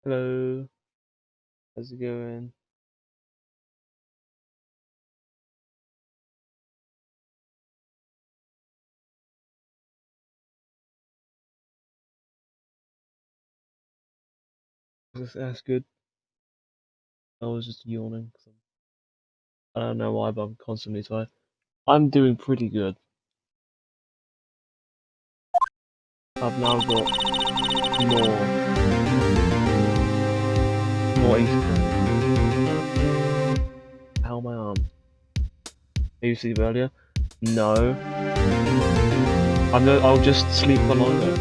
Hello, how's it going? That's good. I was just yawning. I don't know why, but I'm constantly tired. I'm doing pretty good. I've now got more experience. Ow, my arm. Are you asleep earlier? No. I'll just sleep for longer.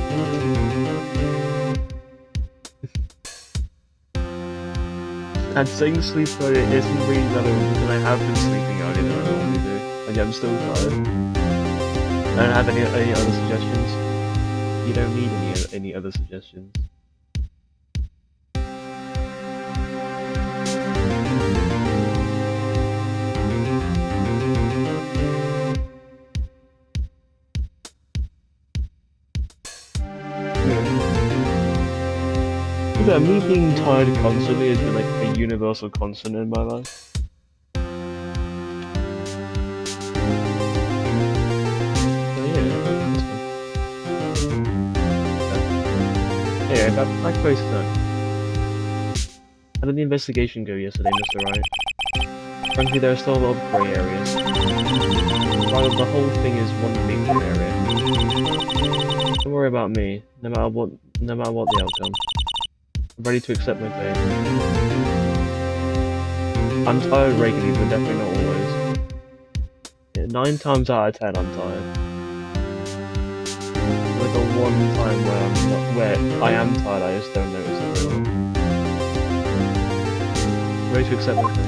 And saying sleep earlier isn't really relevant because I have been sleeping earlier than I normally do. And yet I'm still tired. I don't have any other suggestions. You don't need any other suggestions. Yeah, me being tired constantly has been like a universal constant in my life. So yeah, back to time. How did the investigation go yesterday, Mr. Wright? Frankly, there are still a lot of grey areas. While the whole thing is one big grey area. Don't worry about me, no matter what the outcome. I'm ready to accept my fate. I'm tired regularly, but definitely not always. Yeah, 9 times out of 10, I'm tired. Like the one time where I am tired, I just don't notice it very well. Ready to accept my fate.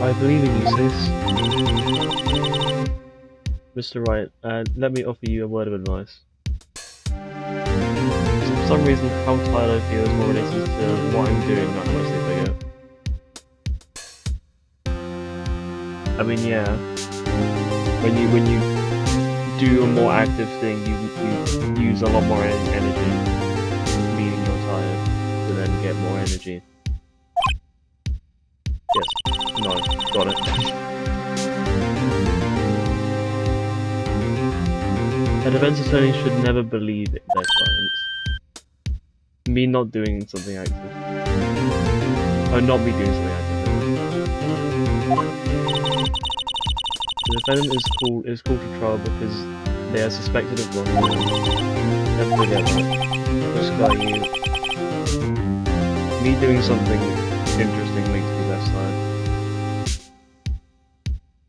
I believe in you, sis. Mr. Wright, let me offer you a word of advice. For some reason, how tired I feel is more related to what I'm doing, not how much sleep I get. I mean, yeah, when you do a more active thing, you use a lot more energy, meaning you're tired, to then get more energy. Yes, no, got it. A defense attorney should never believe their clients. Me not doing something active. Or not me doing something active. The defendant is called to trial because they are suspected of wrongdoing. Never forget that. Just got you. Me doing something interesting makes me less tired.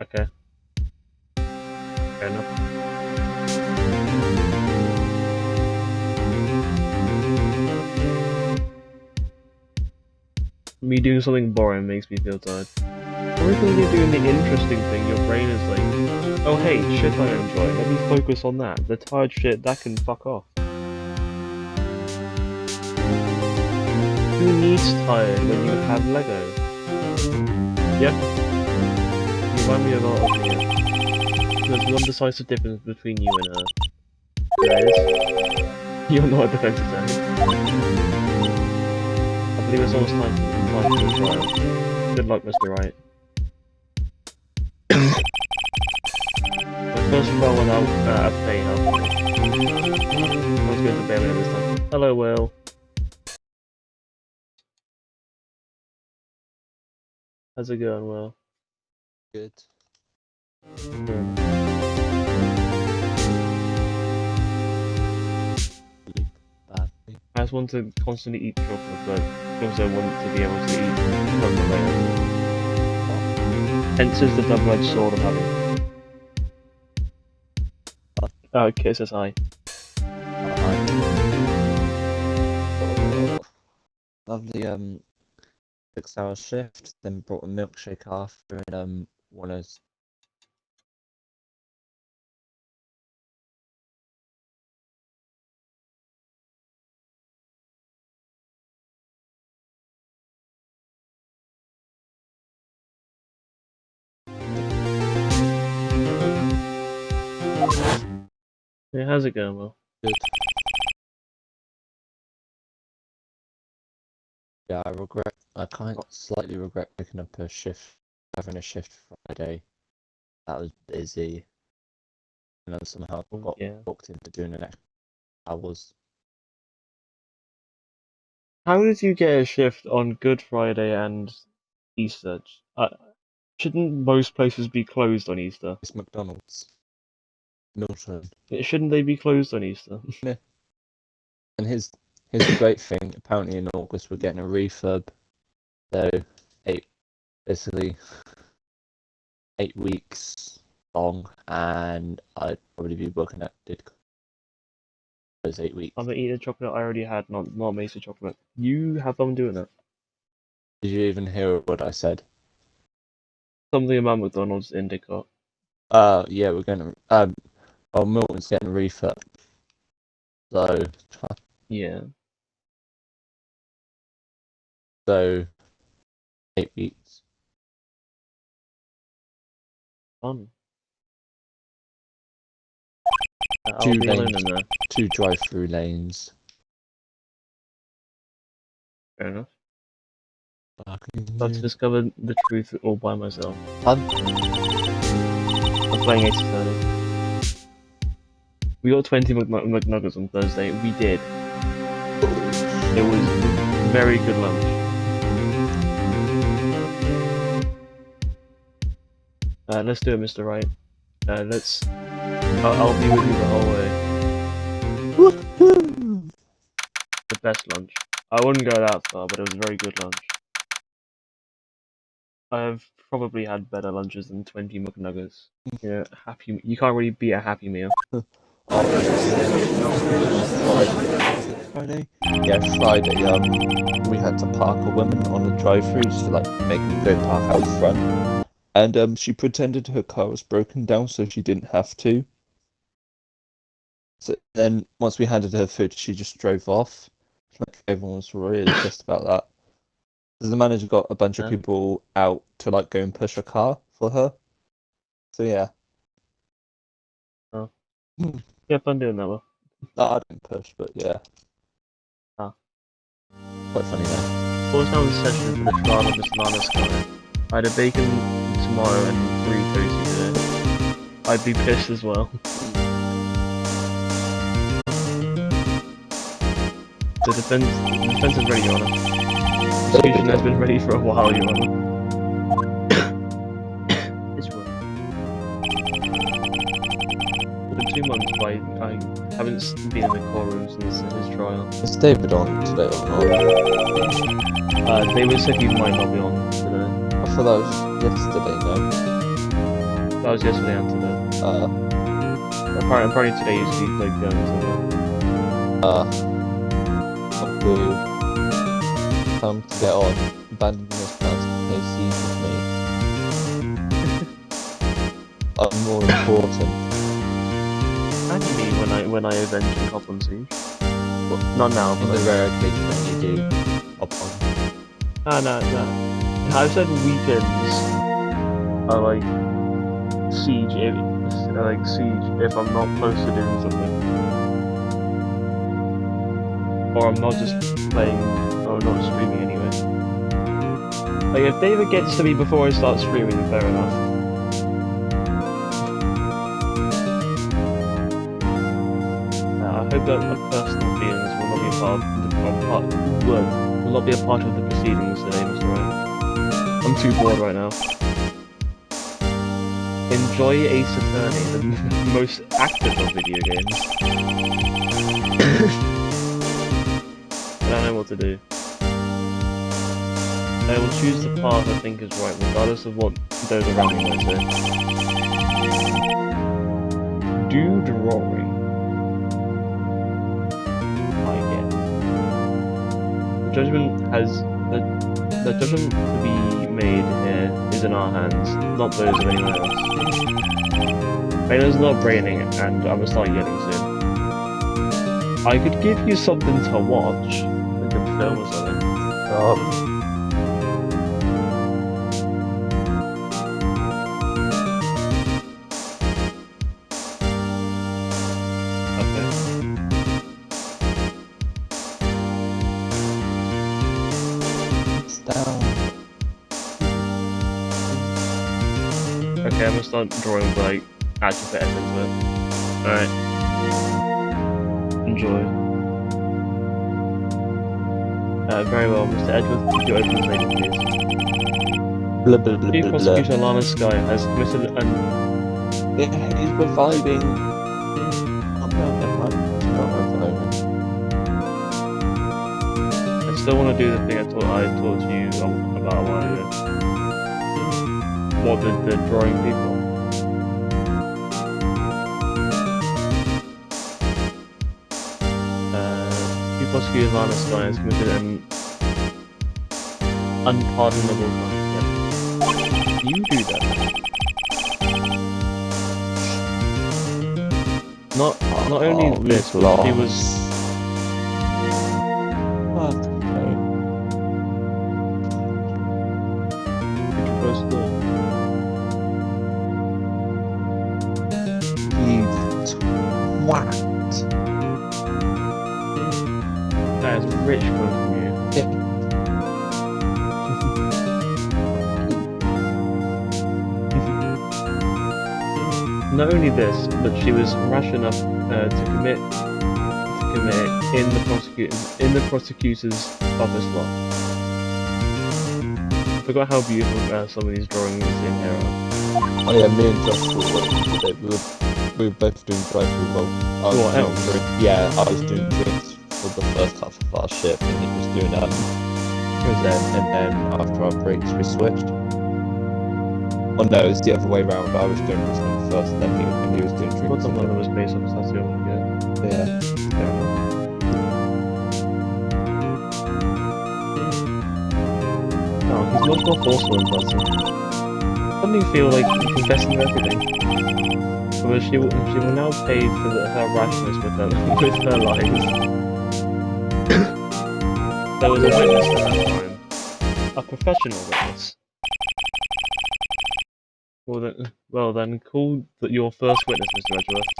Okay. Fair enough. Me doing something boring makes me feel tired. Or even when you're doing the interesting thing, your brain is like, oh hey, shit I enjoy, let me focus on that. The tired shit, that can fuck off. Who needs tired when you have Lego? Yeah? You remind me a lot of me. There's one decisive difference between you and her. There is. You're not a defense attorney. I believe it's almost time for the trial. Good luck, Mr. Wright. My first trial without a pay help. I was going to bail in this time. Hello, Will. How's it going, Will? Good. Good. Badly. I just want to constantly eat chocolate, but also want to be able to eat chocolate later. Hence is the double-edged sword of having. Oh, Kiss says hi. Lovely 6 hour shift, then brought a milkshake after and one of Yeah, how's it going, Will? Good. Yeah, I kind of slightly regret picking up having a shift Friday. That was busy, and then somehow got Yeah. booked into doing an extra hours. How did you get a shift on Good Friday and Easter? Shouldn't most places be closed on Easter? It's McDonald's, Milton. Shouldn't they be closed on Easter? Yeah. And here's the great thing. Apparently in August we're getting a refurb. So basically 8 weeks long, and I'd probably be working at those 8 weeks. I'm gonna eat the chocolate I already had, not Mesa chocolate. You have fun doing that. Did you even hear what I said? Something about McDonald's Indica. Yeah, we're gonna Milton's getting a refurb. So Yeah. 8 weeks. Fun. I'll Two be alone lanes. in there. 2 drive-through lanes. Fair enough. Fucking Got to discover the truth all by myself. fun. I'm playing Ace Attorney. We got 20 McNuggets on Thursday. We did. It was very good lunch. Let's do it, Mr. Wright. I'll be with you the whole way. Woohoo! The best lunch. I wouldn't go that far, but it was a very good lunch. I've probably had better lunches than 20 McNuggets. Yeah, happy. You can't really beat a Happy Meal. Friday? Yeah, Friday. We had to park a woman on the drive-through to make her go park out front, and she pretended her car was broken down so she didn't have to. So then once we handed her food, she just drove off. Like everyone was really pissed about that. Because the manager got a bunch of people out to go and push a car for her. So yeah. Oh. Yeah, fun doing that, Will. No, I didn't push, but yeah. Quite funny though. Four sound session for the trial of Miss Nana's Sky. I had a bacon tomorrow and 3 toasty today. I'd be pissed as well. The defense is ready, Your Honor. The prosecution has been ready for a while, Your Honor. It's rough. It's been 2 months, but I haven't been in the courtroom since his trial. Is David on today or not? David said he might not be on today. I thought that was yesterday, no? That was yesterday and today. Apparently today is going somewhere. Time to get on. Abandon this plan to play Siege with me. I'm more important. How do you mean when I avenge and hop on Siege? Well, not now, In but the rare occasion when you do hop on. no. I've said weekends are like Siege if I'm not close to doing something. Or I'm not just playing, or not streaming anyway. Like, if David gets to me before I start streaming, then fair enough. I hope that my personal feelings will not be a part of the proceedings today, Mr. Wright. I'm too bored right now. Enjoy Ace Attorney, the most active of video games. I don't know what to do. I will choose the path I think is right, regardless of what those around me might say. Dude Rory. I guess. The judgment to be made here is in our hands, not those of anyone else. Raina's not braining, and I'm gonna start yelling soon. I could give you something to watch, like a film or something. Okay, I'm gonna start drawing with, like, actual put effort into it. Alright. Enjoy. Very well, Mr. Edgeworth, could you open the statement, please? Blah, blah, blah, Chief blah, blah. Prosecutor Lana Sky has committed an... Yeah, he's reviving. Oh, no, never mind. Not reviving. I still want to do the thing I taught you about a while ago. What, the drawing people? Chief Prosecutor Lana Sky has committed an unpardonable crime. You do that. Not only this, but she was... What? supposed to... You twat. That is rich coming from you. Yeah. Not only this, but she was rash enough to commit in the prosecutor's office lot. I forgot how beautiful some of these drawings in here are. Oh yeah, me and Josh we were both doing drive-through well. Yeah, I was doing drinks for the first half of our shift, and he was doing and then after our breaks we switched. Oh no, it's the other way round. I was doing wrestling first, then he was doing drinks. I thought the mother was based on Sassy over here. Yeah. Fair enough. Oh, he's much more forceful in person. Suddenly feel like he's confessing everything. But she will now pay for her rashness with her lies. There was a witness at that time. A professional witness. Well then, call your first witness, Mr. Edgeworth.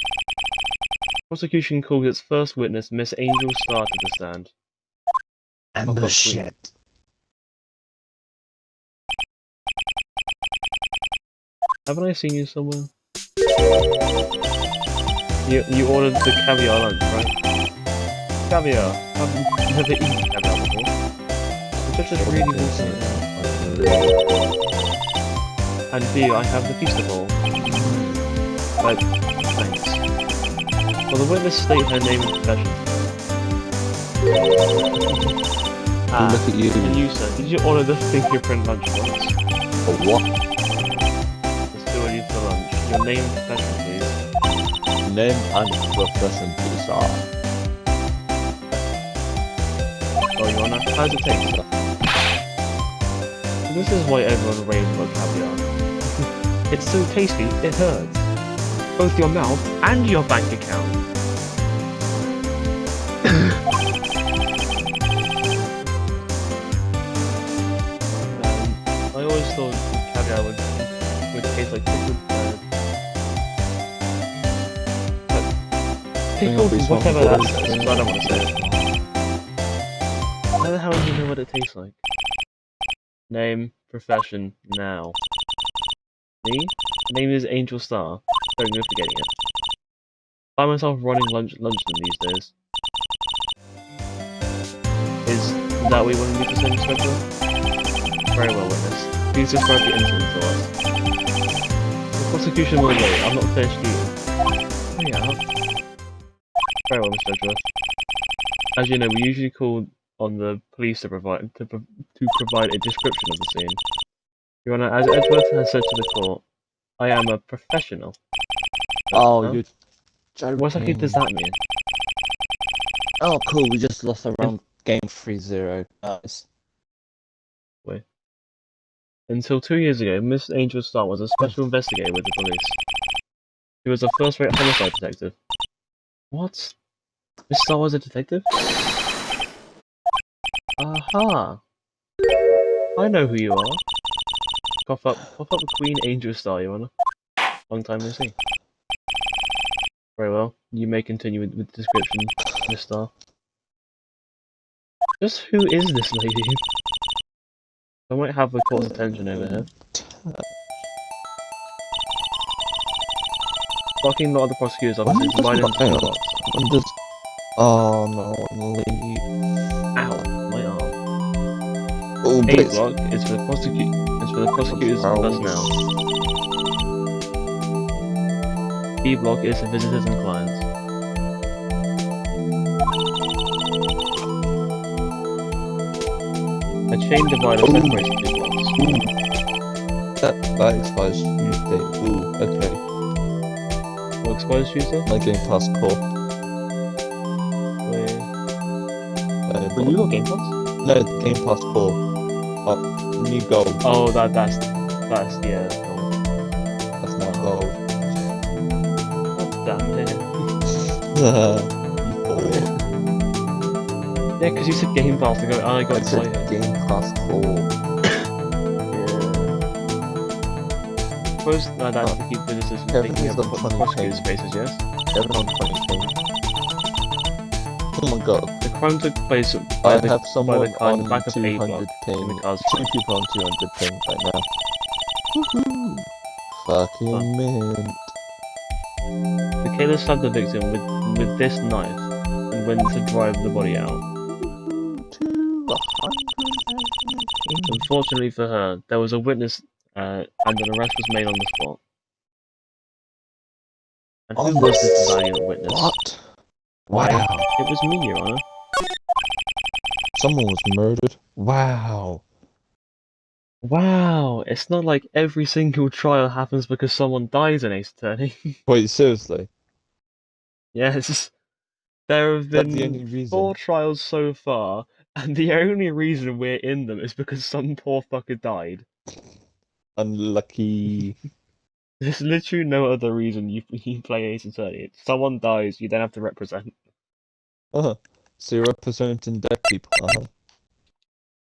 Prosecution calls its first witness, Miss Angel Star, to the stand. And the shit. Haven't I seen you somewhere? You ordered the caviar lunch, right? Caviar. I've never eaten caviar before. It's just really awesome. And for you, I have the pizza bowl. Like, thanks. Will the witness state her name and profession? Look at you. And you, sir, did you order the fingerprint lunchbox? For what? Let's do it for lunch. Your name and profession, please. Name and profession, please. Oh, Your Honor, how does it taste, sir? This is why everyone raves about caviar. It's so tasty, it hurts. Both your mouth and your bank account. I always thought caviar would taste like pickled bird. But pickled whatever that is, I don't want to say it. How the hell do you know what it tastes like? Name, profession, now. Me? My name is Angel Star. Don't go forgetting it. I find myself running luncheon these days. Is that what you wanted me to say, Mr. Edgeworth? Very well, witness. Please describe the incident to us. The prosecution will wait. I'm not finished eating. Oh yeah. Very well, Mr. Edgeworth. As you know, we usually call on the police to provide a description of the scene. Your Honor, as Edgeworth has said to the court, I am a professional. Oh, you're joking. What exactly does that mean? Oh, cool. We just lost a round. Game 3-0. Nice. Wait. Until 2 years ago, Miss Angel Star was a special investigator with the police. She was a first-rate homicide detective. What? Miss Star was a detective? Aha! I know who you are. Pop up Queen Angel Star, Your Honor. Long time no see. Very well. You may continue with the description, Miss Star. Just who is this lady? I might have the court's attention over here. fucking lot of the prosecutor's office When is does right my- into hang the on. box. When does... Oh no, leave. Ow, my arm. Oh, A please. block is for the prosecutors and personnel. B block is for visitors and clients. A chain divider separates the two blocks. That expires Tuesday. Ooh, okay. What expires Tuesday? My Game Pass core. When you got Game Pass? No, the Game Pass core. Oh, new gold. Oh, that's yeah. That's not gold. Oh, damn it. You fool. Yeah, because you said Game Pass and I got I said excited. Game Pass core. Suppose that's to keep visitors from Kevin taking is up on the 20 prosecutor's page. spaces, yes? Kevin on 20. Oh my god. The crime took place I by the have someone car in on the back of A 200 block ping. in the car's 2 front. people on 200 ping right now. Woohoo! Fucking mint. The killer stabbed the victim with this knife and went to drive the body out. 200. Unfortunately for her, there was a witness and an arrest was made on the spot. And who was this valiant witness? What? Wow. It was me, Your Honor. Someone was murdered. Wow. Wow, it's not like every single trial happens because someone dies in Ace Attorney. Wait, seriously? Yes. There have That's the been only reason. 4 trials so far, and the only reason we're in them is because some poor fucker died. Unlucky. There's literally no other reason you play Ace Attorney. Someone dies, you then have to represent. So you're representing dead people,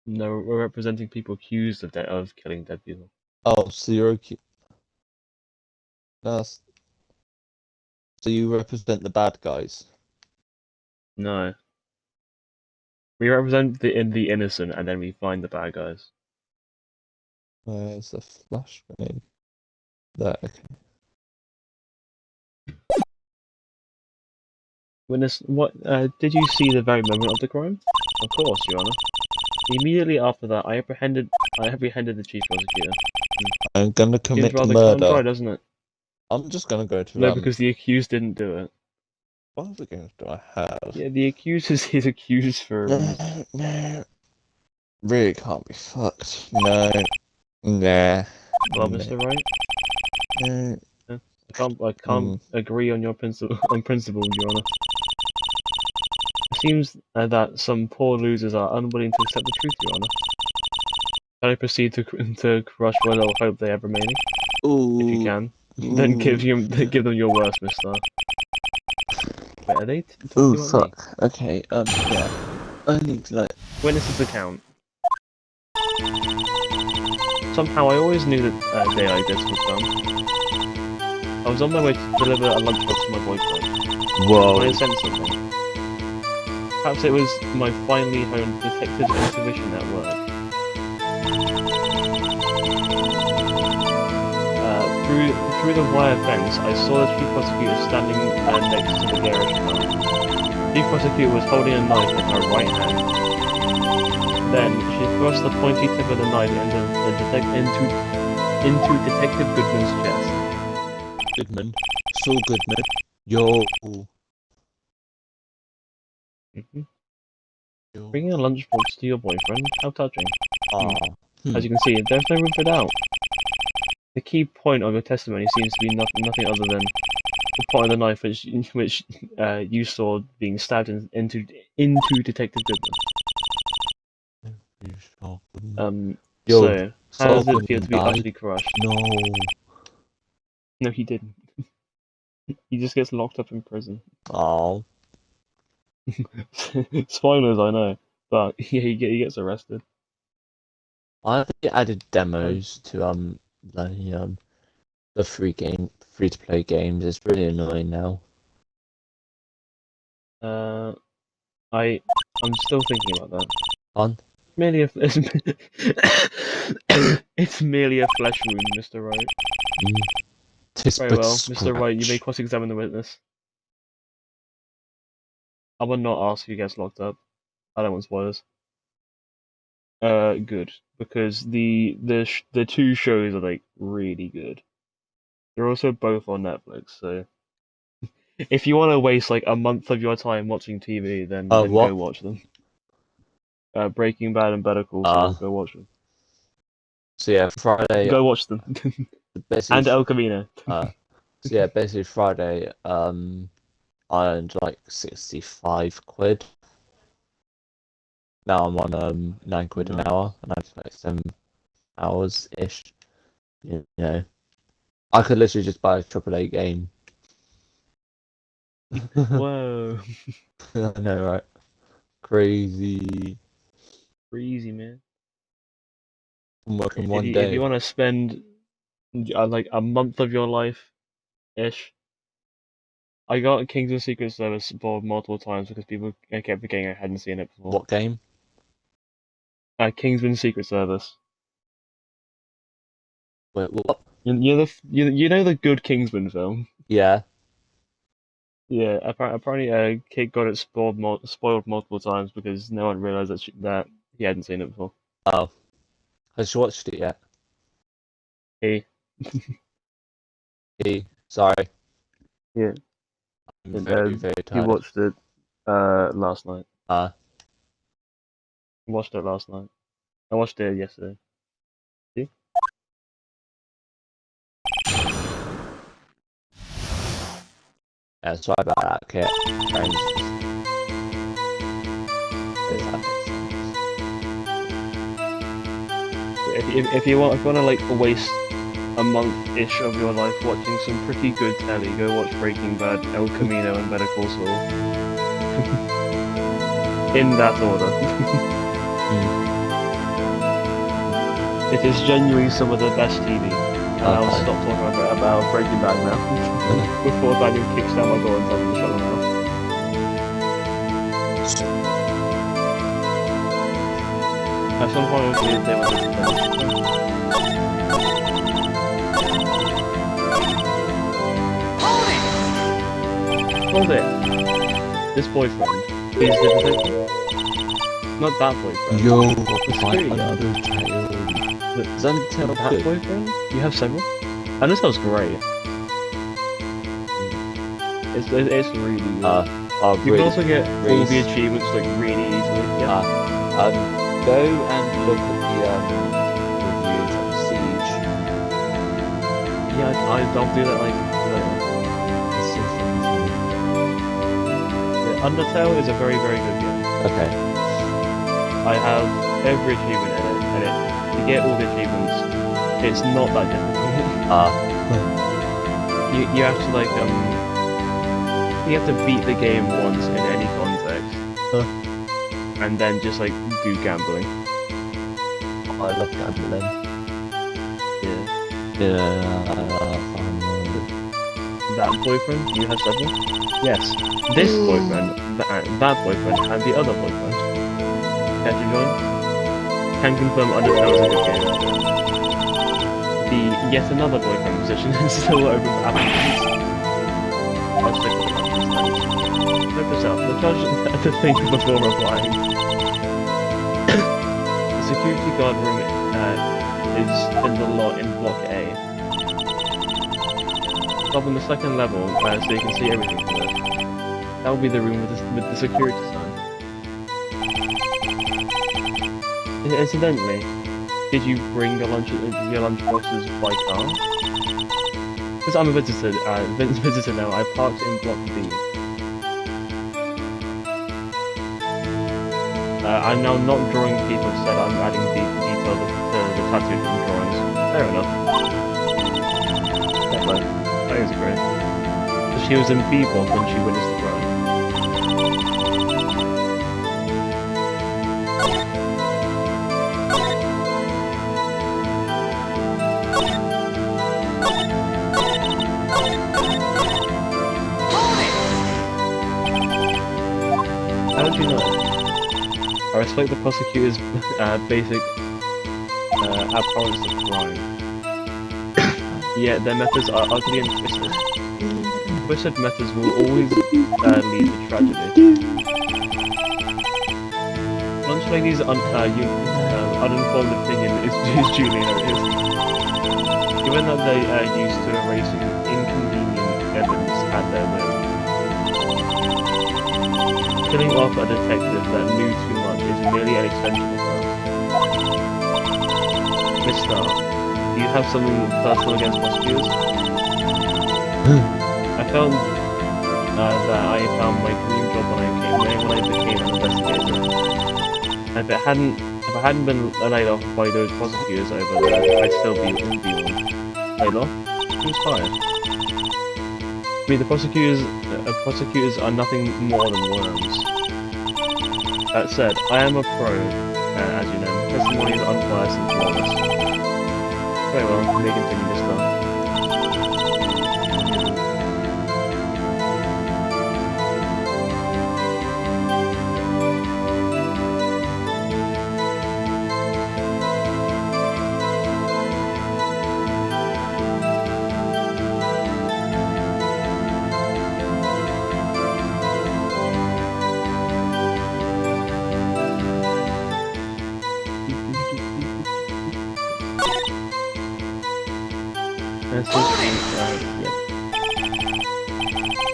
No, we're representing people accused of killing dead people. Oh, so you're okay. That's... So you represent the bad guys. No. We represent the innocent, and then we find the bad guys. Where's the flash grenade? There, okay. Witness, what? Did you see the very moment of the crime? Of course, Your Honor. Immediately after that, I apprehended the chief prosecutor. I'm gonna Seems commit rather murder. cut-and-dry, doesn't it? I'm just gonna go to No, because the accused didn't do it. What other games do I have? Yeah, the accused is accused for a reason. No. Really can't be fucked. No. Nah. Well, No. Mr. Wright, No. I can't agree on your principle, Your Honor. It seems that some poor losers are unwilling to accept the truth, Your Honor. Can I proceed to crush what little hope they have remaining? Ooh. If you can, then give them your worst, Mister. Wait, are they talking about fuck. me? Okay. Yeah. I need to like. Witness's account. Somehow I always knew that a day like this would come. I was on my way to deliver a lunchbox to my boyfriend. Whoa. When I sensed something. Perhaps it was my finely honed detective intuition at work. Through the wire fence, I saw the chief prosecutor standing next to the garage car. The chief prosecutor was holding a knife in her right hand. Then she thrust the pointy tip of the knife into Detective Goodman's chest. Goodman. So Goodman. Yo. Bringing a lunchbox to your boyfriend? How touching. Aw. As you can see, there's no room for doubt. The key point of your testimony seems to be nothing other than the point of the knife which you saw being stabbed into Detective Goodman. Yo, So, how does it Goodman feel to be died? utterly crushed? No. No, he didn't. He just gets locked up in prison. Oh. Spoilers, I know, but yeah, he gets arrested. I think it added demos to the free to play games. It's really annoying now. I'm still thinking about that. On? It's merely a flesh wound, Mr. Wright. Very well, Mr. Wright, you may cross-examine the witness. I will not ask who gets locked up. I don't want spoilers. Good, because the two shows are like really good. They're also both on Netflix, so if you want to waste like a month of your time watching TV, then What? go watch them. Breaking Bad and Better Call Saul, go watch them. So yeah, Friday. Go watch them. And El Camino. So yeah, basically Friday, I earned like 65 quid. Now I'm on 9 quid an hour, and I have like 7 hours ish. You know, I could literally just buy a AAA game. Whoa. I know, right? Crazy. Crazy, man. I'm working one day. If you want to spend like a month of your life ish. I got Kingsman Secret Service bored multiple times because people kept forgetting I hadn't seen it before. What game? Kingsman Secret Service. Wait, what? You know the good Kingsman film? Yeah. Yeah, apparently Kate got it spoiled multiple times because no one realized that he hadn't seen it before. Oh. Has she watched it yet? He. Sorry. Yeah. I'm very He tired. watched it last night. Ah. Watched it last night. I watched it yesterday. See? Yeah, sorry about that, Kit. If you want to like waste a month-ish of your life watching some pretty good telly, go watch Breaking Bad, El Camino, and Better Call Saul. In that order. It is genuinely some of the best TV. And I'll stop talking about Breaking Bad now. Before Daniel kicks down my door and tells me to shut them off. At some point they will Hold it! This boyfriend. He's the detective. Not that boyfriend. Yo, the security guard. That boyfriend? You have several? Undertale's great. It's really good. You can also get all the achievements like really easily. Yeah. Go and look at the reviews on Siege. Yeah, I'll do that like later. Yeah, Undertale is a very, very good game. Okay. I have every achievement in it, and to get all the achievements, it's not that difficult. You have to like you have to beat the game once in any context, and then just like do gambling. I love gambling. Yeah. That boyfriend? You have several? Yes. This boyfriend, that boyfriend, and the other boyfriend. Can you join? Can confirm Undertale is a good game. The yet another boyfriend position is still open for applicants. I'll stick with it. Note yourself, the judge had to think before replying. The security guard room is in the lot in Block A. Up on the second level, so you can see everything from there. That will be the room with the security sign. Incidentally, did you bring your lunchboxes by car? Because I'm a visitor now, I parked in Block B. I'm now not drawing people, instead I'm adding detail to the tattoo from drawings. Fair enough. Yeah, but that is great. So she was in B Block when she witnessed the crime. How did you know? I respect the prosecutor's basic abhorrence of crime. Yet their methods are ugly and twisted. Twisted methods will always lead to tragedy. Lunch lady's uninformed opinion is duly noted. Given that they are used to erasing inconvenient evidence at their will. Killing off a detective that knew too much is merely an extension of that. Miss Star, do you have something personal against prosecutors? I felt that I found my dream job when I became an investigator. If I hadn't been laid off by those prosecutors over there, I'd still be one. Laid off? Who's fired? I mean, the prosecutors are nothing more than worms. That said, I am a pro, as you know. Testimony is unbiased and flawless. Very well, may continue this time.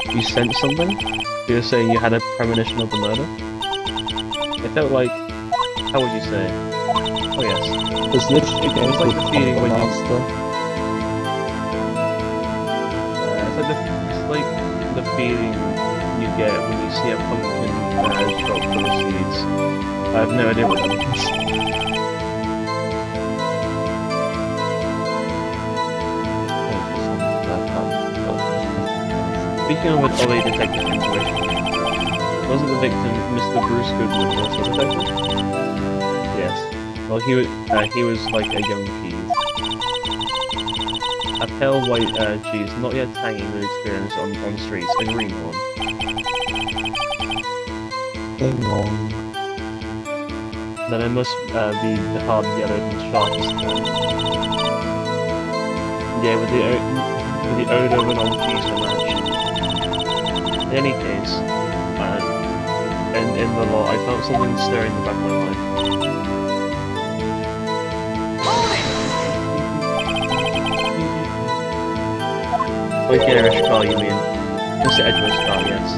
You sensed something? You were saying you had a premonition of the murder? It felt like... how would you say? Oh yes. It's literally It was like the feeling when you... it's like the feeling you get when you see a pumpkin drop full of seeds. I have no idea what that means. Speaking of a detective intuition, wasn't the victim Mr. Bruce Goodwin also a detective? Yes. Well, he was like a young cheese. A pale white cheese, not yet tangy with experience on the streets, a green one. Ding dong. Then it must be the hard yellow and sharpest kind. Yeah, with the odour of an old cheese to match. In any case, in the law, I felt something stirring in the back of my mind. Like Irish car, you mean? Mr. Edgeworth's car, yes.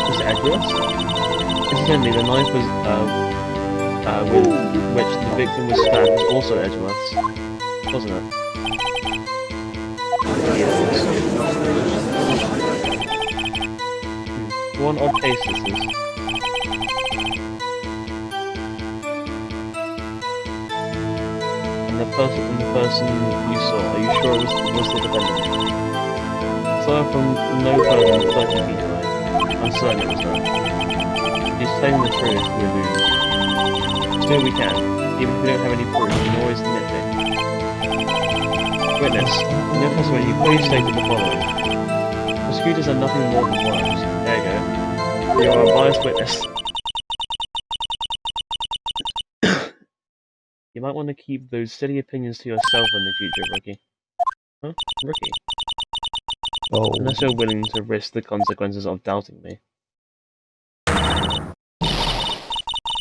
Mr. Edgeworth's? Incidentally, the knife was, with which the victim was stabbed was also Edgeworth's, wasn't it? One odd case this is. And the person you saw, are you sure it was the defendant? So from no further than 30 feet away. I'm certain it was her. She's telling the truth, we lose. Still we can, even if we don't have any proof, we can always nitpick. Witness, in your testimony you clearly stated the following. Prosecutors are nothing more than worms. There you go. You are a biased witness. You might want to keep those silly opinions to yourself in the future, Rookie. Huh? Rookie? Oh. Unless you're willing to risk the consequences of doubting me.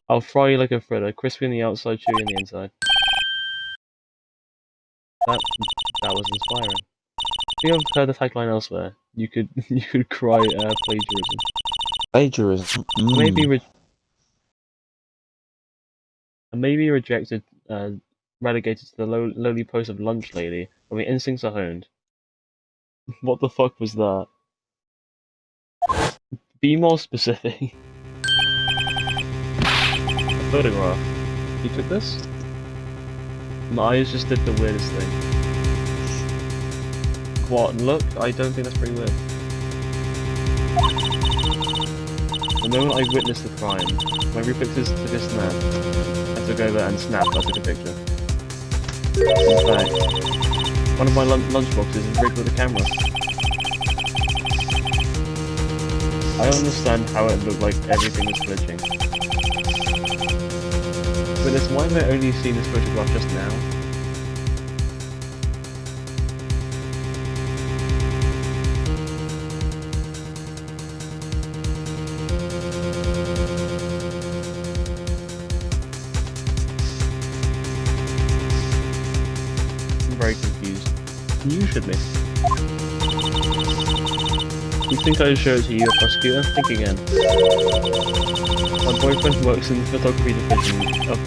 I'll fry you like a fritter, crispy on the outside, chewy on the inside. That was inspiring. You have heard the tagline elsewhere. You could cry plagiarism. Plagiarism. Maybe rejected, relegated to the lowly post of lunch lady when the instincts are honed. What the fuck was that? Be more specific. A photograph. You took this? My eyes just did the weirdest thing. What? Look? I don't think that's pretty weird. The moment I witnessed the crime, my reflexes took a snap. I took over and snapped, I took a picture. In fact, one of my lunchboxes is rigged with a camera. I understand how it looked like everything was glitching. But why have I only seen this photograph just now? You should be. You think I show it to you, a prosecutor? Think again. My boyfriend works in the photography division of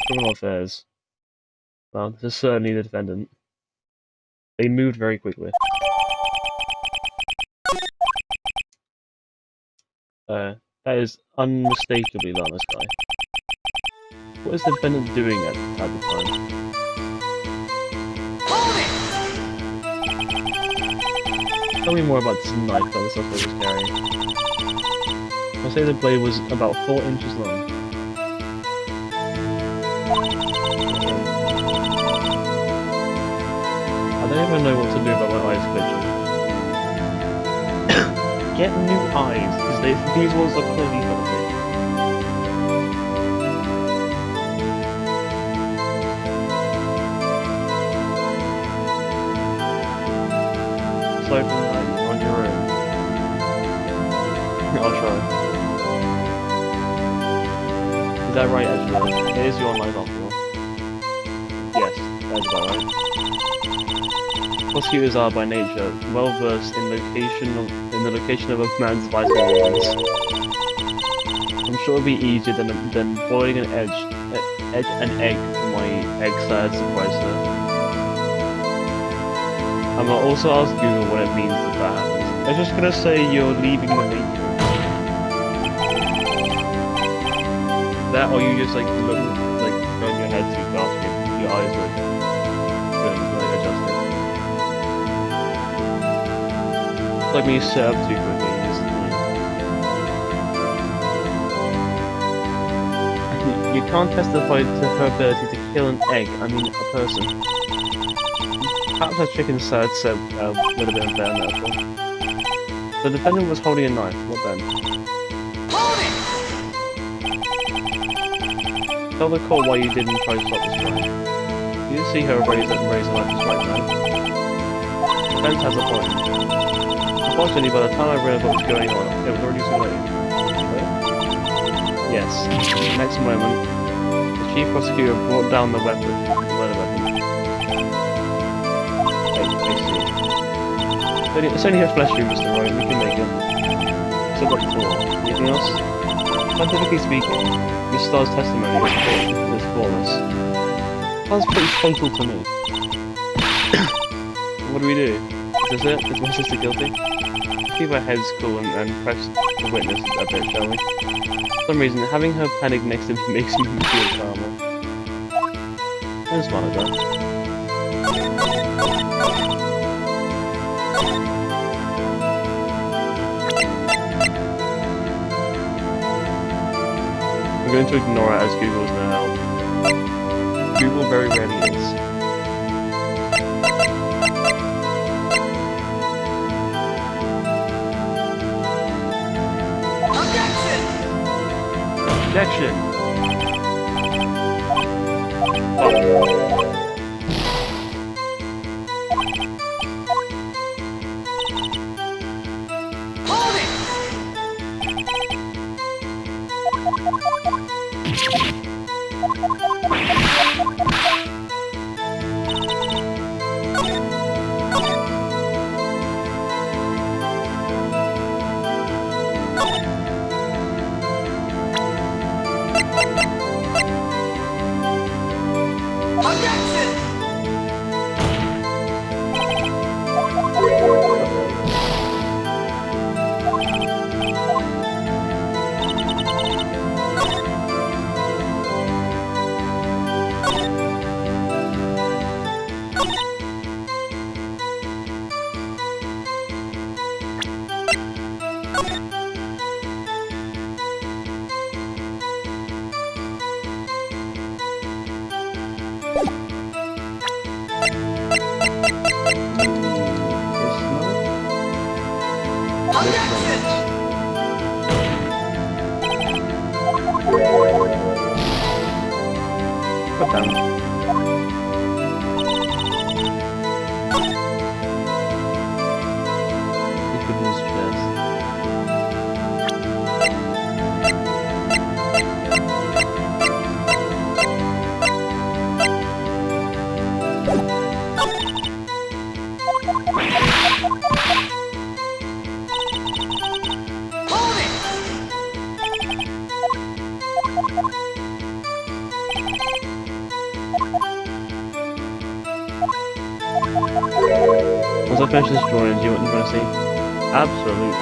criminal affairs. Well, this is certainly the defendant. They moved very quickly. That is unmistakably not this guy. What is the defendant doing at the time? Tell me more about this knife that the suspect was carrying. I'll say the blade was about 4 inches long. I don't even know what to do about my eyes glitching. Get new eyes, because these ones are clearly healthy. Aside from that, you're on your own. I'll try. Is that right, Edgeworth? It is your online after all. Yes, that's about right. Prosecutors are by nature well versed in the location of a man's vital organs. I'm sure it'll be easier than boiling an egg for my egg-sad surprise her. I'm gonna also ask Google what it means if that happens. I'm just gonna say you're leaving the matrix. That, or you just like look like turn your head too fast, your eyes like adjusting. It's like when you sit up too quickly, you can't testify to her ability to kill an egg, I mean a person. Perhaps a chicken salad set would have been unfair on that one. The defendant was holding a knife, what then? Tell the court why you didn't try to stop this crime. You didn't see her raise a knife to strike now. Defense has a point. Unfortunately, by the time I realized what was going on, it was already too late. Wait? Yes. Next moment, the chief prosecutor brought down the weapon, the murder weapon. It's only a flesh wound, Mr. Wright, we can make it. So what for? Anything else? Scientifically speaking, Miss Starr's testimony is flawless. Sounds pretty fatal to me. What do we do? Is this it? Is my sister guilty? Let's keep our heads cool and press the witness a bit, shall we? For some reason, having her panic next to me makes me feel calmer. I'm smart at that. I'm going to ignore it as Google's no help. Google very rarely is. Objection! Once I finish this drawing, do you want to see? Absolutely.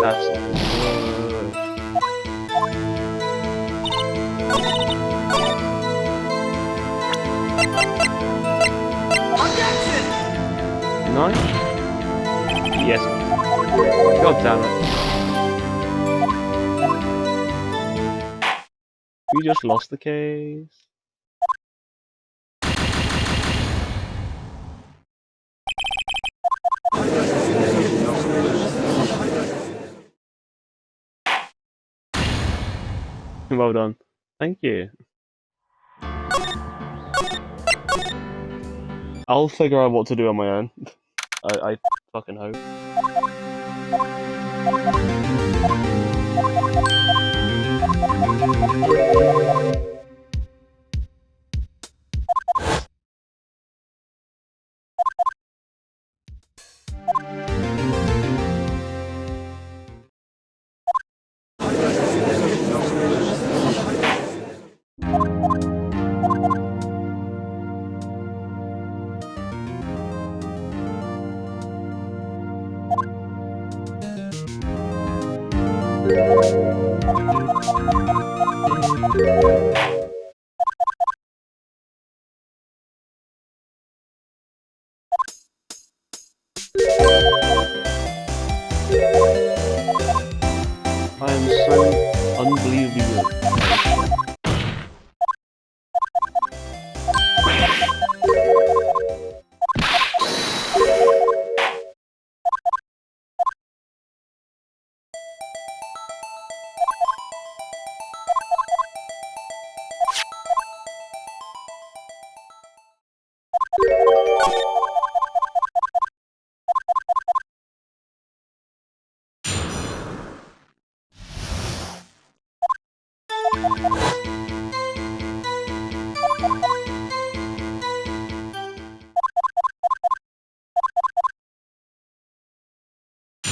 That's not good. Nice. Yes. God damn it. We just lost the case. Well done. Thank you. I'll figure out what to do on my own. I fucking hope. I am so unbelievably good.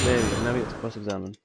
There we go, now we get to cross-examine.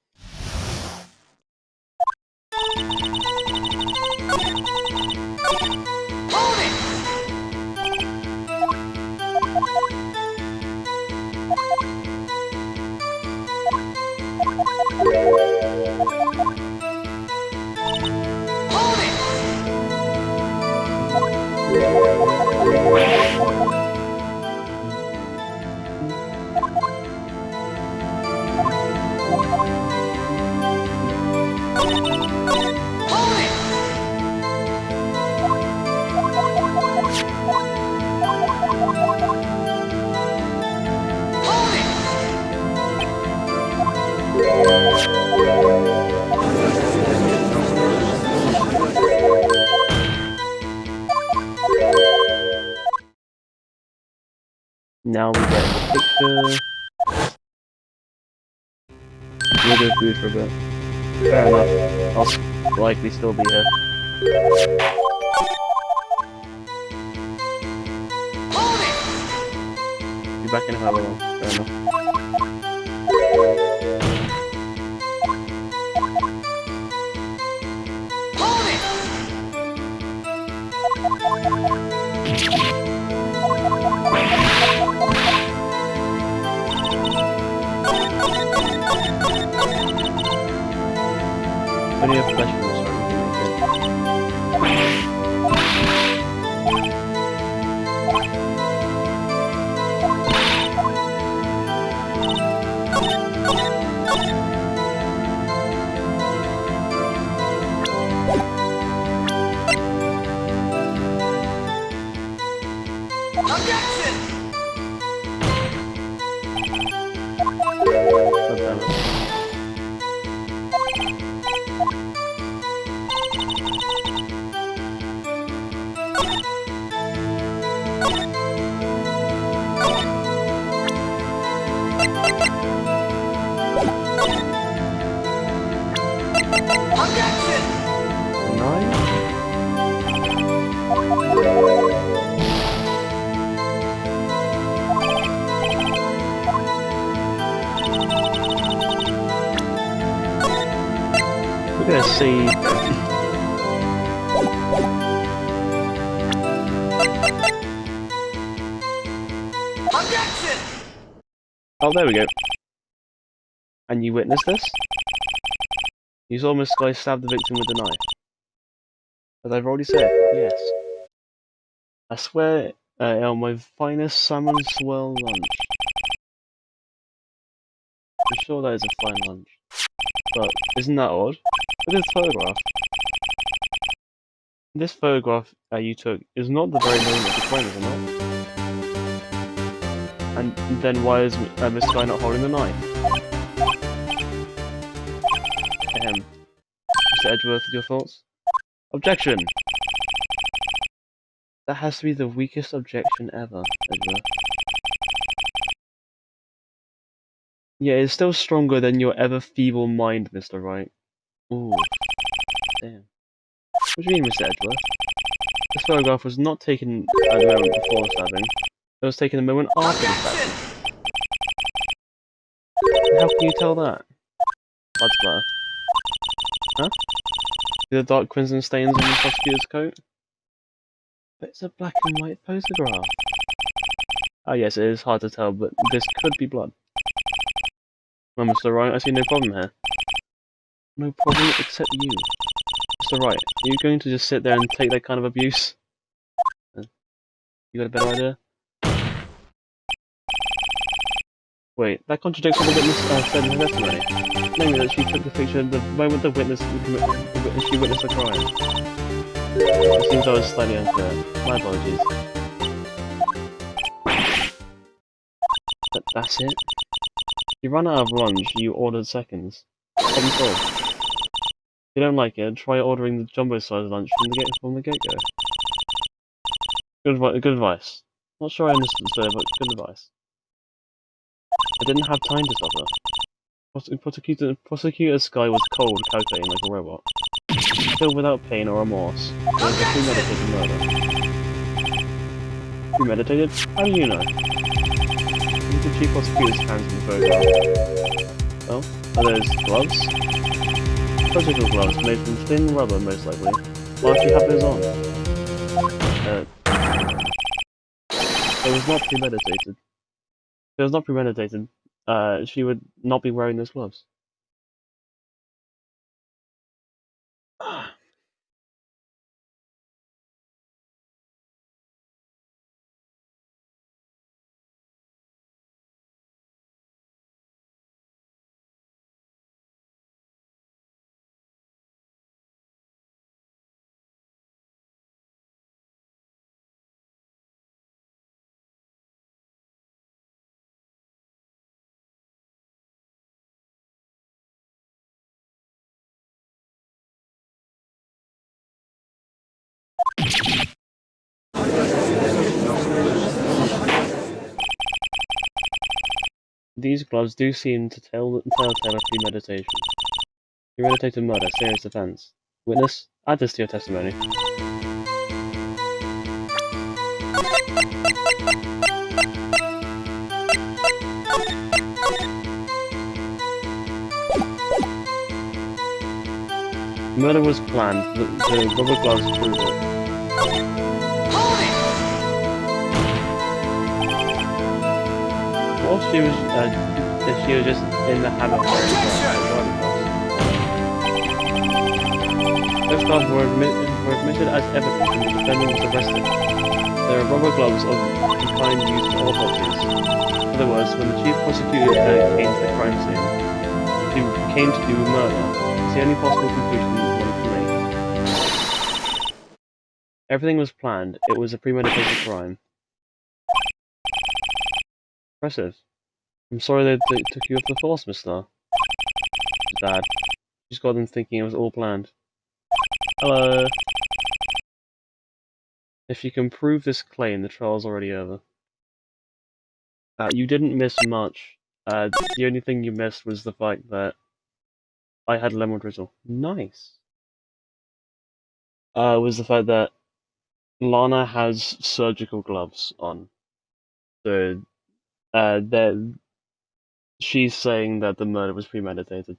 Now we get the picture. We'll go food for a bit. Fair enough. I'll likely still be here. Be back in however long. Fair enough. Only a flesh from this We're gonna see. Oh, there we go. And you witnessed this? You saw Miss Sky stab the victim with a knife. As I've already said, yes. I swear on my finest salmon swirl lunch. I'm sure that is a fine lunch. But isn't that odd? Look at this photograph. This photograph you took is not the very moment of the crime, is it not? And then why is Miss Sky not holding the knife? Mr. Edgeworth, your thoughts? Objection! That has to be the weakest objection ever, Edgeworth. Yeah, it's still stronger than your ever feeble mind, Mr. Wright. Ooh. Damn. What do you mean, Mr. Edgeworth? This photograph was not taken at the moment before the stabbing. It was taken a moment after the stabbing. How can you tell that? Blood splatter. Huh? See the dark crimson stains on the prosecutor's coat? But it's a black and white photograph. Ah yes, it is hard to tell, but this could be blood. Well, Mr. Wright, I see no problem here. No problem except you. Mr. Wright, are you going to just sit there and take that kind of abuse? You got a better idea? Wait, that contradicts what the witness said in her testimony. Namely that she took the picture the moment the witness she witnessed the crime. It seems I was slightly unclear. My apologies. But that's it? You ran out of lunch, you ordered seconds. Problem solved. If you don't like it, try ordering the jumbo-sized lunch from the get-go. Good advice. Not sure I understood, sir, but good advice. I didn't have time to stop her. Prosecutor Sky was cold, calculating like a robot. Still without pain or remorse. It was a premeditated murder. Premeditated? How do you know? Look at the chief prosecutor's hands in the photograph. Well, are those gloves? Surgical gloves made from thin rubber, most likely. Why does she have those on? It was not premeditated. If it was not premeditated, she would not be wearing those gloves. These gloves do seem to tell a tale of premeditation. Premeditated murder, serious offence. Witness, add this to your testimony. Murder was planned, the rubber gloves proved it. Or she was just in the habit of wearing driving gloves. Those gloves were admitted as evidence when the defendant was arrested. They are rubber gloves of the kind used for autopsies. In other words, when the chief prosecutor came to the crime scene, came to do murder, it's the only possible conclusion one can make. Everything was planned. It was a premeditated crime. Impressive. I'm sorry they took you off the force, mister. Dad. Just got them thinking it was all planned. Hello. If you can prove this claim, the trial's already over. You didn't miss much. The only thing you missed was the fact that I had lemon drizzle. Nice. Was the fact that Lana has surgical gloves on. So, she's saying that the murder was premeditated.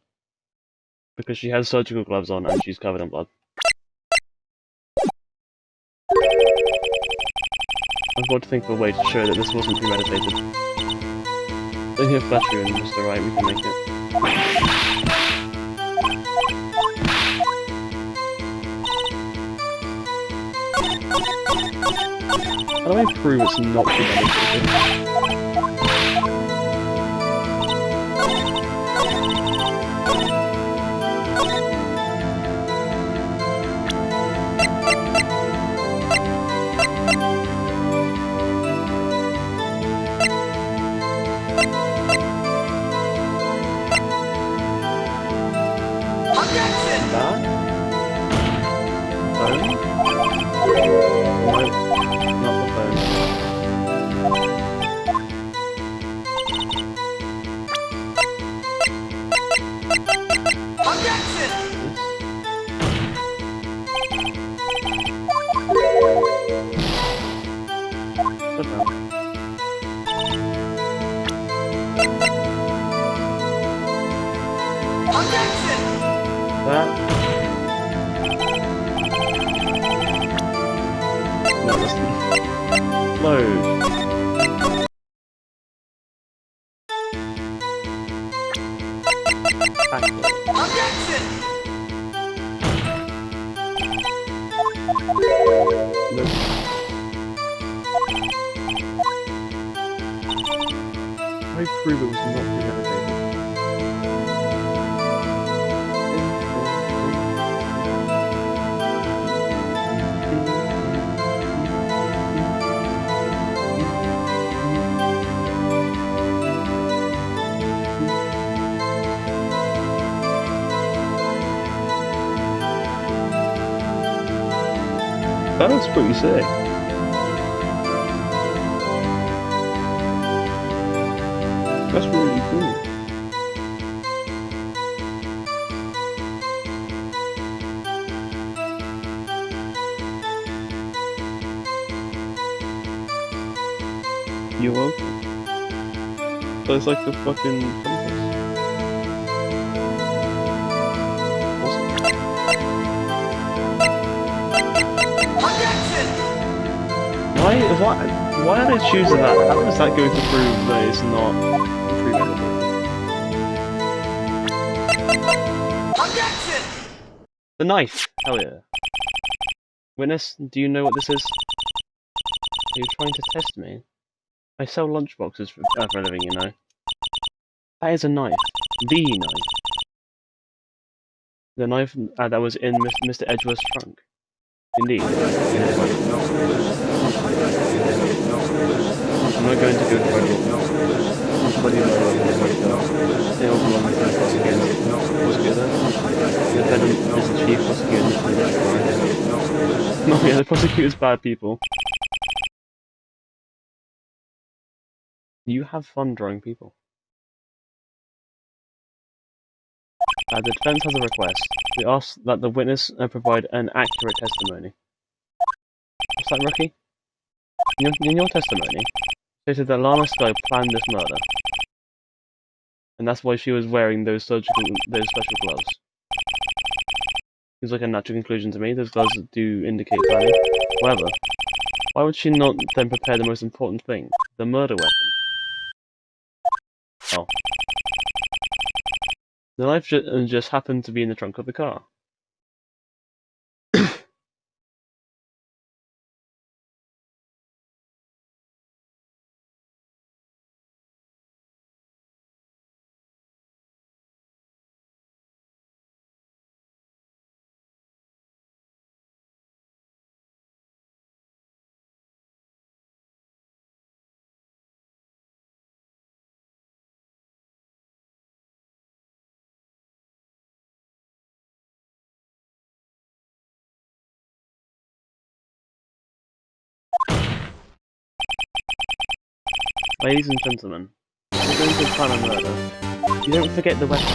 Because she has surgical gloves on and she's covered in blood. I've got to think of a way to show that this wasn't premeditated. Don't here flash you in, Mr. Wright, we can make it. How do I prove it's not premeditated? I prove it was not premeditated. That looks pretty sick. That's really cool. You're welcome. So it's like the fucking compass. Awesome. Why did I choose that? How is that going to prove that it's not premeditated? The knife! Hell yeah. Witness, do you know what this is? Are you trying to test me? I sell lunchboxes for a living, you know. That is a knife. The knife. The knife that was in Mr. Edgeworth's trunk. Indeed. I'm not going to go to Wright. They all belong to the prosecutor. The defendant is the chief prosecutor. No, yeah, the prosecutor's bad people. You have fun drawing people. The defense has a request. We ask that the witness provide an accurate testimony. What's that, Rookie? In your testimony, stated that Lana Sky planned this murder. And that's why she was wearing those special gloves. Seems like a natural conclusion to me. Those gloves do indicate planning. However, why would she not then prepare the most important thing? The murder weapon. Oh. The knife just happened to be in the trunk of the car. Ladies and gentlemen, we're going to plan a murder. You don't forget the weapon.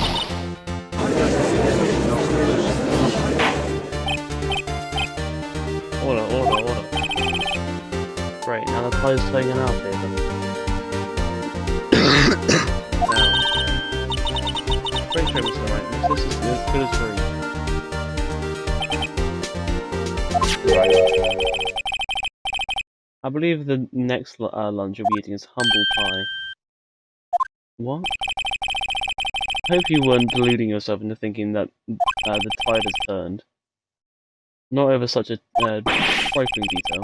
Order. Great, now the tide's turning in our favour. Now. Great show, Mr. Wright. This is as good as free. Right. I believe the next lunch you'll be eating is humble pie. What? I hope you weren't deluding yourself into thinking that the tide has turned. Not over such a trifling detail.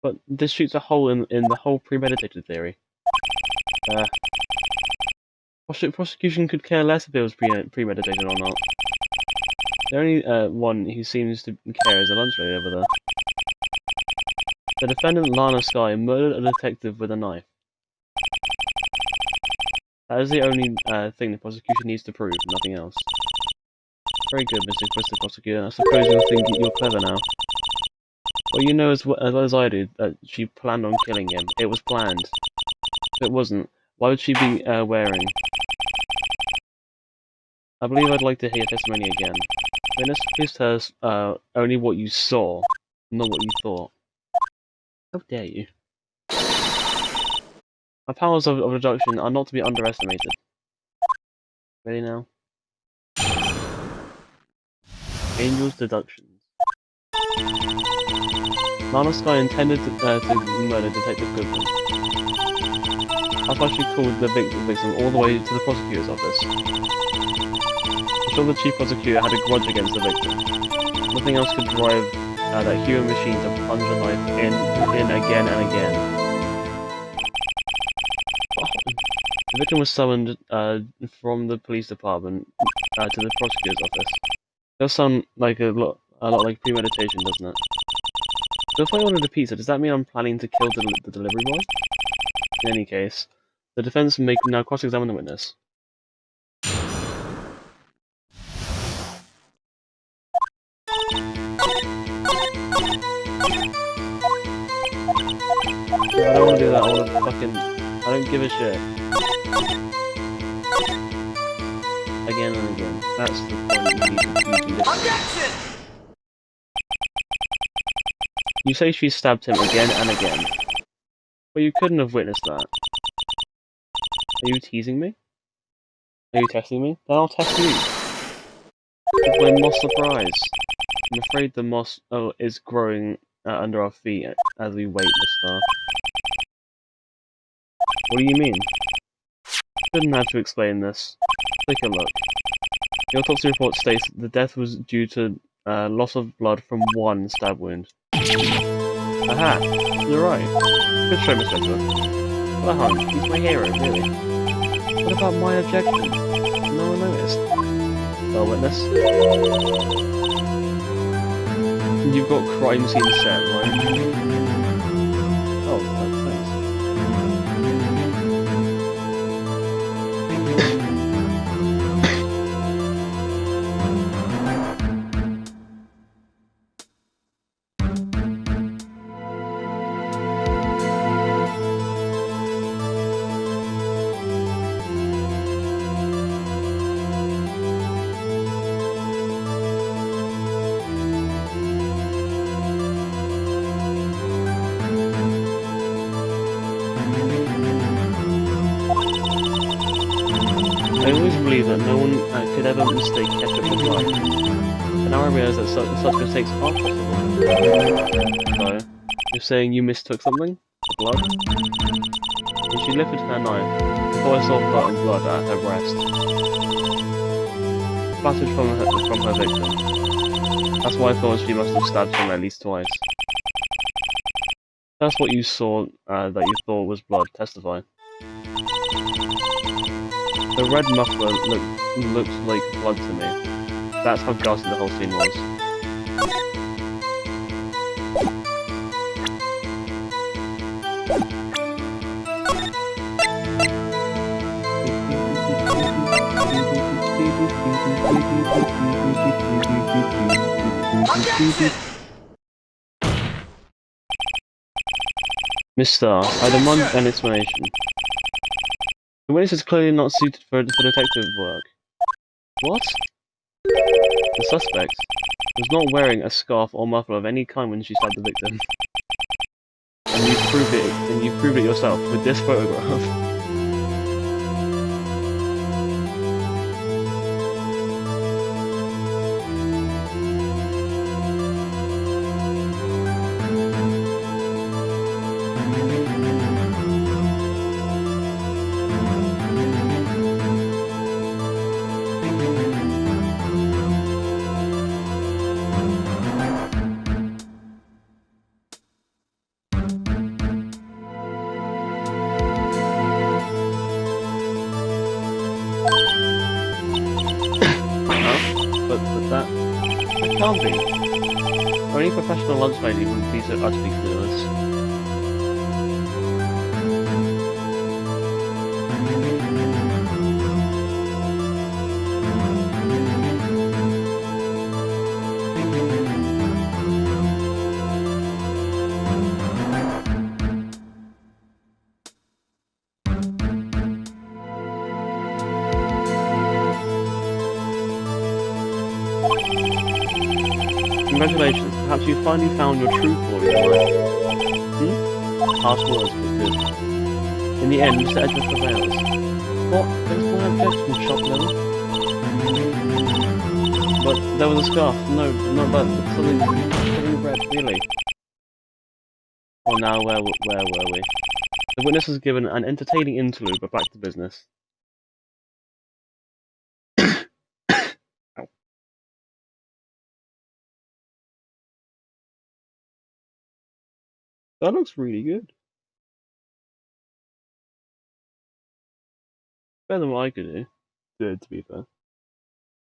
But this shoots a hole in the whole premeditated theory. Prosecution could care less if it was premeditated or not. The only one who seems to care is a lunch lady over there. The defendant, Lana Skye, murdered a detective with a knife. That is the only thing the prosecution needs to prove, nothing else. Very good, Mr. Prosecutor. I suppose you'll think you're clever now. Well, you know as well as I do that she planned on killing him. It was planned. If it wasn't, why would she be wearing? I believe I'd like to hear testimony again. Witness, please tell us only what you saw, not what you thought. How dare you? My powers of deduction are not to be underestimated. Ready now? Angel's deductions. Lana Skye intended to murder Detective Goodman. That's why she called the victim all the way to the prosecutor's office. I'm sure the chief prosecutor had a grudge against the victim. Nothing else could drive that human machine to plunge a knife in again and again. The victim was summoned from the police department to the prosecutor's office. It does sound like a lot like premeditation, doesn't it? So if I ordered a pizza, does that mean I'm planning to kill the delivery boy? In any case, the defense may now cross-examine the witness. I don't want to do that, I want to fucking... I don't give a shit. Again and again. That's the point you need to Objection! You say she stabbed him again and again. But you couldn't have witnessed that. Are you teasing me? Are you testing me? Then I'll test you. It's my moss surprise. I'm afraid the moss is growing under our feet as we wait, Mister. What do you mean? Shouldn't have to explain this. Take a look. The autopsy report states the death was due to loss of blood from one stab wound. Aha! You're right. Good show, Miss Victor. What a hunk. He's my hero, really. What about my objection? No one noticed. Well, witness. You've got crime scene set, right? Oh, thanks. I always believed that no one could ever mistake ketchup for blood, but now I realise that such mistakes are possible. So, you're saying you mistook something? For blood? When she lifted her knife, I thought I saw blood at her breast, splattered from her victim. That's why I thought she must have stabbed him at least twice. That's what you saw that you thought was blood. Testify. The red muffler looked like blood to me. That's how ghastly the whole scene was. Miss Starr, I demand an explanation. The witness is clearly not suited for detective work. What? The suspect was not wearing a scarf or muffler of any kind when she stabbed the victim. And you proved it yourself with this photograph. But that can't be. Only professional lunch lady wouldn't be so utterly clueless. Congratulations, perhaps you finally found your true calling in life. Harsh words, but good. In the end, Mr. Edward prevails. What? There's no objection, shop level. But there was a scarf. No, not that. Something red, really. Well now, where were we? The witness was given an entertaining interlude, but back to business. That looks really good. Better than what I could do, to be fair.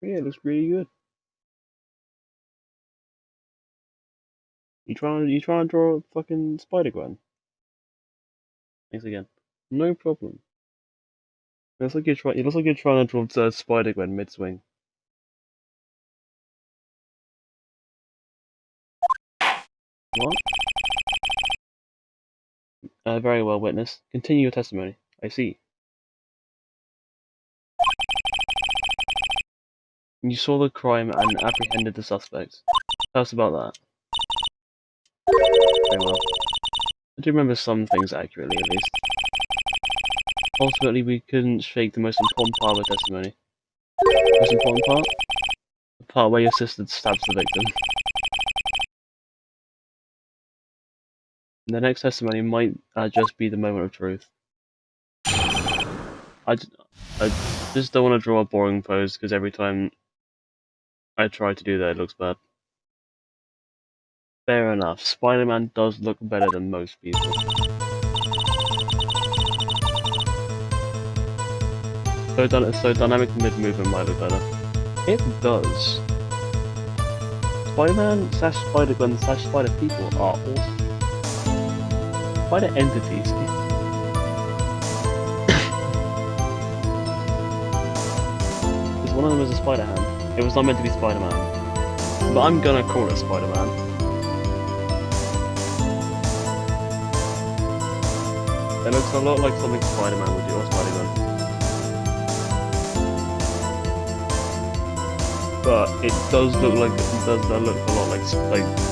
But yeah, it looks really good. You trying to draw a fucking Spider-Gwen? Thanks again. No problem. It looks like you're trying to draw Spider-Gwen mid-swing. What? Very well, witness. Continue your testimony. I see. You saw the crime and apprehended the suspect. Tell us about that. Very well. I do remember some things accurately, at least. Ultimately, we couldn't shake the most important part of the testimony. Most important part? The part where your sister stabs the victim. The next testimony might just be the moment of truth. I just don't want to draw a boring pose, because every time I try to do that, it looks bad. Fair enough, Spider-Man does look better than most people. So dynamic mid-movement might look better. It does. Spider-Man / Spider-Gwen / Spider-People are awesome. Spider entities. Because one of them is a spider hand. It was not meant to be Spider-Man. But I'm gonna call it Spider-Man. It looks a lot like something Spider-Man would do, or Spider-Man. But it does look like a lot like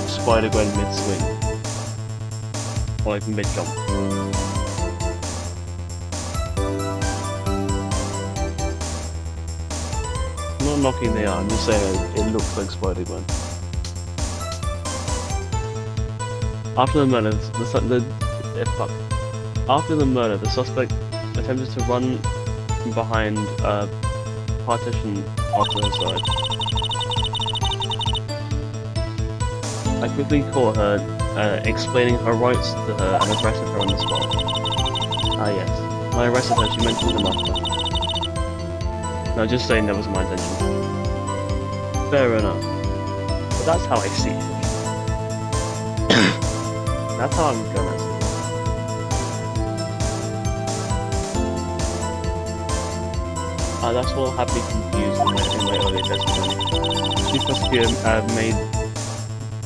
Spider-Gwen mid-swing. Or like mid-jump. I'm not knocking the art, I'm just saying it looks like Spider-Gwen. After the murders, After the murder, the suspect attempted to run behind a partition onto her side. I quickly caught her, explaining her rights to her and arrested her on the spot. Ah yes, when I arrested her, she mentioned the matter. No, just saying that was my intention. Fair enough. But that's how I see it. That's how I'm gonna see it. That's what had me confused in my earlier testimony.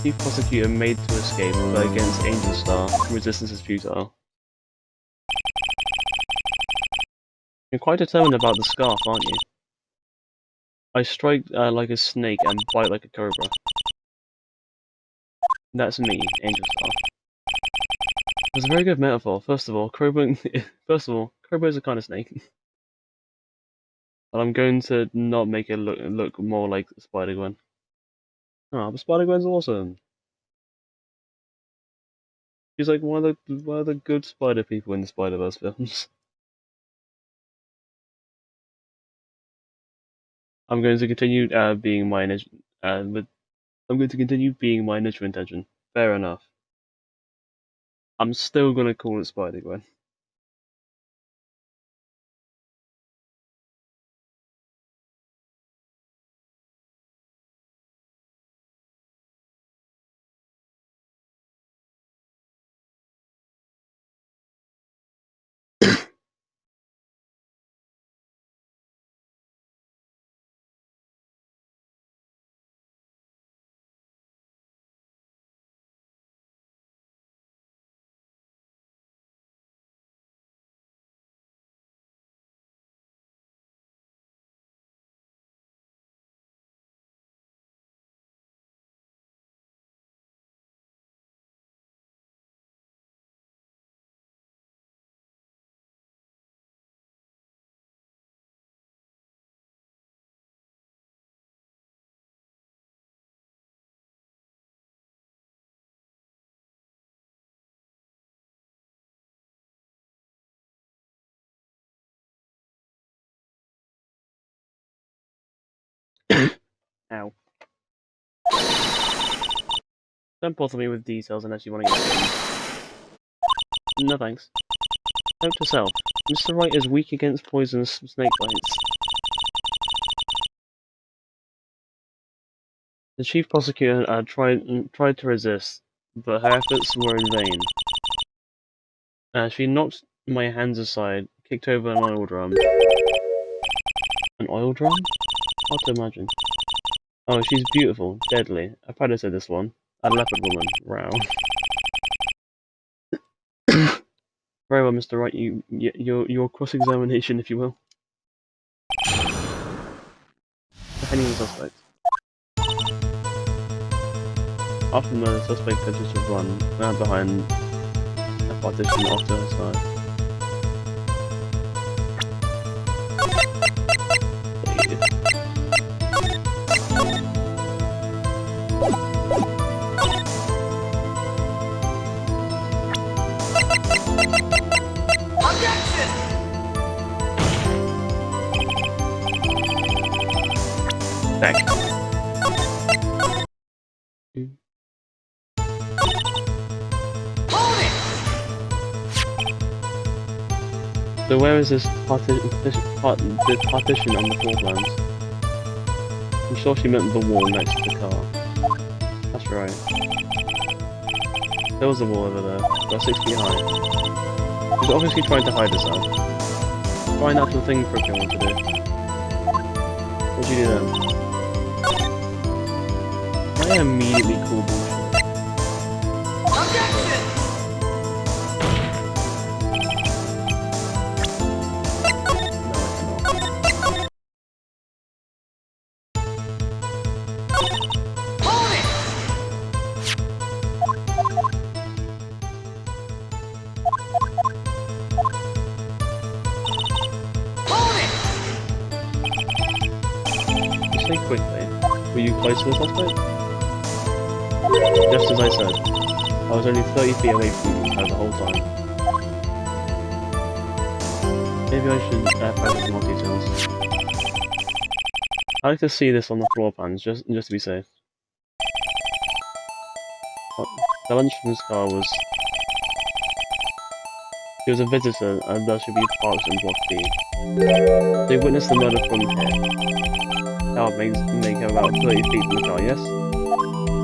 Chief Prosecutor made to escape, but against Angel Star, resistance is futile. You're quite determined about the scarf, aren't you? I strike like a snake and bite like a cobra. That's me, Angel Star. That's a very good metaphor. First of all, cobra is a kind of snake. And I'm going to not make it look more like Spider-Gwen. Oh, but Spider-Gwen's awesome. She's like one of the good Spider people in the Spider-Verse films. I'm going to continue being my initial intention. Fair enough. I'm still gonna call it Spider-Gwen. Ow. Don't bother me with details unless you want to get them. No thanks. Note to self. Mr. Wright is weak against poisonous snake bites. The Chief Prosecutor tried to resist, but her efforts were in vain. She knocked my hands aside, kicked over an oil drum. An oil drum? Hard to imagine. Oh, she's beautiful, deadly. A predator, this one. A leopard woman. Row. Very well, Mr. Wright. Your cross-examination, if you will. Depending on the suspect. After the murder, the suspect attempted to run behind a partition off to her side. Thanks. So where is this partition on the floor plans? I'm sure she meant the wall next to the car. That's right. There was a wall over there, about 6 feet high. She's obviously trying to hide herself. Quite a natural thing for everyone to do. What'd you do then? I immediately call bullshit. Objection! Say quickly, were you close to the suspect? Just as I said, I was only 30 feet away from you the whole time. Maybe I should focus more details. I like to see this on the floor plans, just to be safe. The lunch from this car was... He was a visitor, and thus should be parked in Block B. They witnessed the murder from here. That would make about 30 feet from the car, yes? Is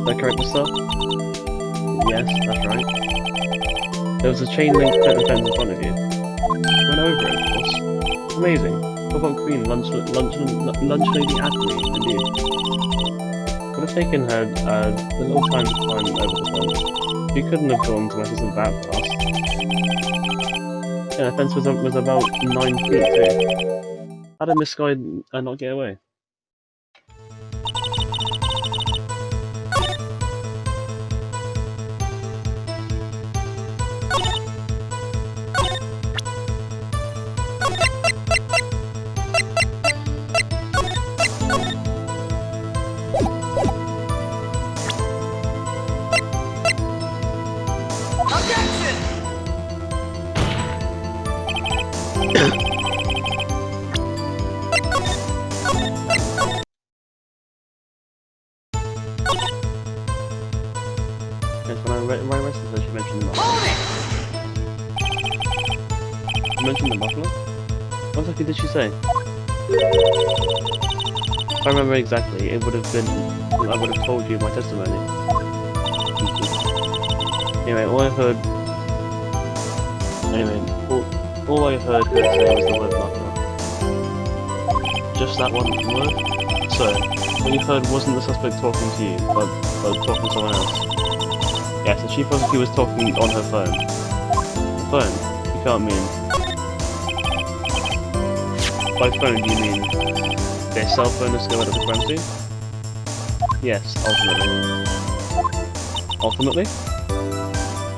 that correct, sir? Yes, that's right. There was a chain link fence in front of you. Went over it, of course. Amazing. Football Queen, lunch lady athlete, indeed. Would have taken her a little time to climb over the fence. You couldn't have gone to my sister that fast. Yeah, the fence was about 9 feet too. How did Miss Guy not get away? When I rested her, she mentioned the buffalo. She mentioned the buffalo? What exactly did she say? If I remember exactly, it would have been... I would have told you my testimony. Anyway, all I heard her say was the word buffalo. Just that one word? So, what you heard wasn't the suspect talking to you, but talking to someone else. Yes, the chief prosecutor was talking on her phone. The phone? You can't mean... By phone, do you mean their cell phone discovered at the crime scene? Yes, ultimately. Ultimately?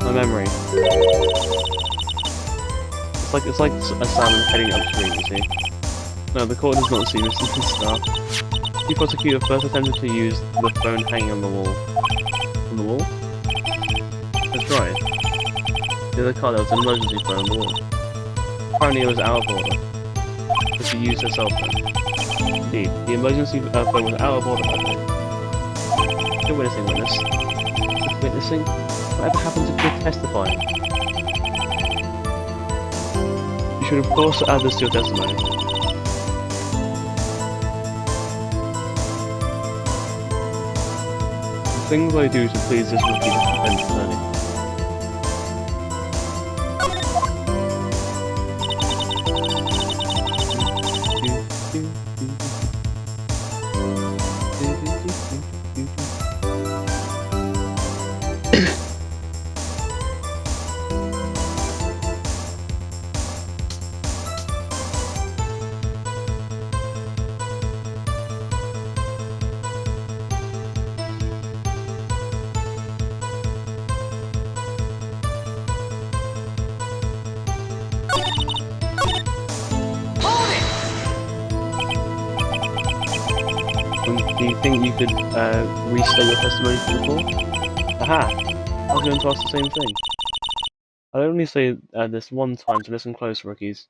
My memory. It's like a salmon heading upstream, you see. No, the court does not see this stuff. The chief prosecutor first attempted to use the phone hanging on the wall. On the wall? That's right. In the car there was an emergency phone on the wall. Apparently it was out of order. But she used her cell phone. Indeed, the emergency phone was out of order that day. Good witnessing, witness. Good witnessing? Whatever happened to good testifying? You should of course add this to your testimony. The things I do to please this rookie defense attorney. Do you think you could restate your testimony from before? Aha! I was going to ask the same thing. I'll only say this one time, so listen close, rookies.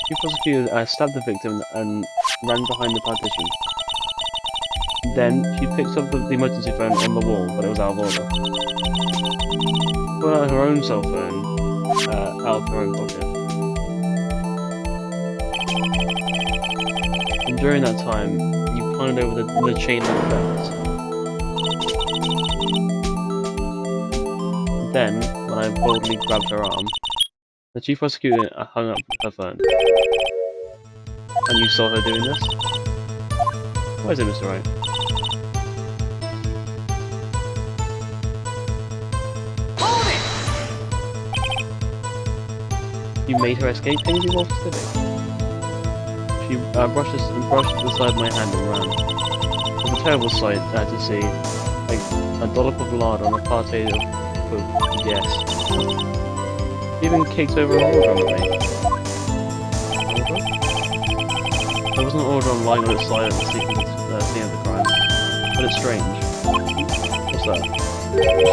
The prosecutor stabbed the victim and ran behind the partition. Then, she picked up the emergency phone on the wall, but it was out of order. Put out her own cell phone out of her own pocket. And during that time, you climbed over the chain link fence. Then, when I boldly grabbed her arm, the chief prosecutor hung up her phone. And you saw her doing this? Why is it, Mr. Wright? You made her escape? Can you be more specific? She brushed aside my hand and ran. It was a terrible sight to see, like a dollop of lard on a party of food. Yes. She even kicked over an order at me. Order? There was an order on lying on its side at the scene of the crime. But it's strange. What's that?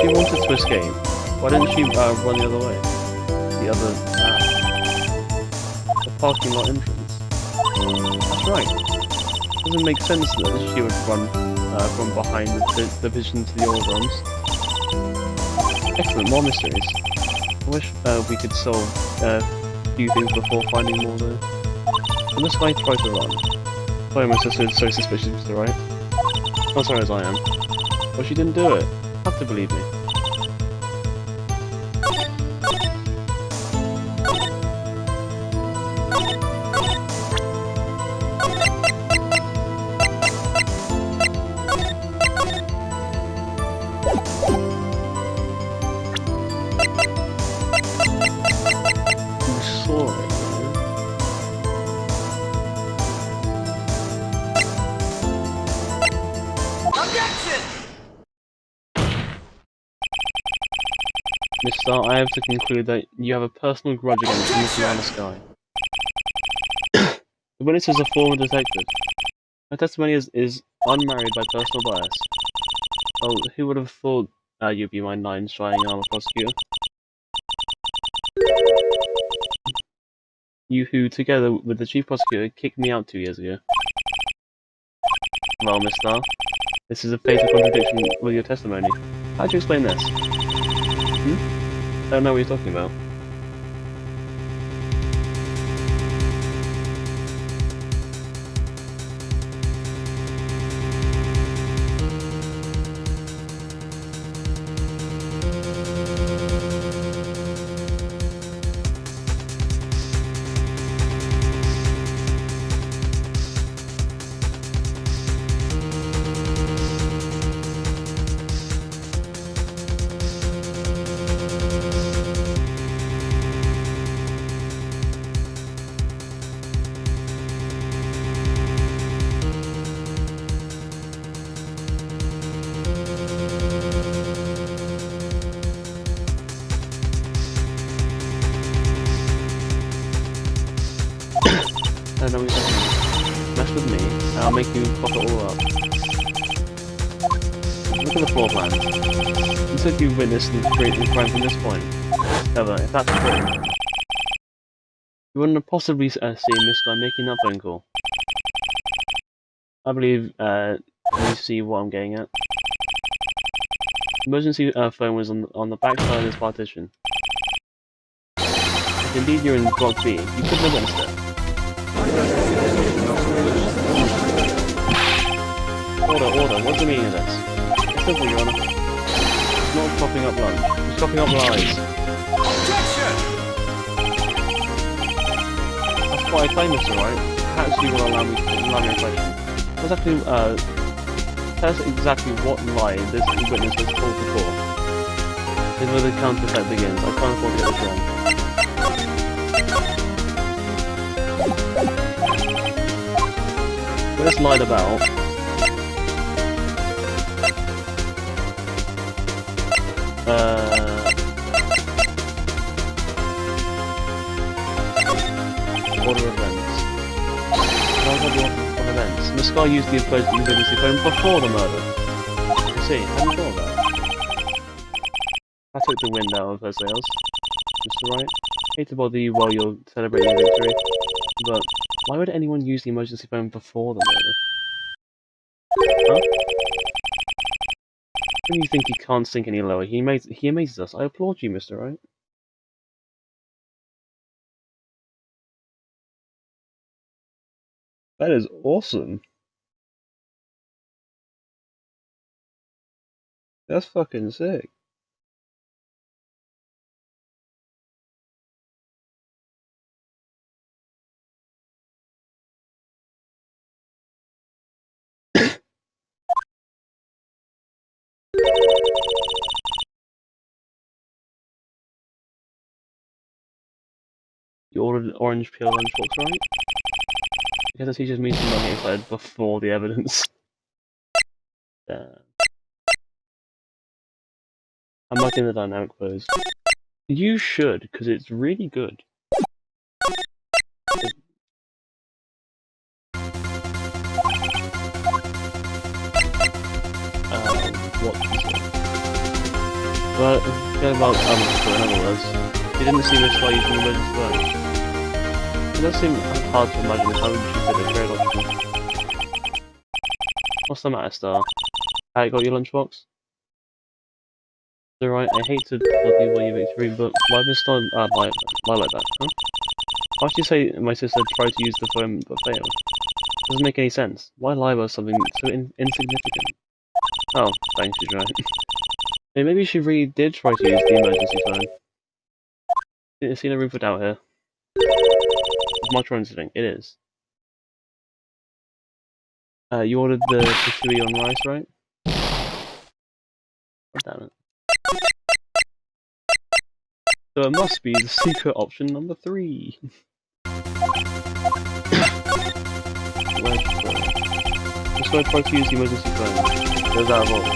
She wanted to escape. Why didn't she run the other way? The other, the parking lot entrance. That's right. Doesn't make sense that she would run from behind the division to the old runs. Excellent, more mysteries. I wish we could solve a few things before finding more though. And this guy tried to run. Sorry, my sister is so suspicious, Mr. Wright. Not sorry as I am. But she didn't do it. You have to believe me. Mister, I have to conclude that you have a personal grudge against Mr. Anna Sky. The witness is a former detective. Her testimony is unmarried by personal bias. Oh, who would have thought you'd be my knight-in-shining armor prosecutor? You who, together with the chief prosecutor, kicked me out 2 years ago. Well, Mister, this is a fatal contradiction with your testimony. How'd you explain this? I don't know what you're talking about. I don't know what you're talking about. Mess with me, and I'll make you pop it all up. Look at the floor plan. You said you witnessed the crime from this point. However, if that's true, you wouldn't have possibly seen this guy making that phone call. I believe you see what I'm getting at. The emergency phone was on the back side of this partition. If indeed you're in block B, you couldn't have witnessed it. Order, what's the meaning of this? It's simple, Your Honor. It's not chopping up lunch, it's chopping up lies. Objection! That's quite a claim, Mr. Wright. Perhaps you will allow me a question. Tell us exactly what lie this witness was told before. This is where the counter effect begins. I can't afford to get this wrong. What is lied about? Order of events. Miss Scar used the emergency phone before the murder. I see, hadn't thought of that. I took the wind out of her sails. Mr. Wright, hate to bother you while you're celebrating your victory, but why would anyone use the emergency phone before the murder? Huh? When you think he can't sink any lower, he amazes us. I applaud you, Mr. Wright. That is awesome. That's fucking sick. You ordered orange peel lunchbox, right? I guess the teacher's meeting not getting fired before the evidence. I'm liking the dynamic pose. You should, because it's really good. What is it? But forget about in other words. He didn't seem to start using the emergency phone. It does seem hard to imagine how she could have trade option. What's the matter, Star? How you got your lunchbox? It's alright, I hate to bother you while you're extreme, but why was Star lie like that, huh? Why did you say my sister tried to use the phone but failed? Doesn't make any sense. Why lie about something so insignificant? Oh, thanks, she's right. Hey, maybe she really did try to use the emergency phone. Didn't see no room for doubt here. It's my true instinct, it is. You ordered the sushi on rice, right? Oh, damn it. So it must be the secret option number 3. Just go try to use the emergency phone. Goes out of order.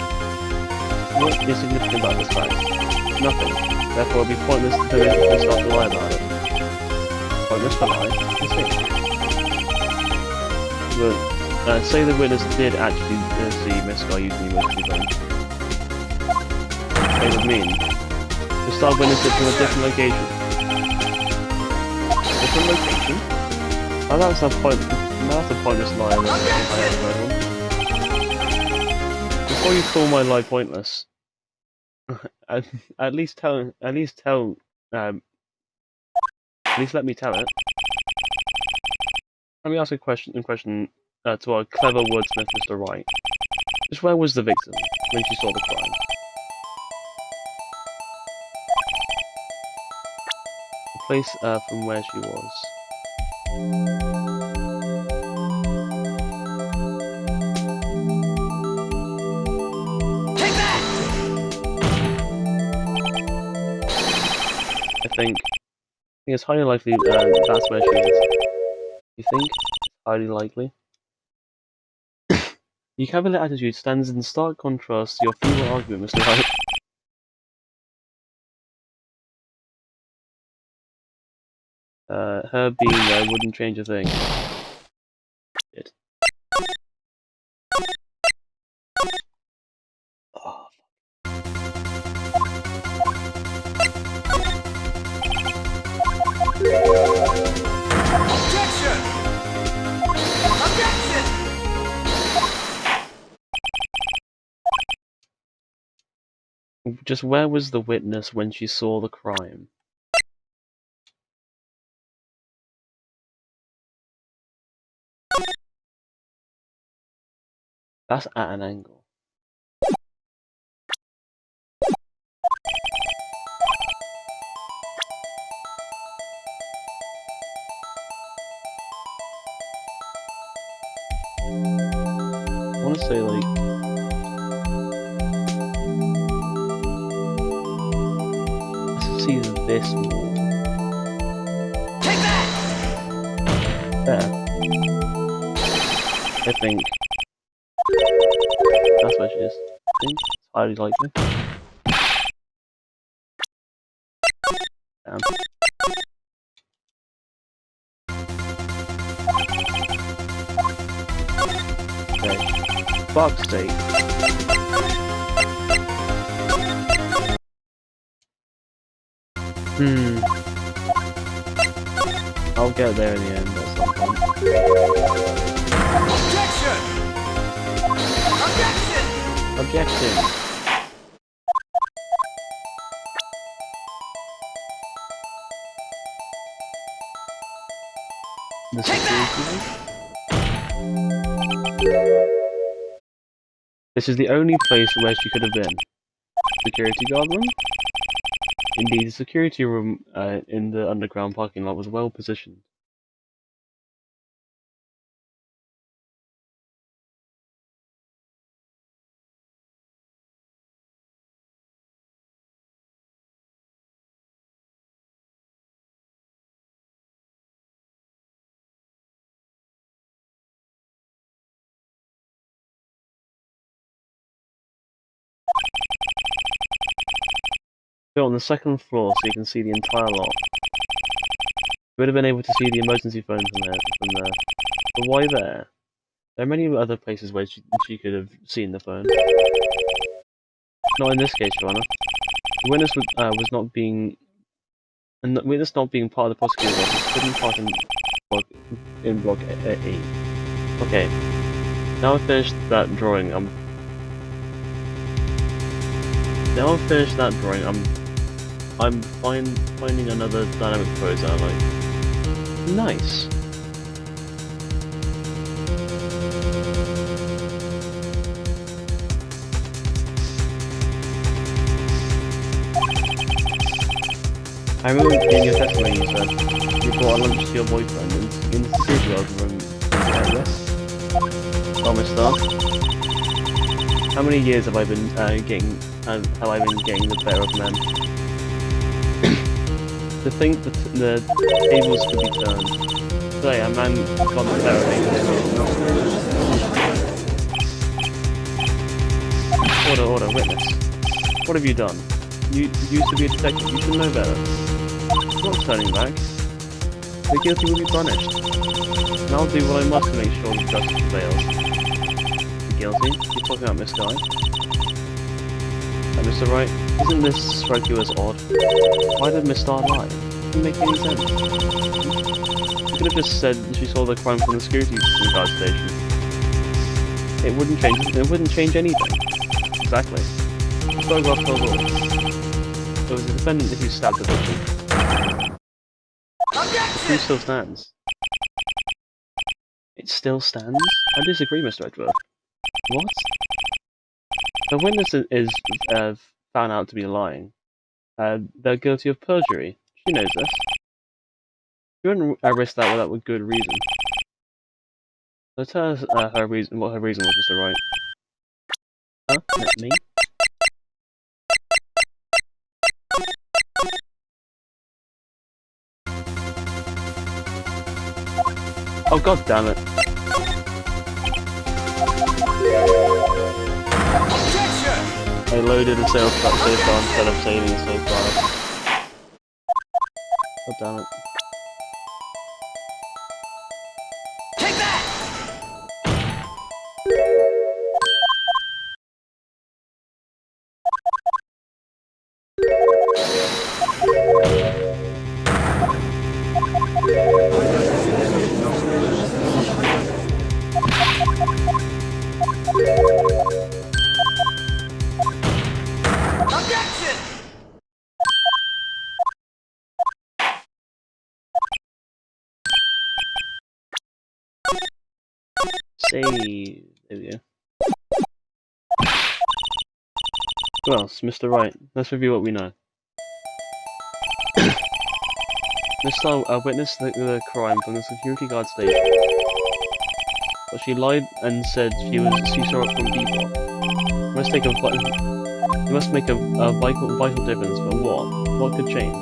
What is significant about this fact? Nothing. Therefore, it would be pointless to start to lie about it. Pointless to lie? Let's see. But, say the witness did actually see Miss Sky using the emergency phone. It would mean the star witnessed it from a different location. Different location? Oh, that's a pointless lie if I ever heard one. Before you call my lie pointless, at least let me tell it. Let me ask a question to our clever wordsmith, Mr. Wright. Just where was the victim when she saw the crime? The place from where she was. I think it's highly likely that's where she is. You think? Highly likely. Your cavalier attitude stands in stark contrast to your feeble argument, Mr. Wright. Her being there wouldn't change a thing. It. Oh, Objection! Objection! just where was the witness when she saw the crime? That's at an angle. I want to say like let's see this wall. Take that! There. I think that's where she is. I think it's highly likely. Damn. Okay. Fuck's sake. I'll get there in the end at some point. Objection! Objection! Objection. The security. This is the only place where she could have been. Security guard room? Indeed, the security room in the underground parking lot was well positioned. Built on the second floor so you can see the entire lot. You would have been able to see the emergency phone from there. But why there? There are many other places where she could have seen the phone. Not in this case, Your Honor. The witness was not being, and the witness not being part of the prosecutor's office couldn't part in block 8. Okay, now I've finished that drawing. I'm finding another dynamic pose that I like. Nice. I remember in your testimony you said you brought a lunch to your boyfriend in the security guard room. Yes. Oh, Mr. How many years have I been getting the better of men? To think that the tables could be turned. Today, a man got the better of me. Order, witness. What have you done? You used to be a detective, you should know better. Not turning back. The guilty will be punished. And I'll do what I must to make sure that justice prevails. The guilty? You're talking about Miss Guy? Mr. Wright, doesn't this strike you as odd? Why did Miss Starr lie? It doesn't make any sense. She could have just said she saw the crime from the security guard station. It wouldn't change anything. Exactly. The photograph told all. It was the defendant who stabbed the victim. The proof still stands. It still stands? I disagree, Mr. Edgeworth. What? The witness is found out to be lying. They're guilty of perjury. She knows this. She wouldn't risk that without good reason. So tell us what her reason was, Mr. Wright. Huh? Me? Oh, god damn it. I loaded a save file instead of saving a save file. God damn it. Take that! Objection! Save. There we go. What else? Mr. Wright. Let's review what we know. Miss Starr witnessed the crime from the security guard station. But she lied and said she saw it from people. You must make a vital difference, but what? What could change?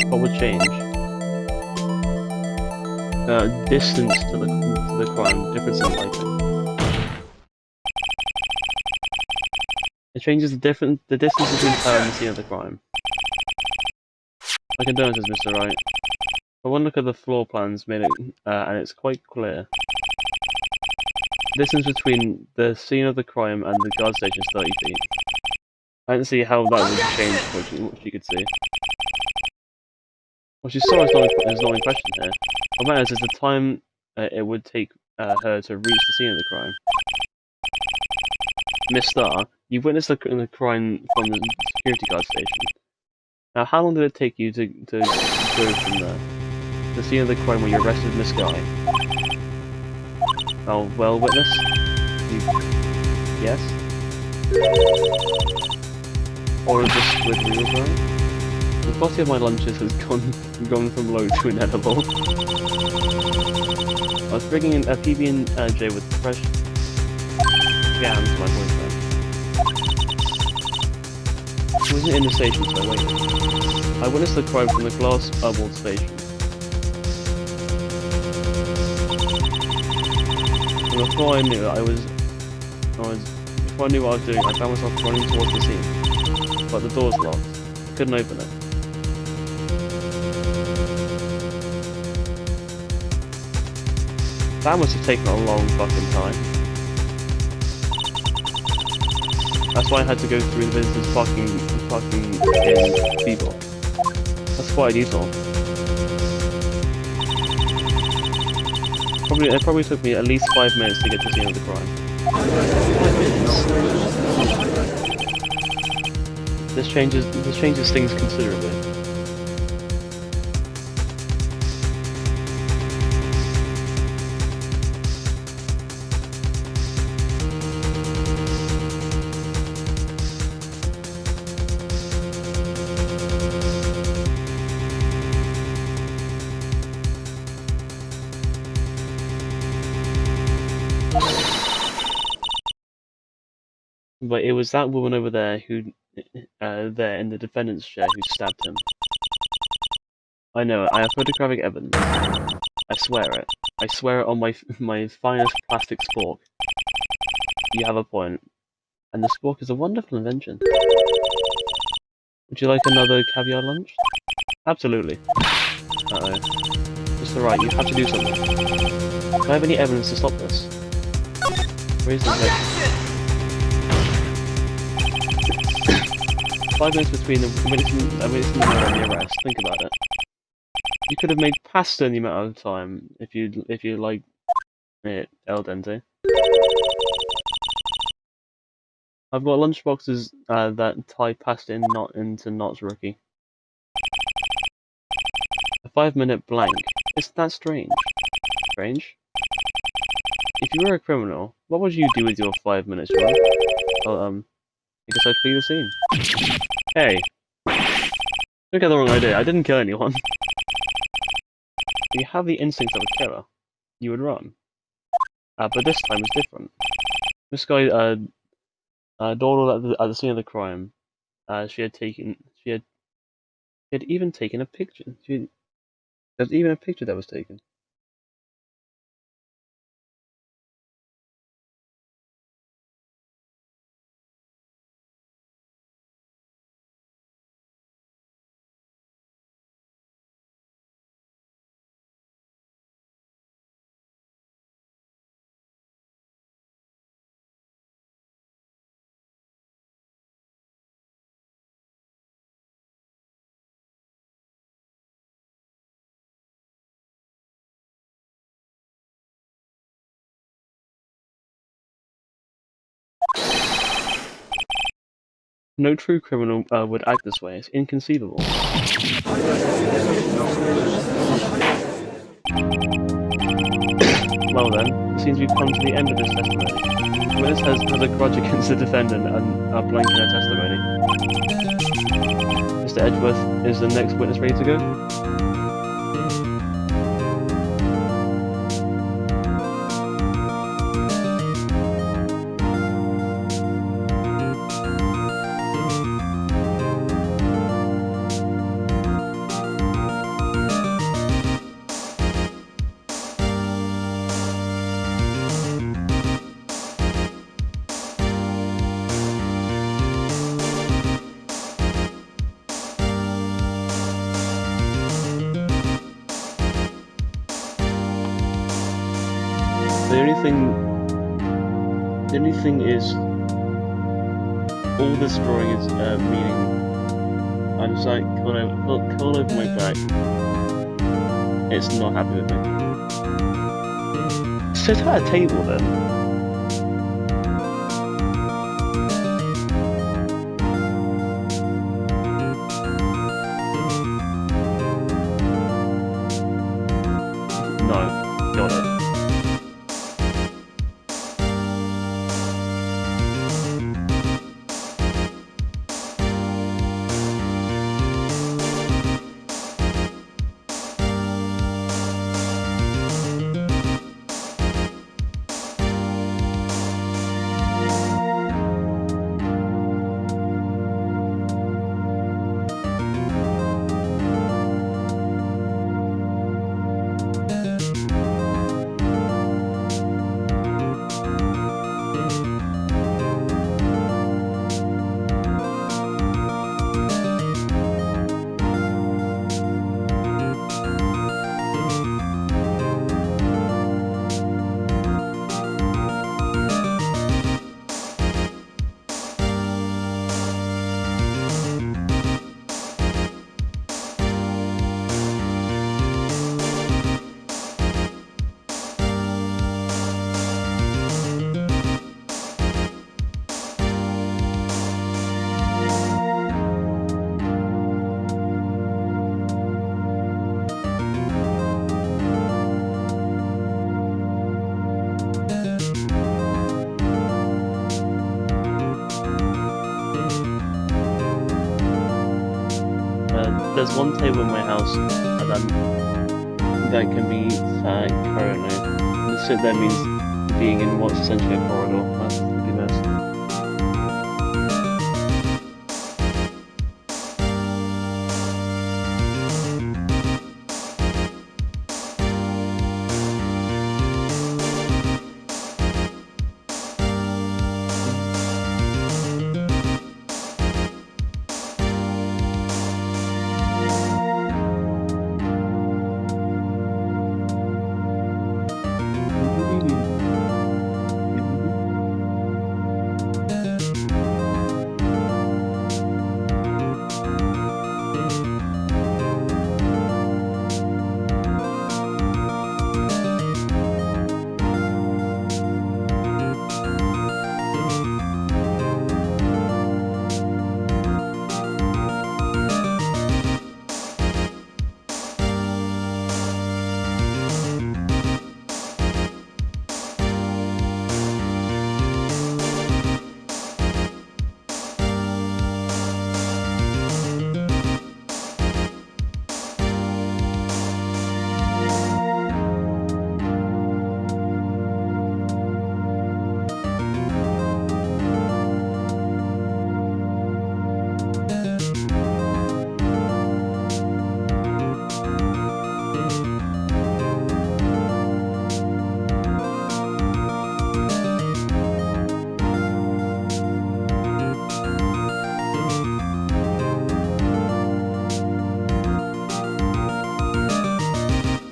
What would change? Distance to the crime, difference in lighting. It changes the distance between her and the scene of the crime. I condone this, Mr. Wright. But one look at the floor plans made it, and it's quite clear. The distance between the scene of the crime and the guard station is 30 feet. I didn't see how that would change what she could see. What she saw is not in question here. What matters is the time it would take her to reach the scene of the crime. Miss Starr, you witnessed the crime from the security guard station. Now, how long did it take you to go from there? The scene of the crime where you arrested Miss Guy? Oh, well, witness? Yes? Or is this with real crime? The quality of my lunches has gone from low to inedible. I was bringing in a PB&J with fresh jam to my boyfriend. He wasn't in the station, so I waited. I witnessed the crime from the glass walled station. And before I knew what I was doing, I found myself running towards the scene. But the door's locked. I couldn't open it. That must have taken a long fucking time. That's why I had to go through the visitor's fucking fucking in people. That's quite unusual. It probably took me at least 5 minutes to get to the scene of the crime. 5 minutes. This changes things considerably. But it was that woman over there who, there in the defendant's chair, who stabbed him. I know it. I have photographic evidence. I swear it. I swear it on my finest plastic spork. You have a point. And the spork is a wonderful invention. Would you like another caviar lunch? Absolutely. Uh-oh. Mr. Wright, you have to do something. Do I have any evidence to stop this? Raise the head. 5 minutes between the witness and the arrest. Think about it. You could have made pasta in the amount of time if you like it al dente. I've got lunchboxes that tie pasta into knots, rookie. A 5-minute blank. Isn't that strange? Strange? If you were a criminal, what would you do with your 5 minutes, John? Well, I guess I'd flee the scene. Hey. Don't get the wrong idea, I didn't kill anyone. You have the instincts of a killer. You would run. But this time is different. This guy, dawdled at the scene of the crime. She had even taken a picture. There's even a picture that was taken. No true criminal would act this way. It's inconceivable. Well then, it seems we've come to the end of this testimony. The witness has a grudge against the defendant and are blanking her testimony. Mr. Edgeworth, is the next witness ready to go? The only thing is, all this drawing is meaning. I'm just like curled over my back. It's not happy with me. Sit at a table then. No, got it. there's one table in my house that can be sat currently. And to sit there means being in what's essentially a corridor. That's would be best.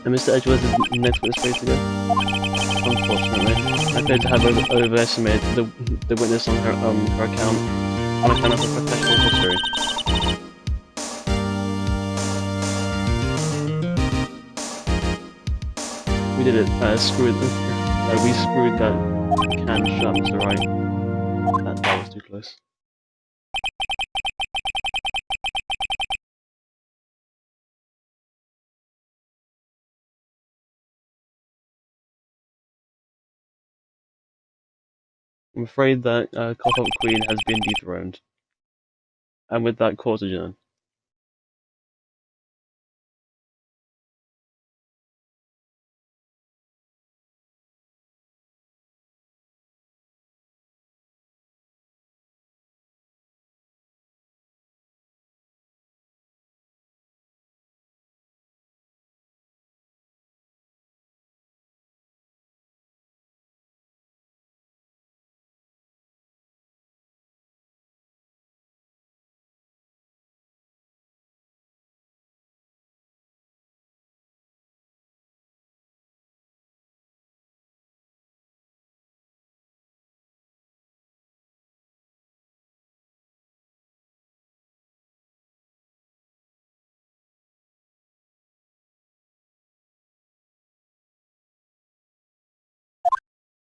And Mr. Edgeworth is next witness ready to go. Unfortunately, I appear to have overestimated the witness on her account on account of her professional history. We did it. We screwed that can shut, Mr. Wright. That was too close. I'm afraid that Cop-Up Queen has been dethroned. And with that, court adjourned.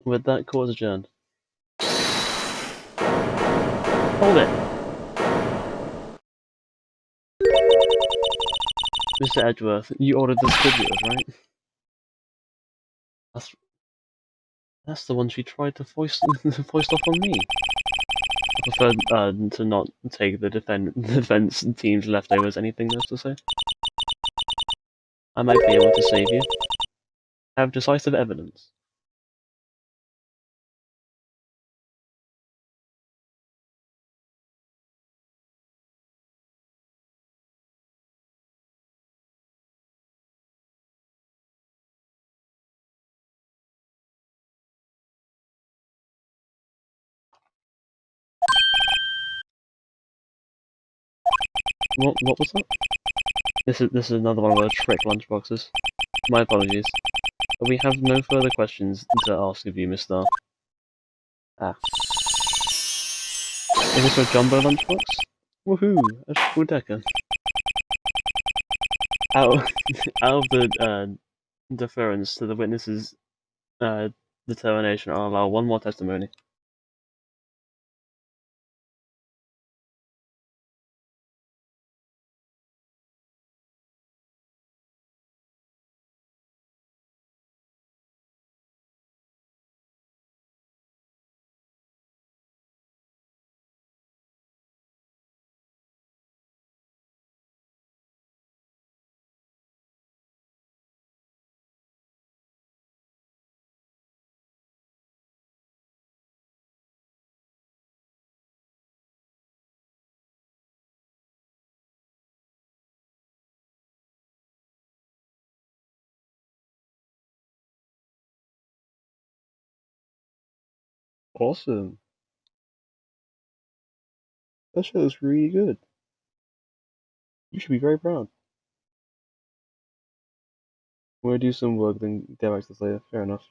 With that, court adjourned. Hold it! Mr. Edgeworth, you ordered the squidward, right? That's the one she tried to foist off on me. I prefer to not take the defense team's leftovers. Anything else to say? I might be able to save you. Have decisive evidence. What was that? This is another one of those trick lunchboxes. My apologies. But we have no further questions to ask of you, Mr. Ah. Is this a jumbo lunchbox? Woohoo! A triple-decker. Out of the deference to the witness's determination, I'll allow one more testimony. Awesome. That show is really good. You should be very proud. We're gonna do some work, then get back to this later. Fair enough.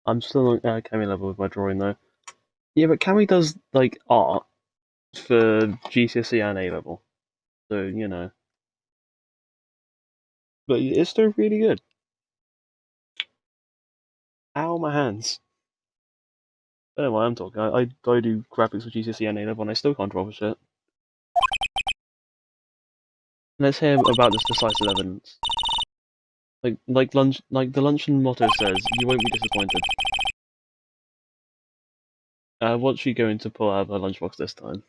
I'm still on Cami level with my drawing though. Yeah, but Cami does like art for GCSE and A level, so you know. But it's still really good. Ow, my hands. I don't know why I'm talking. I do graphics for GCSE and A level, and I still can't draw for shit. Let's hear about this decisive evidence. Like the luncheon motto says, you won't be disappointed. What's she going to pull out of her lunchbox this time?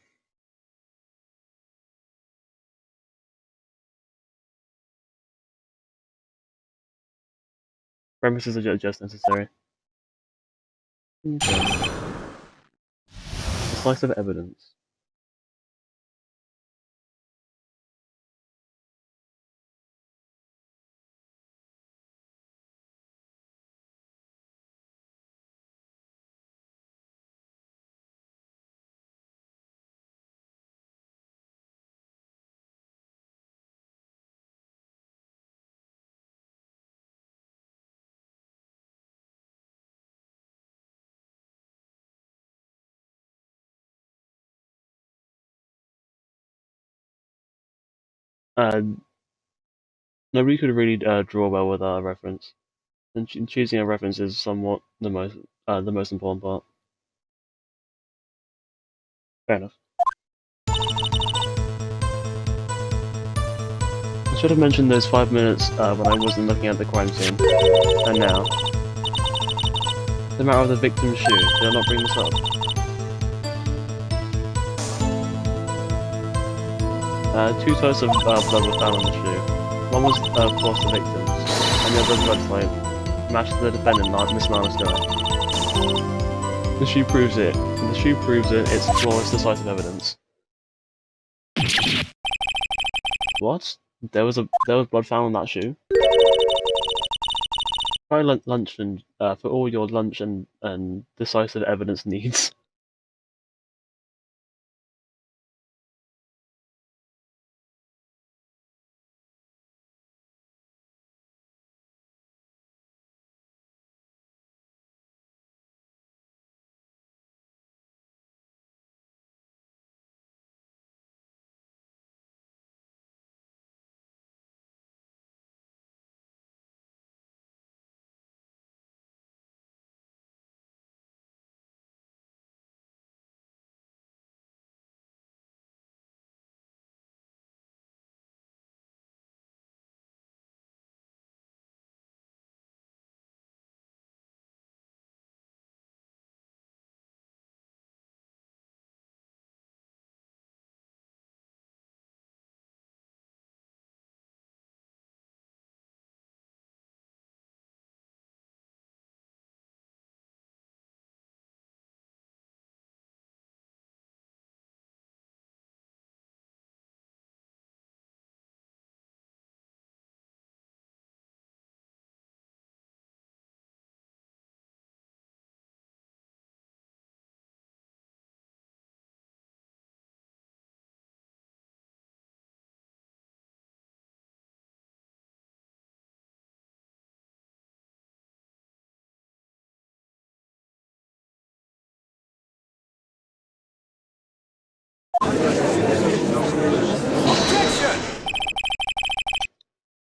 Premises are just necessary. Okay. Decisive evidence. Nobody could really draw well without a reference, and choosing a reference is somewhat the most important part. Fair enough. I should have mentioned those 5 minutes when I wasn't looking at the crime scene, and now. The matter of the victim's shoe. Did I not bring this up? Two toes of blood were found on the shoe. One was, of course, the victim's, and the other blood type matched the defendant, Miss Nana's guy. The shoe proves it. And the shoe proves it. It's flawless, decisive evidence. What? There was blood found on that shoe. Try lunch and for all your lunch and decisive evidence needs.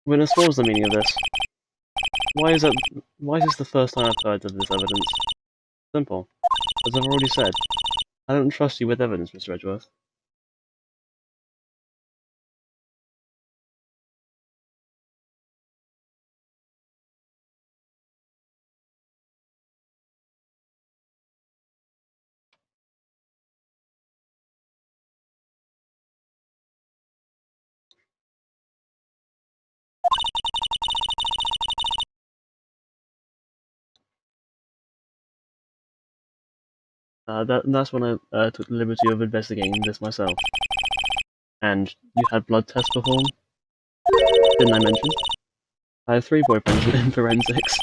Witness, what was the meaning of this? Why is this the first time I've heard of this evidence? Simple. As I've already said, I don't trust you with evidence, Mr. Edgeworth. That's when I took the liberty of investigating this myself. And you had blood tests performed? Didn't I mention? I have 3 boyfriends in forensics.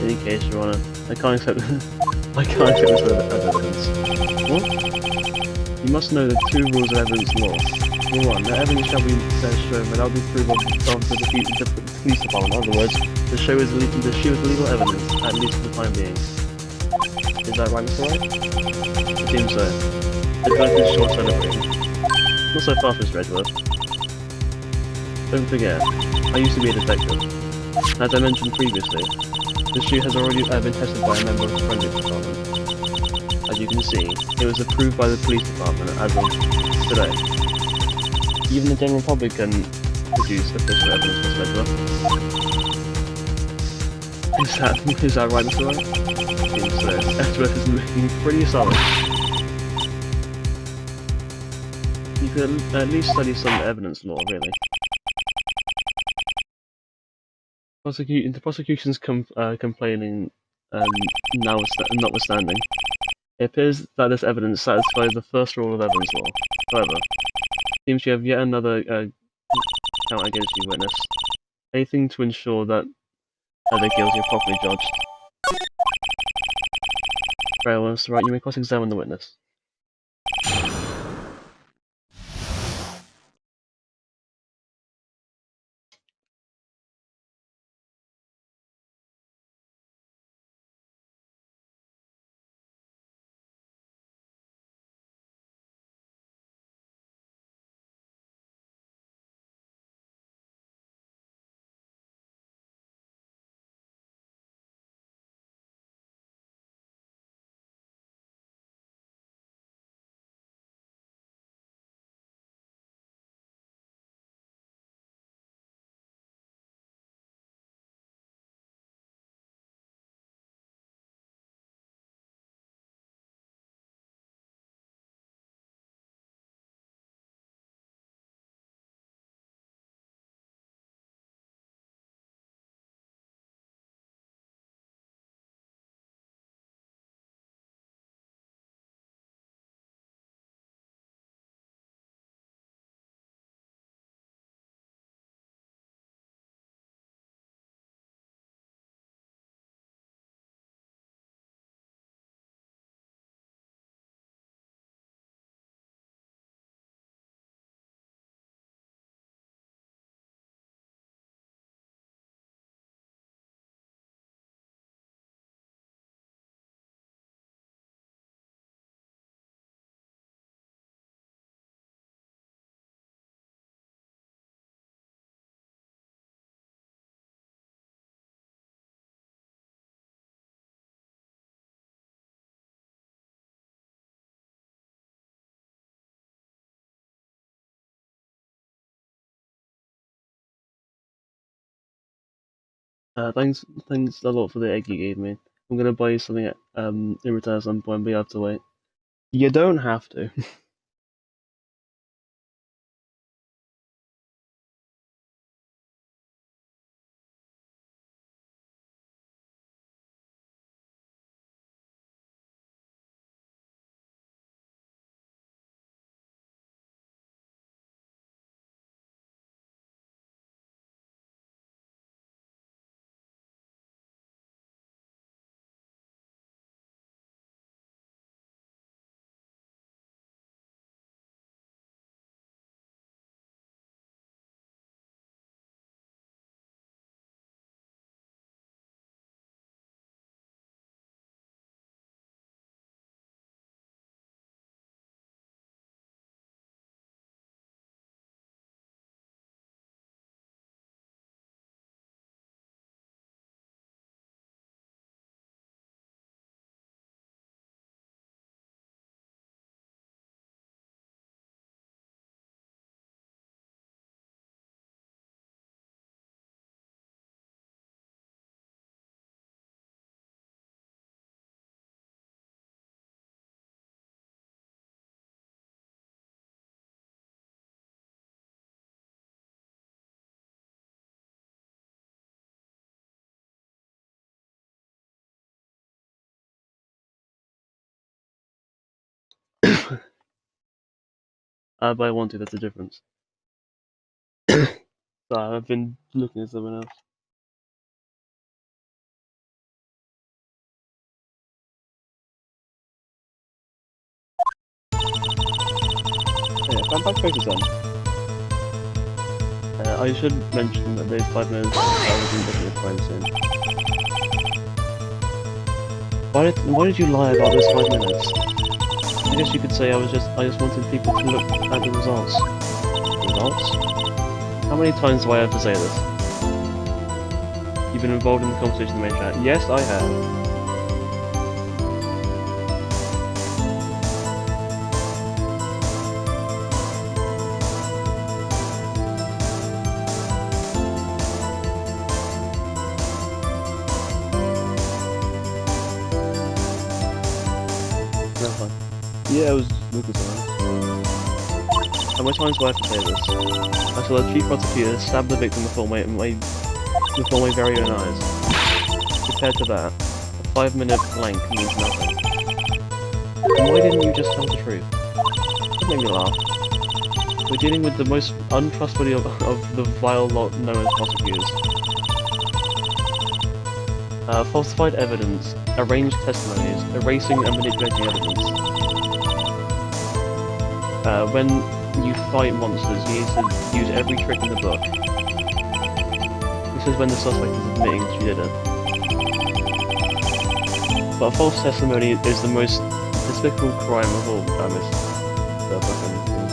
In any case, Your Honor, I can't accept I can't accept this evidence. What? You must know the 2 rules of evidence law. Rule 1, no evidence shall be shown without the approval of the police department. In other words, the show is legal evidence, at least for the time being. Is that right, Mr. Wright? It seems so. Edgeworth is short celebrating. Not so fast, Mr. Edgeworth. Don't forget, I used to be a detective. As I mentioned previously, the shoe has already been tested by a member of the forensics department. As you can see, it was approved by the police department as of today. Even the general public can produce official evidence, Mr. Edgeworth. Is that right, Mr. Wright? Seems so. Edgeworth is looking pretty solid. You could at least study some evidence law, really. The prosecution's complaining notwithstanding, it appears that this evidence satisfies the first rule of evidence law. However, it seems you have yet another count against you, witness. Anything to ensure that the guilty are properly judged. Very well, Mr. Wright, you may cross-examine the witness. Thanks a lot for the egg you gave me. I'm gonna buy you something in return at some point, but you have to wait. You don't have to. But I want to, that's the difference. So I've been looking at someone else. Yeah, I'm back focus on. I should mention that those 5 minutes I was looking at crime scene. Why did you lie about those 5 minutes? I guess you could say I just wanted people to look at the results. Results? How many times do I have to say this? You've been involved in the conversation in the main chat. Yes, I have. Never mind. Yeah, I was looking at someone else. How many times do I have to say this? I saw the chief prosecutor stab the victim before my very own eyes. Compared to that, a 5-minute blank means nothing. And why didn't you just tell the truth? That made me laugh. We're dealing with the most untrustworthy of the vile lot known as prosecutors. Falsified evidence, arranged testimonies, erasing and manipulating evidence. When you fight monsters, you need to use every trick in the book. This is when the suspect is admitting she did it. But a false testimony is the most despicable crime of all time. It's the fucking thing.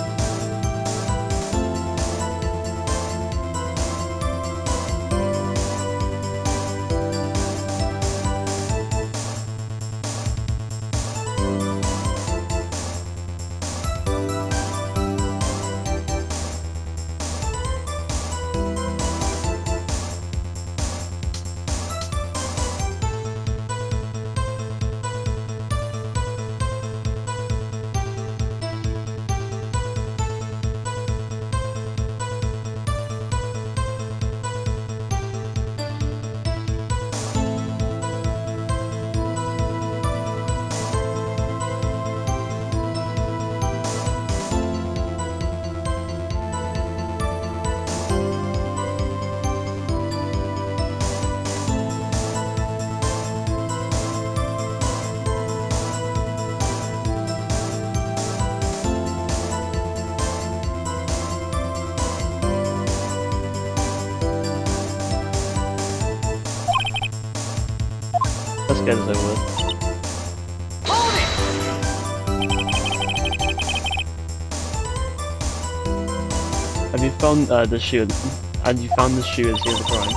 Let's get this over with. Have you found the shoe? And you found the shoe at the scene of the crime?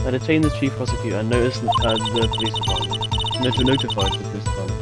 I detained the chief prosecutor and noticed the police department. Notified the police department.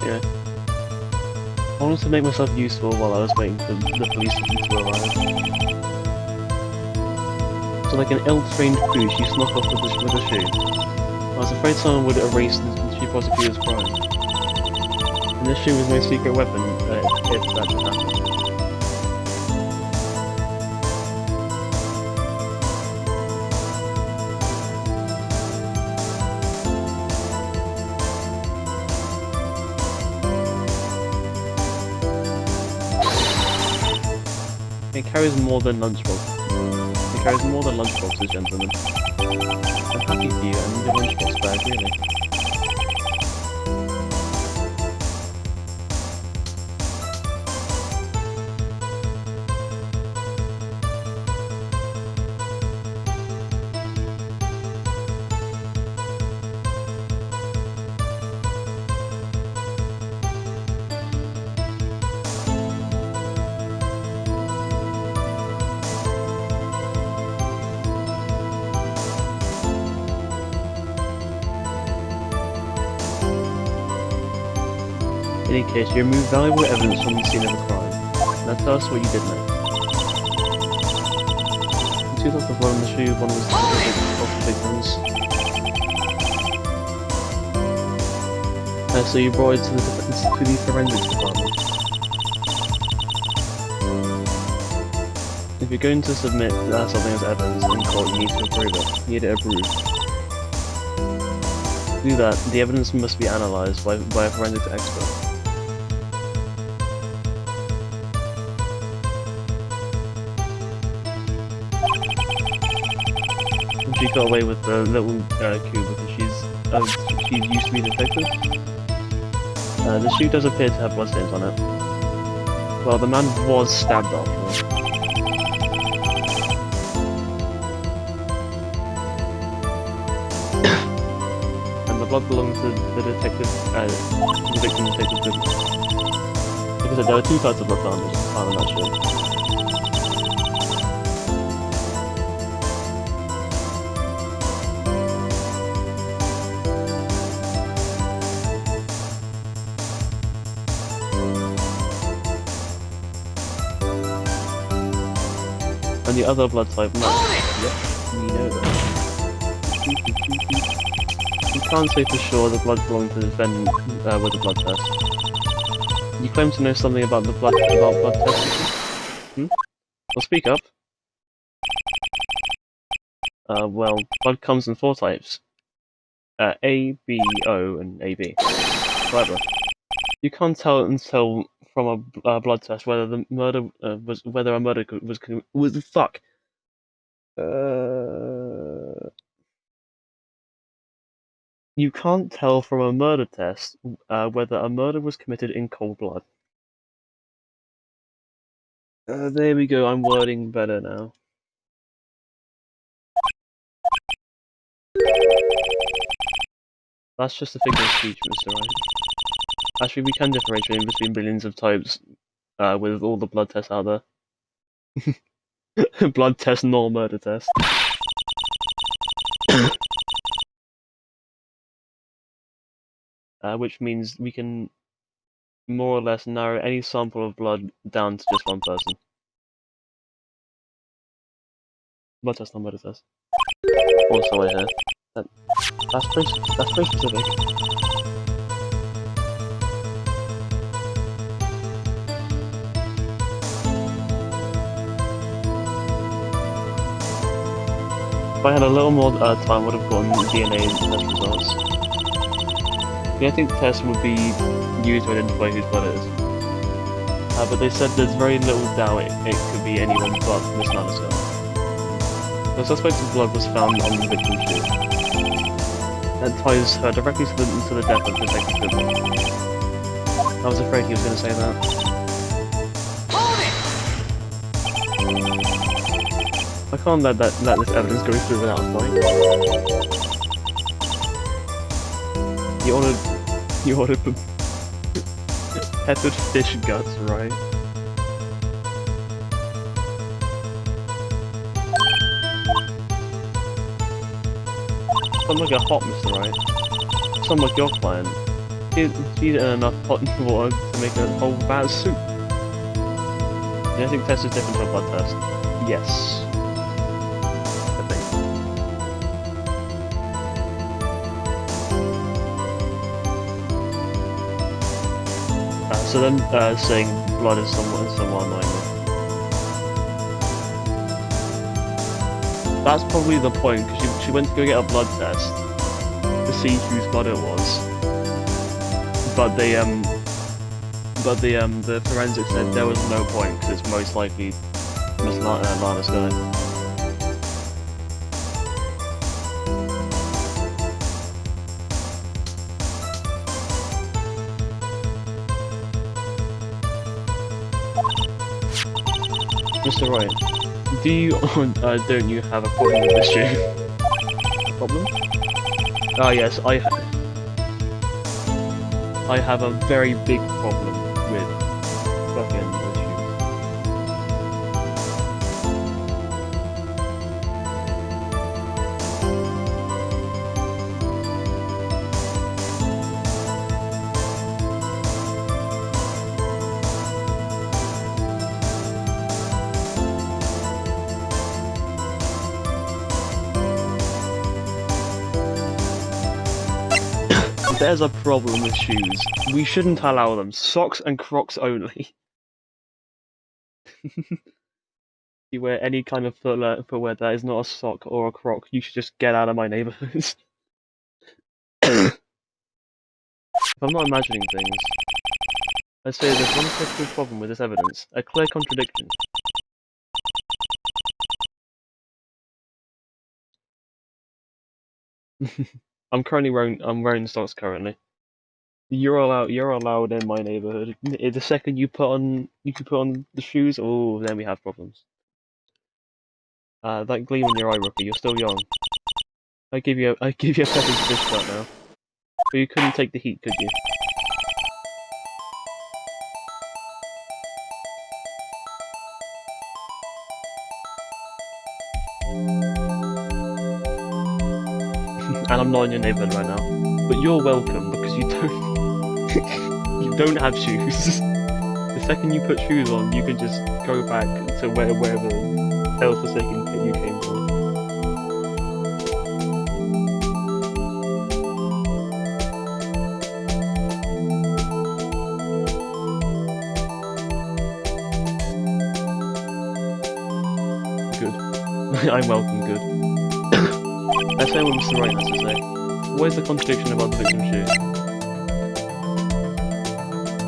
Yeah. I wanted to make myself useful while I was waiting for the police to arrive. So like an ill-trained goose, you snuck off with a shoe. I was afraid someone would erase the chief prosecutor's crime. And this shoe was my secret weapon, if that had happened. It carries more than lunchboxes. It carries more than lunchboxes, gentlemen. I'm happy for you, I need a lunchbox bag, really. In any case, you remove valuable evidence from the scene of a crime. Now tell us what you did next. You took off the blood and show you one of the victims. So you brought it to the forensics department. If you're going to submit something as evidence in court, you need to approve it. You need it approved. To do that, the evidence must be analysed by a forensics expert. She got away with the little coup because she's used to be a detective. The shoe does appear to have bloodstains on it. Well, the man was stabbed after. And the blood belonged to the detective, the victim detective. Like I said, there were two types of blood found on that shoe. And the other blood type, no. Yep, you know that. You can't say for sure the blood belonged to the defendant with the blood test. You claim to know something about the blood tests. Well, speak up. Well, blood comes in 4 types. A, B, O, and AB. However, you can't tell until from a blood test whether the murder whether a murder was fuck. You can't tell from a murder test whether a murder was committed in cold blood. There we go. I'm wording better now. That's just a figure of speech, Mr. Wright. Actually, we can differentiate between billions of types with all the blood tests out there. Blood test, nor murder test. Which means we can more or less narrow any sample of blood down to just one person. Blood test, nor murder test. Also, I hear that's very specific. If I had a little more time, I would have gotten DNA test results. The genetic test would be used to identify whose blood it is. But they said there's very little doubt it could be anyone but Miss Lannister. The suspect's blood was found on the victim's shoe. That ties her directly to the death of Detective Goodman. I was afraid he was going to say that. I can't let this evidence go through without a fight. You ordered peppered fish guts, right? Sound like a hot Mr. Wright. Sound like your client. She's eaten enough hot water to make a whole vat of soup. The genetic test is different to a blood test. Yes. So then saying blood is somewhat annoying. That's probably the point, because she went to go get a blood test to see whose blood it was. But the forensics said there was no point because it's most likely Miss Lana's guy. Mr. Wright, do you or don't you have a problem with this shoe? A problem? Ah yes, I have a very big problem with fucking the shoes. There's a problem with shoes. We shouldn't allow them. Socks and Crocs only. You wear any kind of footwear that is not a sock or a Croc, you should just get out of my neighborhood. If I'm not imagining things, I say there's one critical problem with this evidence, a clear contradiction. I'm wearing socks currently. You're allowed in my neighborhood. The second you put on the shoes, oh, then we have problems. That gleam in your eye, rookie. You're still young. I give you a peppered fish cut now. But you couldn't take the heat, could you? And I'm not in your neighborhood right now. But you're welcome because you don't have shoes. The second you put shoes on, you can just go back to wherever hell-forsaken pit you came from. Good. I'm welcome, good. Let's say what Mr. Wright has to say. What is the contradiction about the victim's shoes?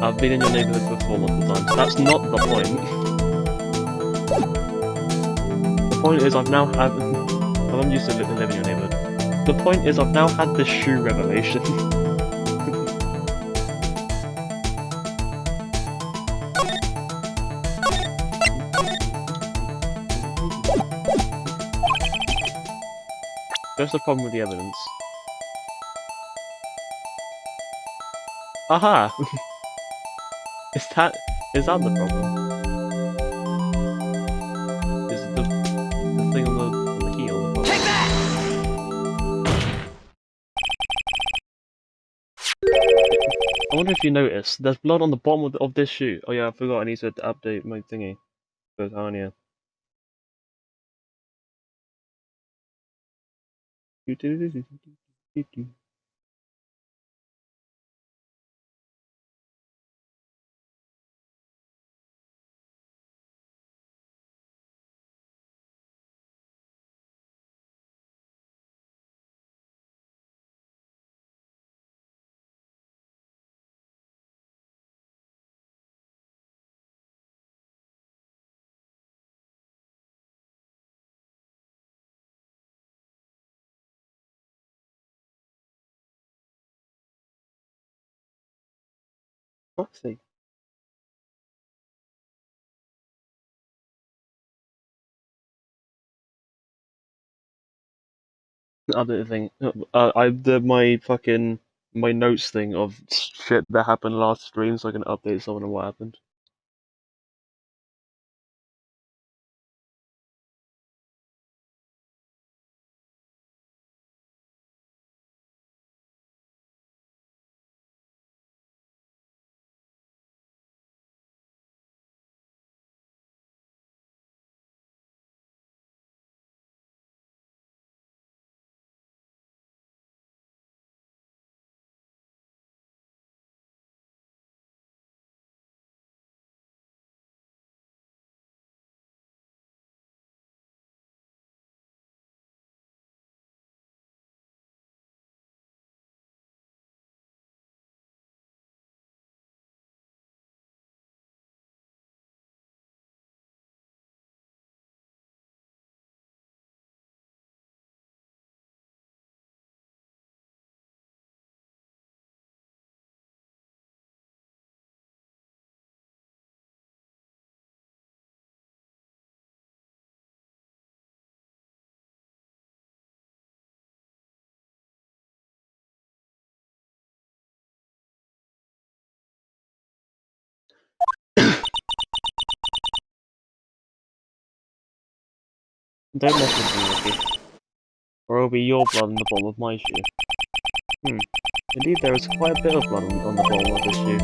I've been in your neighborhood before multiple times. That's not the point. The point is I'm used to living in your neighborhood. The point is I've now had this shoe revelation. There's the problem with the evidence. Aha! Is that the problem? Is the thing on the heel the problem? Take that! I wonder if you noticed, there's blood on the bottom of this shoe. Oh yeah, I forgot I need to update my thingy. Goes on, yeah. Fuck's sake. Update thing. My notes thing of shit that happened last stream, so I can update someone on what happened. Don't mess with me, Ricky, or it'll be your blood on the bottom of my shoe. Indeed, there is quite a bit of blood on the bottom of this shoe.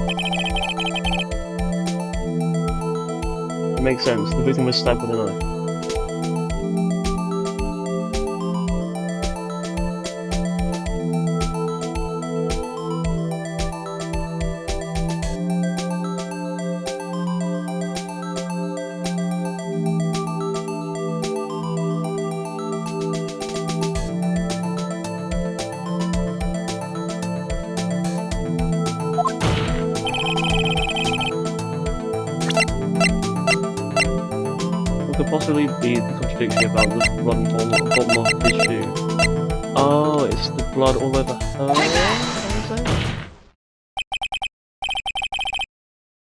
It makes sense, the victim was stabbed with a knife. possibly be the contradiction about the blood on the bottom of his shoe? Oh, it's the blood all over her.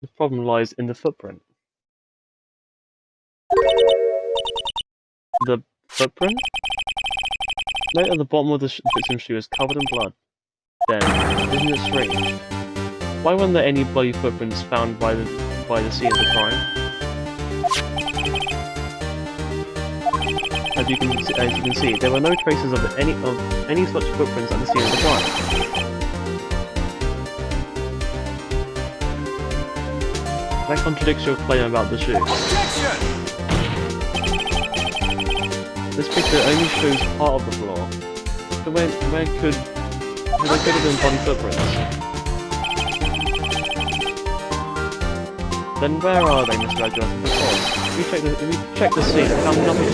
The problem lies in the footprint. The footprint? Note at the bottom of the victim's shoe is covered in blood. Then, isn't it strange? Why weren't there any bloody footprints found by the scene of the crime? As you can see, there were no traces of any such footprints at the scene of the crime. That contradicts your claim about the shoe. Objection! This picture only shows part of the floor. So there could have been body footprints. Then where are they, Mr. Edgerton? Because if we check the scene, we found nothing.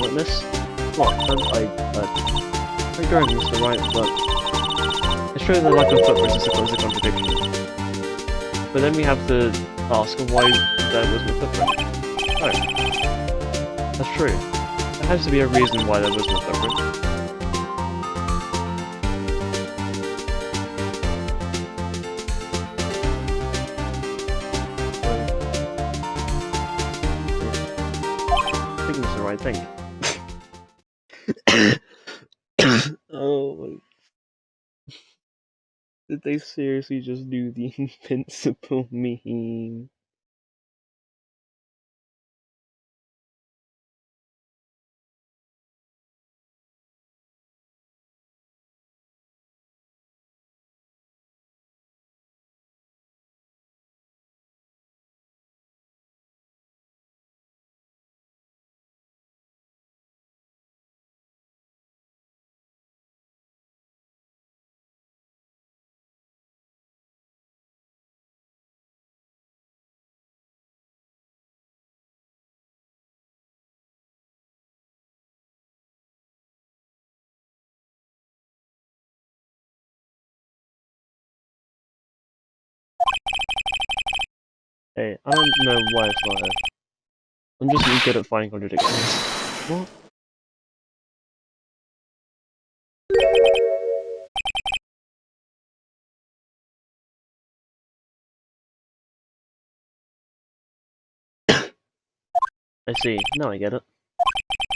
Witness? What? I agree with Mr. Wright, but it's true that lack of footprints is a contradiction. But then we have to ask why there was no footprint. Oh. That's true. There has to be a reason why there was no footprint. I think Mr. Wright, think. Oh my... Did they seriously just do the invincible meme? Hey, I don't know why it's not here. I'm just really good at finding contradictions. What? I see, now I get it.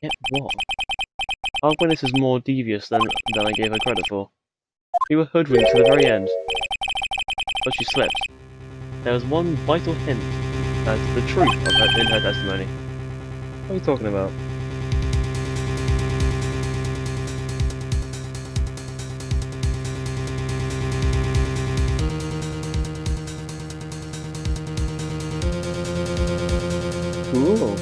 Get what? Our witness is more devious than I gave her credit for. We were hoodwinked to the very end. But she slipped. There was one vital hint as to the truth of in her testimony. What are you talking about? Cool.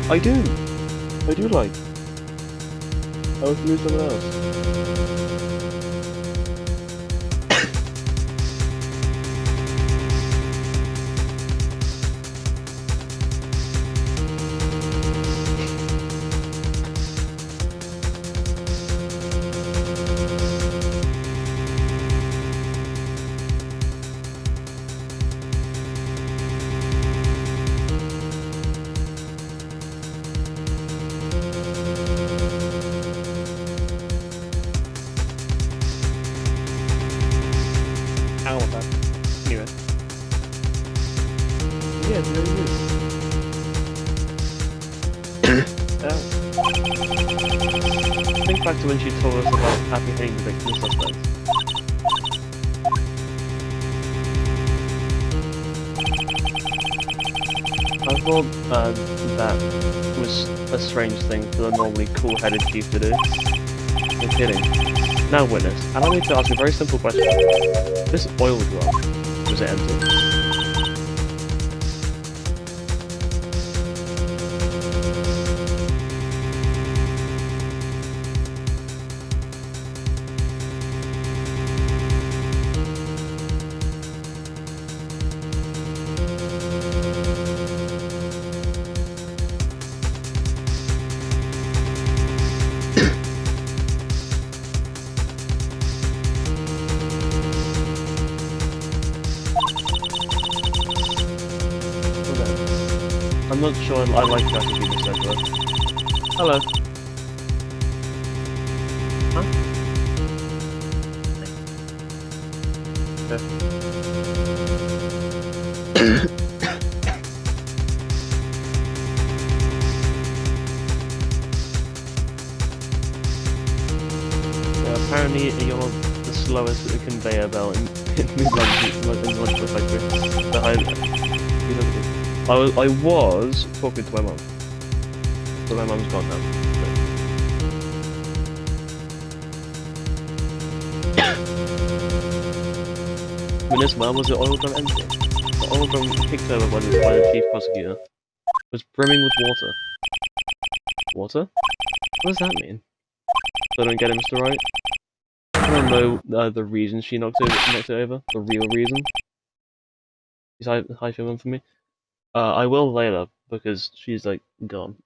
I do like. I was doing someone else. Now what happened? Anyway. Yeah, there it is. Ow. Think back to when she told us about apprehending the victim suspects. I thought that was a strange thing for the normally cool-headed chief to do. No kidding. Now witness, allow me to ask a very simple question. This oil drum, was it empty? I'm not sure I like that to be this over. Hello. Huh? Apparently you're the slowest conveyor belt in the factory. I was talking to my mum, but my mum's gone now. When this man was the oil drum empty. The oil drum kicked over by the chief prosecutor was brimming with water. Water? What does that mean? So I don't get it, Mr. Wright. I don't know the reason she knocked it over. The real reason. She's hyping for me. I will later, because she's, like, gone.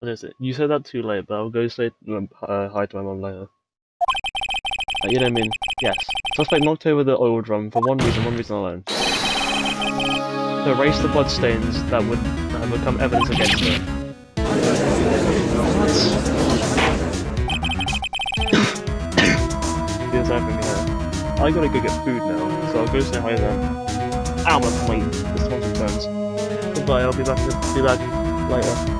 What is it? You said that too late, but I'll go say hi to my mom later. You know what I mean? Yes. Suspect knocked over the oil drum for one reason alone. To erase the blood stains that would become evidence against her. What? Feels out for me now. I gotta go get food now, so I'll go say hi then. Ow, my plate. This one's burns. Goodbye, I'll be back later.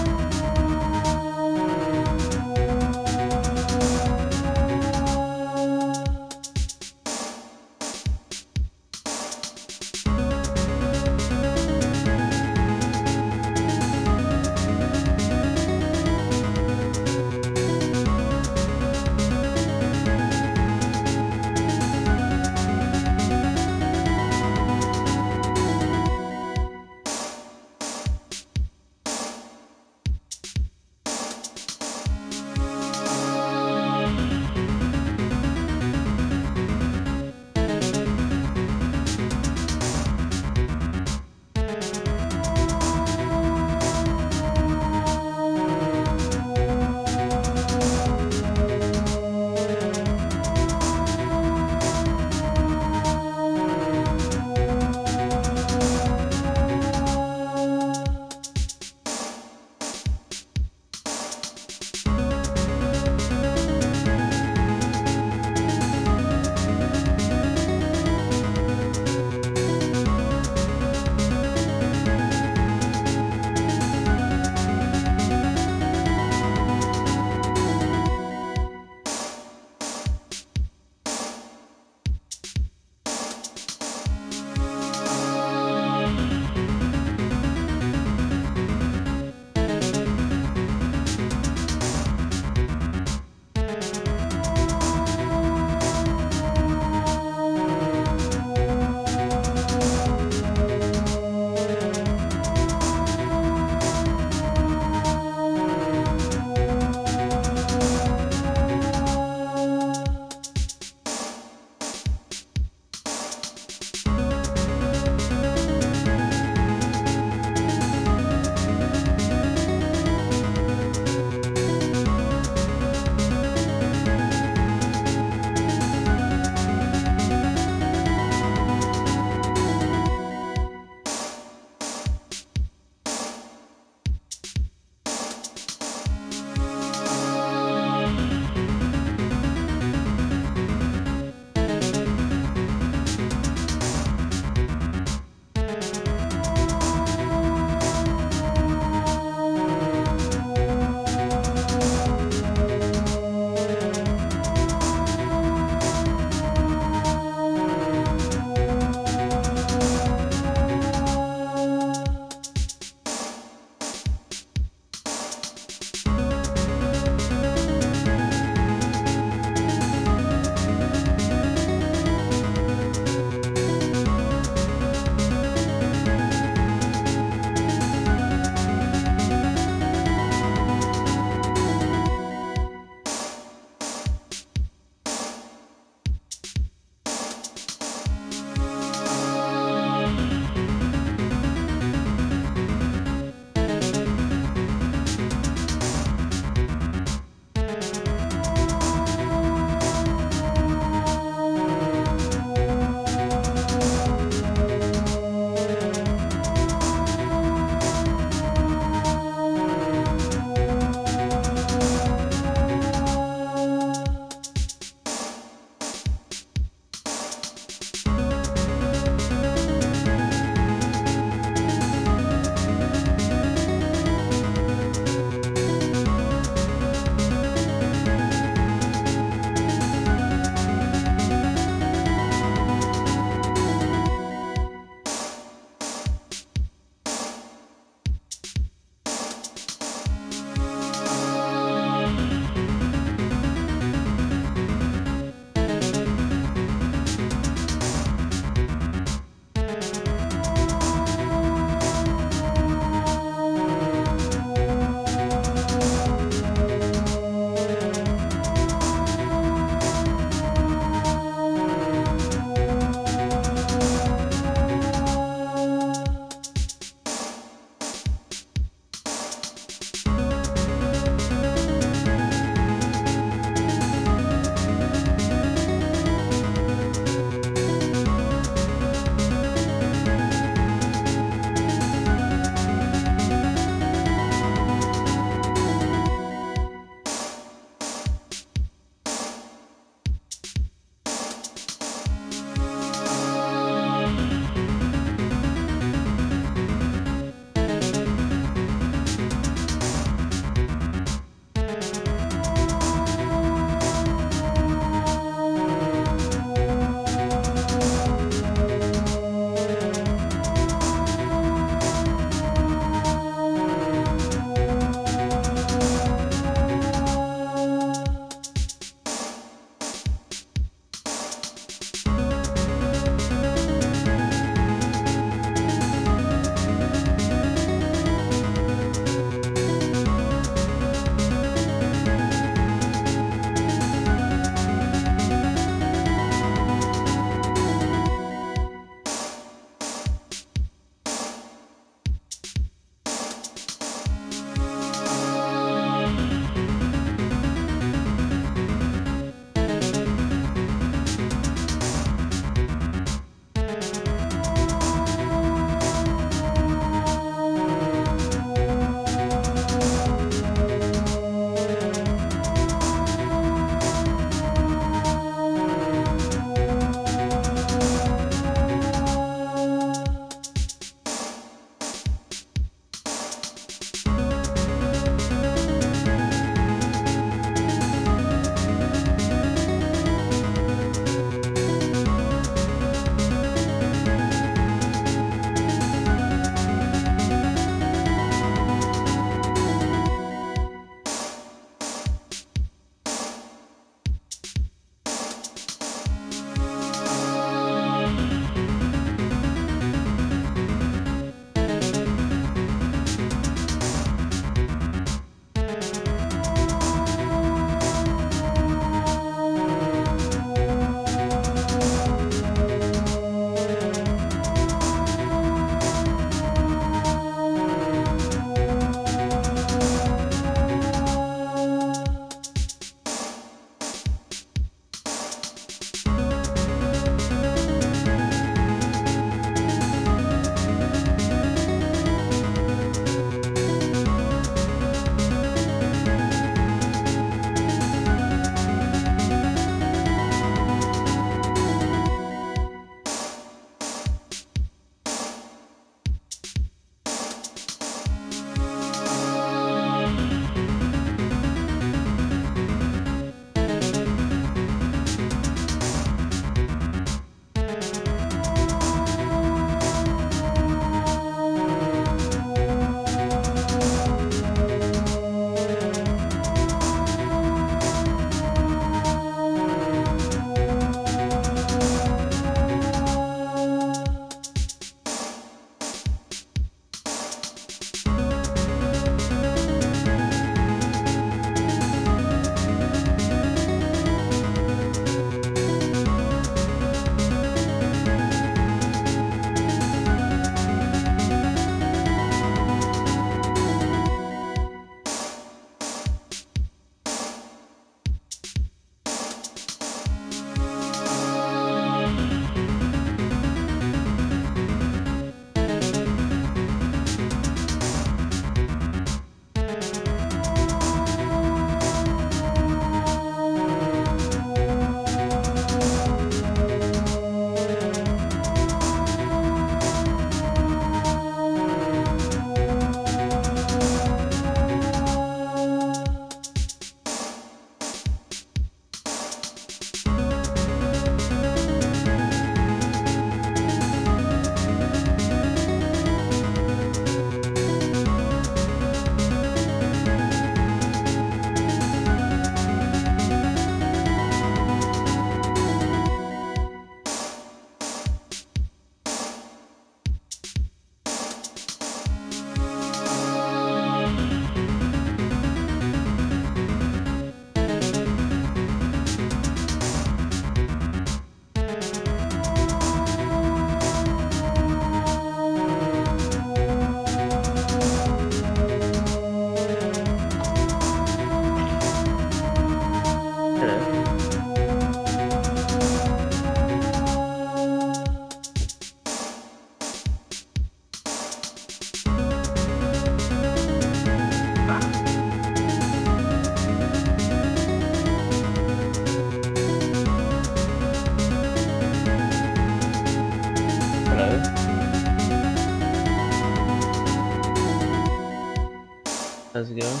How's it going?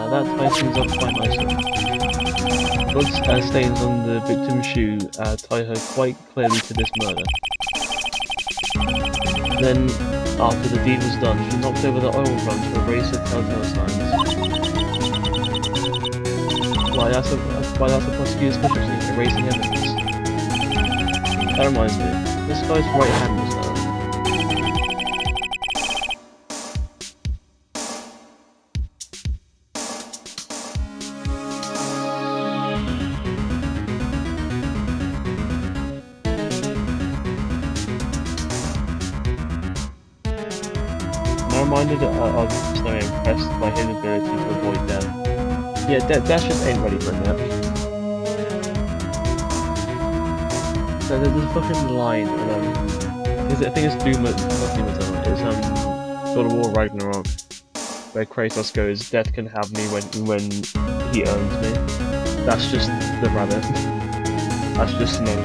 That ties things up quite nicely. Blood stains on the victim's shoe tie her quite clearly to this murder. Then, after the deed was done, she knocked over the oil drum to erase the telltale signs. Why, that's the prosecutor's specialty, erasing evidence. That reminds me, this guy's right hand was hurt. I'm reminded of so impressed by his ability to avoid death. Yeah, Dash just ain't ready for a nap. So there's a fucking line in I think it's Doom is God of War Ragnarok, where Kratos goes, "Death can have me when he owns me." That's just the rabbit. That's just Snowy.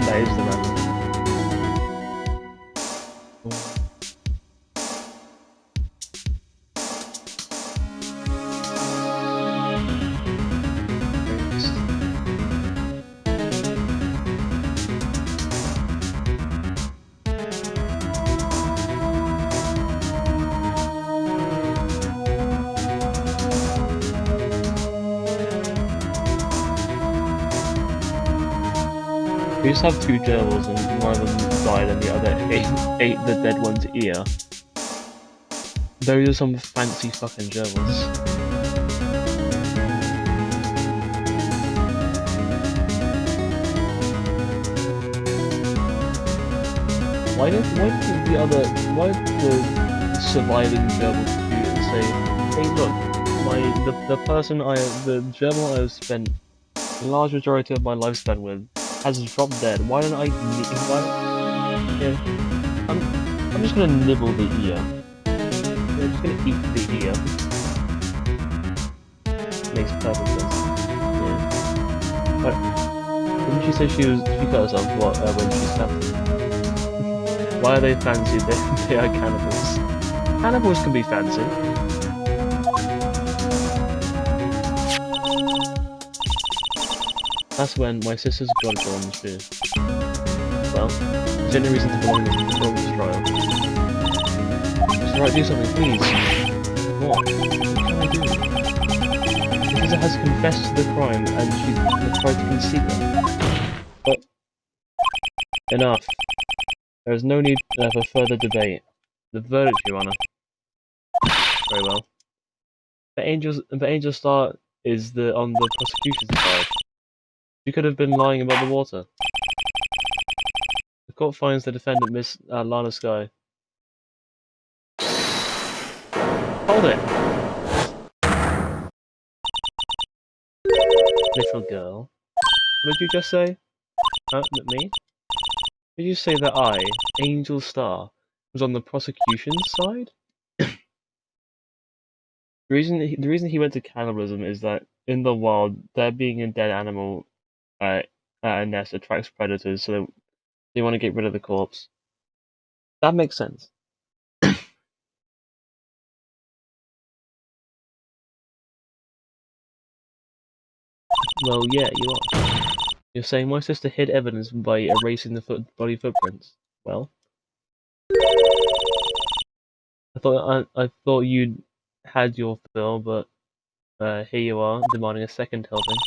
That is the rabbit. We just have two gerbils and one of them died and the other ate the dead one's ear. Those are some fancy fucking gerbils. Why did the surviving gerbil shoot and say, "Hey look, the gerbil I've spent a large majority of my lifespan with has dropped dead. Why don't I? I'm just gonna nibble the ear. I'm just gonna eat the ear. Makes perfect sense. Yeah. But didn't she say she cut herself when she stabbed him? Why are they fancy? They are cannibals. Cannibals can be fancy. That's when my sister's got a go on the shoe. Well, there's any reason to belong in this trial. Mr. Wright, do something, please. What? What can I do? The sister has confessed to the crime and she tried to conceal it. But enough. There is no need for further debate. The verdict, Your Honor. Very well. The Angel Star is on the prosecution's side. She could have been lying about the water. The court finds the defendant, Miss Lana Sky. Hold it! Little girl. What did you just say? Me? Did you say that I, Angel Star, was on the prosecution's side? The reason he went to cannibalism is that in the wild, there being a dead animal at a nest attracts predators, so they want to get rid of the corpse. That makes sense. Well, yeah, you are. You're saying my sister hid evidence by erasing the body footprints. Well, I thought you'd had your fill, but here you are, demanding a second helping.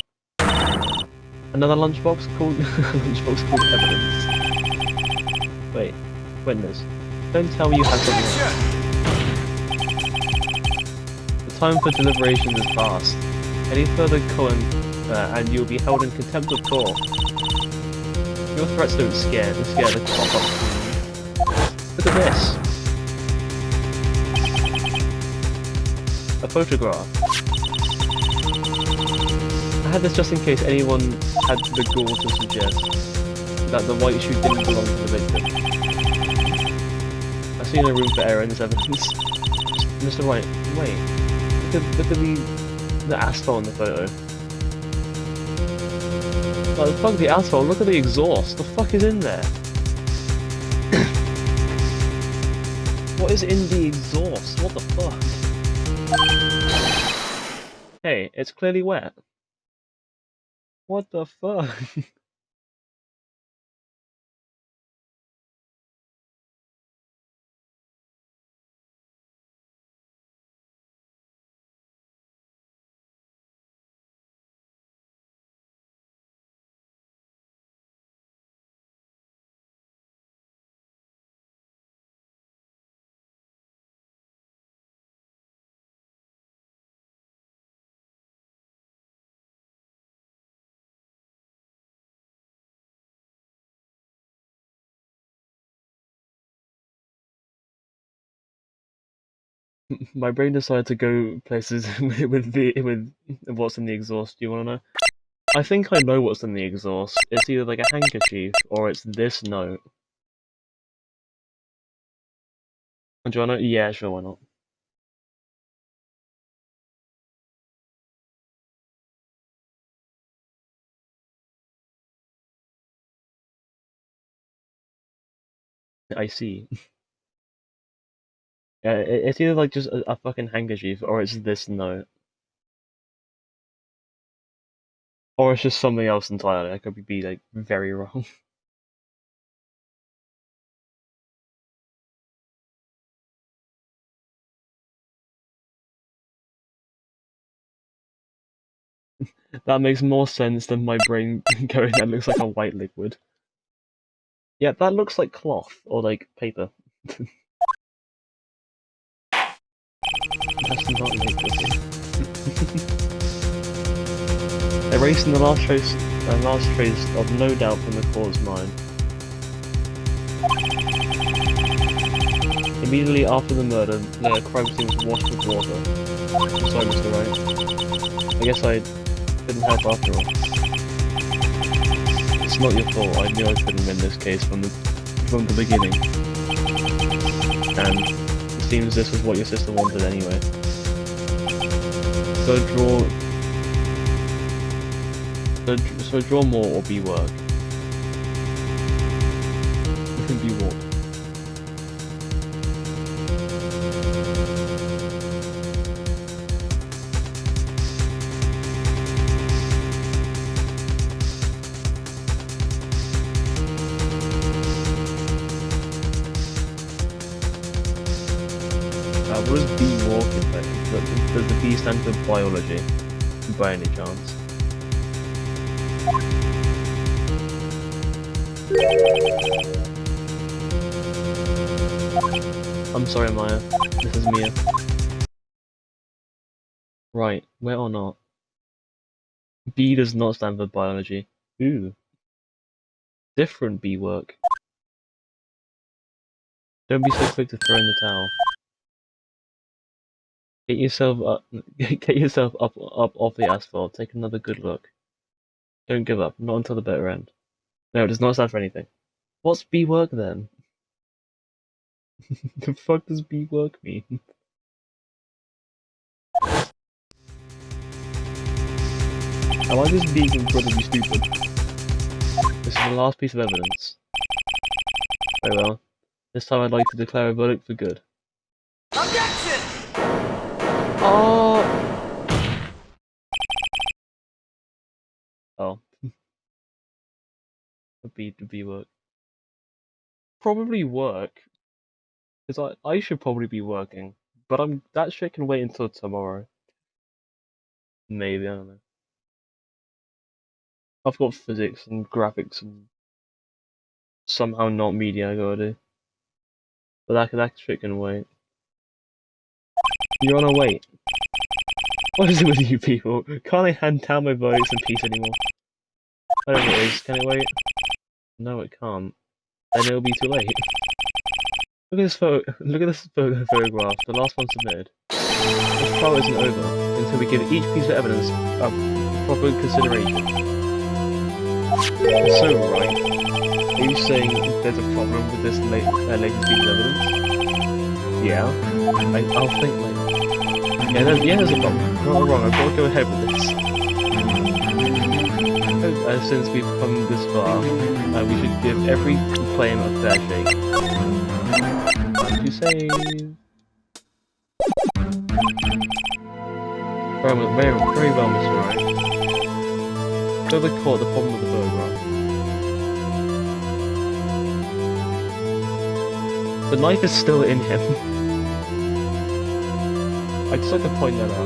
Another lunchbox called evidence. Wait, witness. Don't tell me you had something else. The time for deliberations is past. Any further comment, and you'll be held in contempt of court. Your threats don't scare the cop up. Look at this. photograph. I had this just in case anyone had the gall to suggest that the white shoe didn't belong to the victim. I see no room for error in this evidence. Mr. Wright, wait. Look at the asphalt in the photo. Like, fuck the asphalt, look at the exhaust. The fuck is in there? What is in the exhaust? What the fuck? Hey, it's clearly wet. What the fuck? My brain decided to go places with what's in the exhaust. Do you want to know? I think I know what's in the exhaust. It's either like a handkerchief or it's this note. Do you want to know? Yeah, sure, why not? I see. Yeah, it's either like just a fucking handkerchief or it's this note. Or it's just something else entirely. I could be like very wrong. That makes more sense than my brain going, that looks like a white liquid. Yeah, that looks like cloth, or like paper. That's not liquid. Erasing the last trace of no doubt from the court's mind. Immediately after the murder, the crime scene was washed with water. I'm sorry, Mr. Wright. I guess I didn't help after all. It's not your fault. I knew I couldn't win this case from the beginning. And it seems this was what your sister wanted anyway. So draw more or be work. Be walk. What does B walk in fact? Does the B stand for biology, by any chance? I'm sorry, Maya. This is Mia. Right, where or not? B does not stand for biology. Ooh. Different B work. Don't be so quick to throw in the towel. Get yourself up off the asphalt. Take another good look. Don't give up, not until the bitter end. No, it does not stand for anything. What's B work then? The fuck does B work mean? Am I just being incredibly stupid? This is the last piece of evidence. Very well. This time I'd like to declare a verdict for good. Objection! Oh! Oh. The B work. Probably work. Because I should probably be working. But that shit can wait until tomorrow. Maybe, I don't know. I've got physics and graphics and somehow not media I gotta do. But that shit can wait. You're on a wait. What is it with you people? Can't I hand down my verdicts in peace anymore? Whatever it is, can it wait? No, it can't. Then it'll be too late. Look at this photograph, the last one submitted. trial isn't over until we give each piece of evidence a proper consideration. So, Wright, are you saying there's a problem with this latest piece of evidence? Yeah. I'll think later. Yeah, there's a problem. Not wrong, I've got to go ahead with this. Since we've come this far, we should give every claim a fair shake. Time to save. Very well, Mr. Wright. Show the court the problem with the photograph. The knife is still in him. I'd just like to point that out.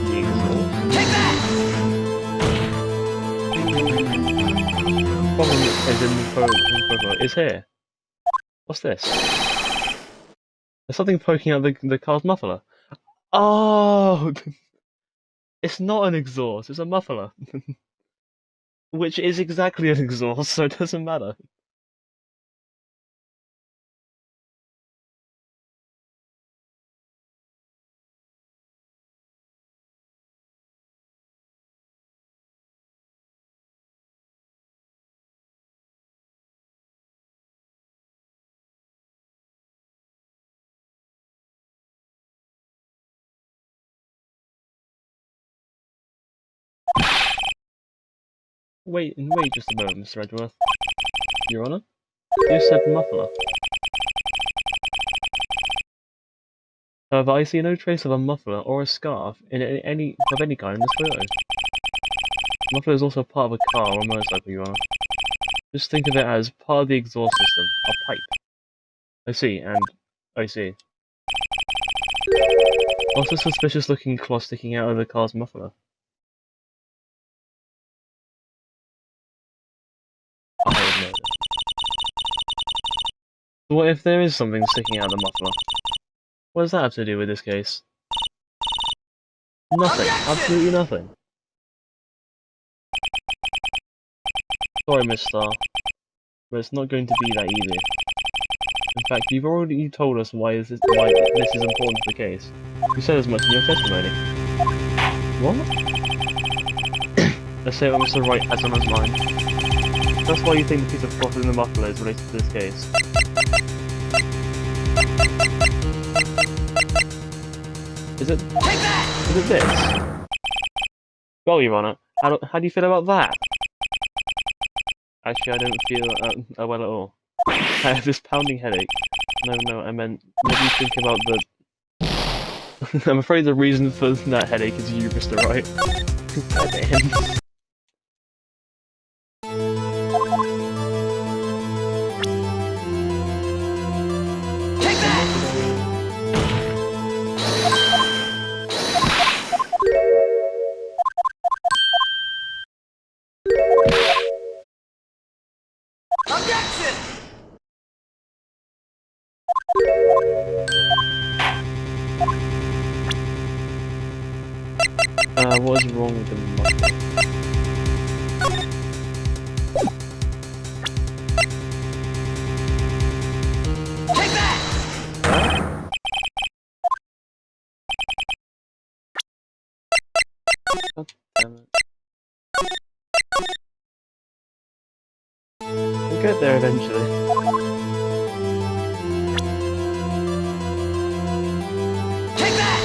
The exhaust. Take that! Problem is in the photo. It's here. What's this? There's something poking out the car's muffler. Oh! It's not an exhaust, it's a muffler. Which is exactly an exhaust, so it doesn't matter. Wait just a moment, Mr. Edgeworth. Your Honor? You said muffler. However, I see no trace of a muffler or a scarf in any kind in this photo. The muffler is also part of a car or a motorcycle, Your Honor. Just think of it as part of the exhaust system, a pipe. I see. What's the suspicious looking claw sticking out of the car's muffler? I have no idea. What if there is something sticking out of the muffler? What does that have to do with this case? Nothing. Absolutely nothing. Sorry, Miss Starr, but it's not going to be that easy. In fact, you've already told us why this is important to the case. You said as much in your testimony. What? Let's say what Mr. Wright has on his mind. That's why you think the piece of cloth in the muffler is related to this case. Is it this? Well, Your Honor, how do you feel about that? Actually, I don't feel well at all. I have this pounding headache. No, I meant, what do you think about the... I'm afraid the reason for that headache is you, Mr. Wright. God damn. Objection! What is wrong with the muffler? Take that! God damn it. We'll get there eventually. Take that!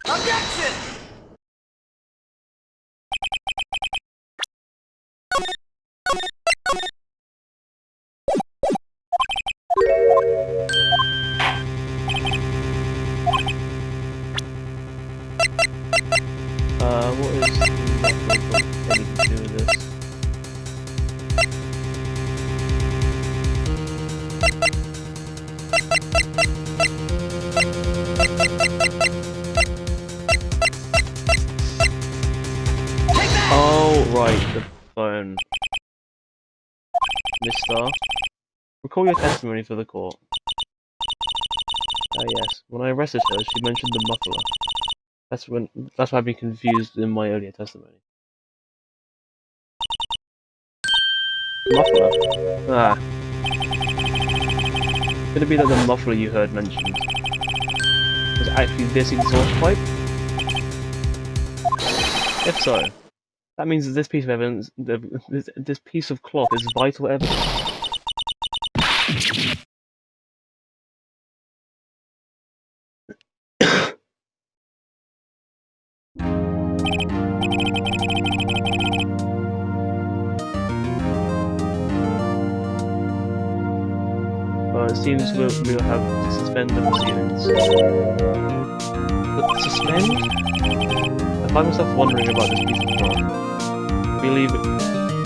Objection! What is the muffler got anything to do with this? Oh, right, the phone. Miss Starr, recall your testimony for the court. Yes. When I arrested her, she mentioned the muffler. That's why I've been confused in my earlier testimony. Muffler? Ah. Could it be that the muffler you heard mentioned was actually this exhaust pipe? If so, that means that this piece of evidence, this piece of cloth is vital evidence. It seems we'll have to suspend the proceedings. But suspend? I find myself wondering about this piece of cloth. We leave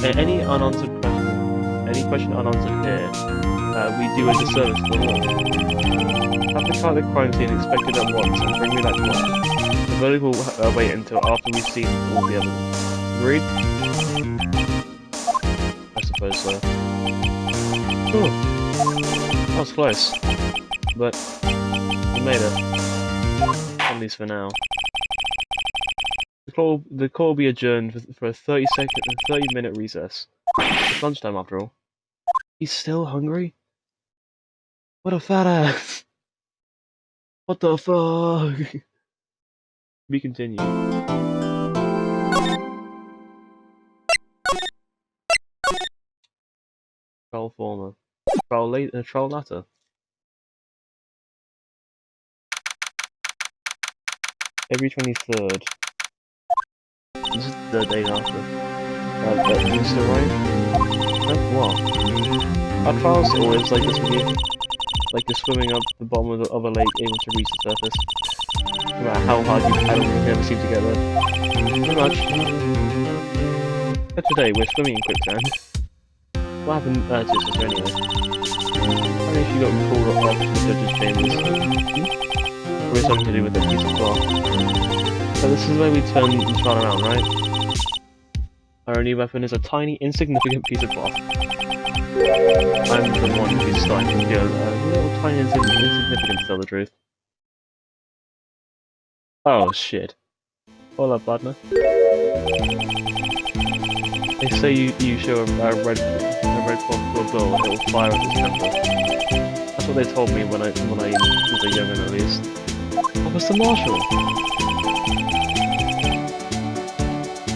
any question unanswered here, we do a disservice to the law. Have the car at the crime scene inspected at once and bring me that cloth. The verdict will wait until after we've seen all the evidence. Agreed? I suppose so. Whew. That was close, but we made it. At least for now. The call will be adjourned for a 30-minute recess. It's lunchtime after all. He's still hungry? What a fat ass! What the fuck? Be continued. Trial former. Trial latter. Every 23rd. This is the day after. Mr. Wright? What? Our trials always like this with you. Like you're swimming up the bottom of a lake able to reach the surface. No matter how hard you paddle, you never seem to get there. Pretty much. But today, we're swimming in quicksand. What happened to sister anyway? Apparently she got called off to the judge's chambers. Probably something to do with that piece of cloth. So this is where we turn the trial around, right? Our only weapon is a tiny, insignificant piece of cloth. I'm the one who's starting to feel a little tiny insignificant, to tell the truth. Oh shit. Hola, partner. They say you show a red cloth to a girl, it will fire at its temper. That's what they told me when I was a young'un at least. Officer Marshall!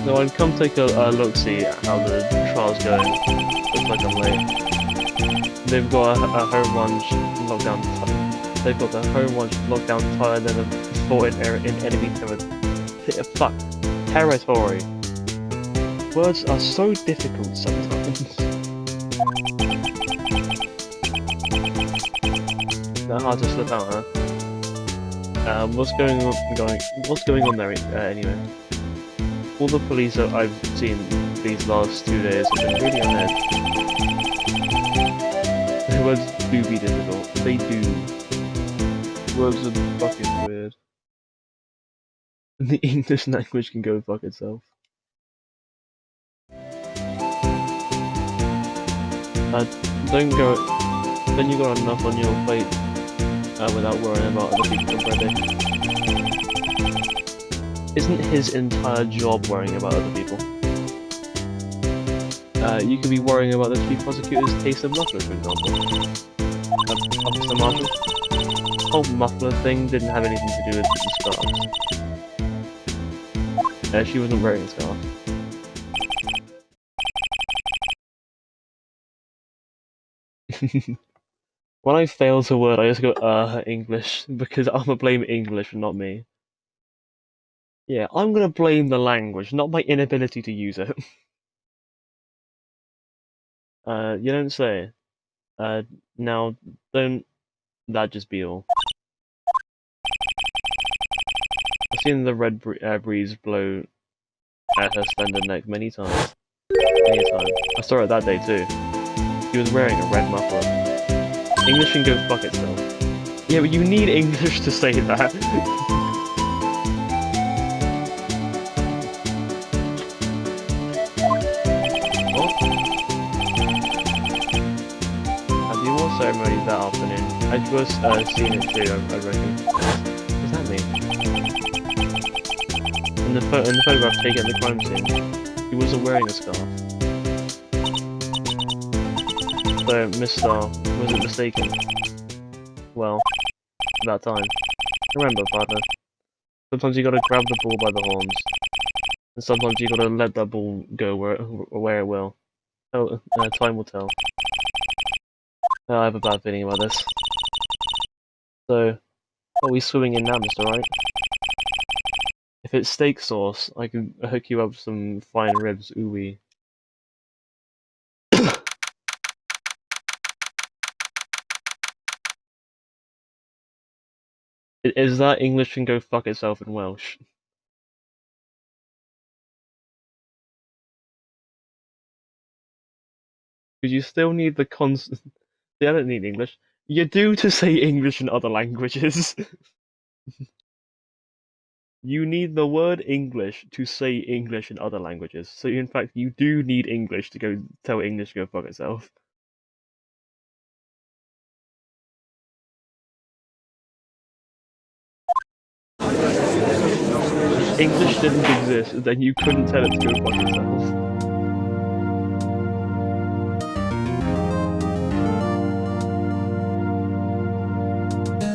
So I'd come take a look-see at how the trial's going. Looks like I'm late. They've got a home lunch lockdown. They've got the home lunch lockdown tighter than a fort in enemy territory. Words are so difficult sometimes. They're hard to slip out, huh? What's going on there anyway? All the police that I've seen these last 2 days have been really on edge. The words do be difficult. They do. Words are fucking weird. The English language can go fuck itself. Then you got enough on your plate without worrying about other people's bread. Isn't his entire job worrying about other people? You could be worrying about the chief prosecutor's taste of muffler, for example. Officer Marshall? The whole muffler thing didn't have anything to do with the scarf. She wasn't wearing a scarf. When I fail to word, I just go, English, because I'm gonna blame English, not me. Yeah, I'm gonna blame the language, not my inability to use it. You don't say. Now, don't that just be all. I've seen the red breeze blow at her slender neck many times. I saw it that day too. She was wearing a red muffler. English can go fuck itself. Yeah, but you need English to say that. What? At the award ceremony that afternoon, I I'd just seen it too, I reckon. What does that mean? In the photograph taken at the crime scene, he wasn't wearing a scarf. So, Mr. wasn't mistaken. Well, at that time. Remember, partner, sometimes you gotta grab the bull by the horns, and sometimes you gotta let that bull go where it will. Oh, time will tell. I have a bad feeling about this. So, what are we swimming in now, Mr. Wright? If it's steak sauce, I can hook you up with some fine ribs, ooh-wee. Is that English can go fuck itself in Welsh? Because you still need the constant. I don't need English. You do to say English in other languages. You need the word English to say English in other languages. So in fact, you do need English to go tell English to go fuck itself. If English didn't exist, then you couldn't tell it to go fuck itself.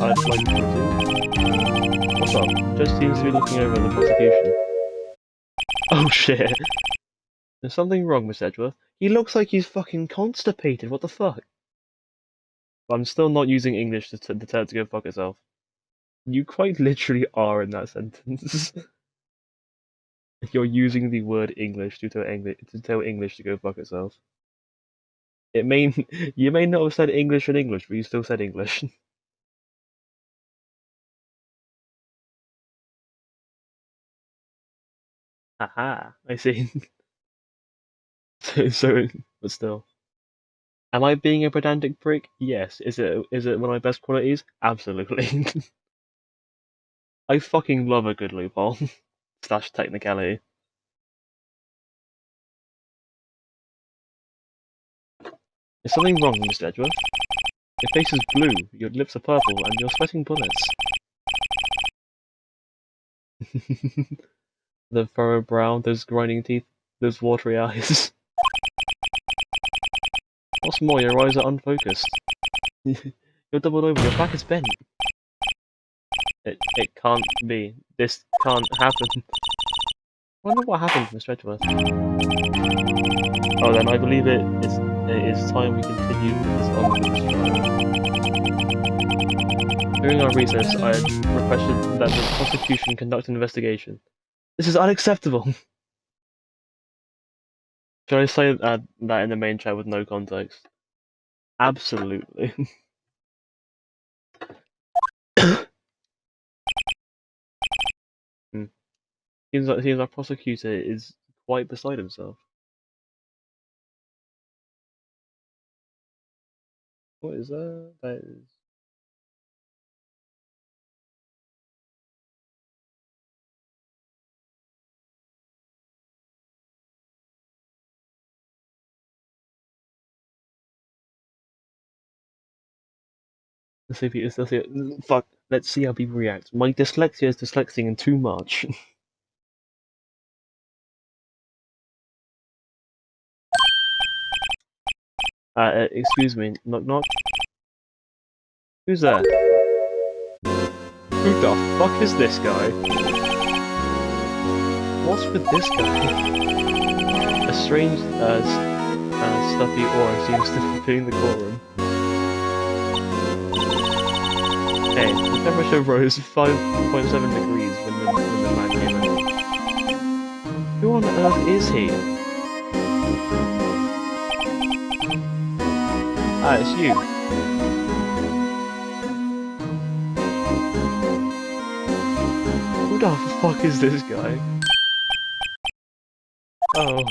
I'd like to. What's up? Just seems to be looking over the prosecution. Oh shit. There's something wrong, Miss Edgeworth. He looks like he's fucking constipated, what the fuck? I'm still not using English to tell it to go fuck itself. You quite literally are in that sentence. You're using the word English to tell English to go fuck itself. You may not have said English in English, but you still said English. Haha, I see. But still. Am I being a pedantic prick? Yes. Is it one of my best qualities? Absolutely. I fucking love a good loophole. / technicality. Is something wrong, Mr. Edgeworth? Your face is blue, your lips are purple, and you're sweating bullets. The furrowed brow, those grinding teeth, those watery eyes. What's more, your eyes are unfocused. You're doubled over, your back is bent. It can't be. This can't happen. I wonder what happened, Mr. Edgeworth. Oh, then I believe it is time we continue with this onwards trial. During our recess, I had requested that the prosecution conduct an investigation. This is unacceptable! Should I say that in the main chat with no context? Absolutely. Seems like prosecutor is quite beside himself. What is that? That is. Let's see. Fuck. Let's see how people react. My dyslexia is dyslexiing too much. Excuse me. Knock knock. Who's there? Who the fuck is this guy? What's with this guy? A strange, stuffy aura seems to be filling the courtroom. Hey, the temperature rose 5.7 degrees when the man came in. Who on earth is he? Ah, it's you. Who the fuck is this guy? Oh.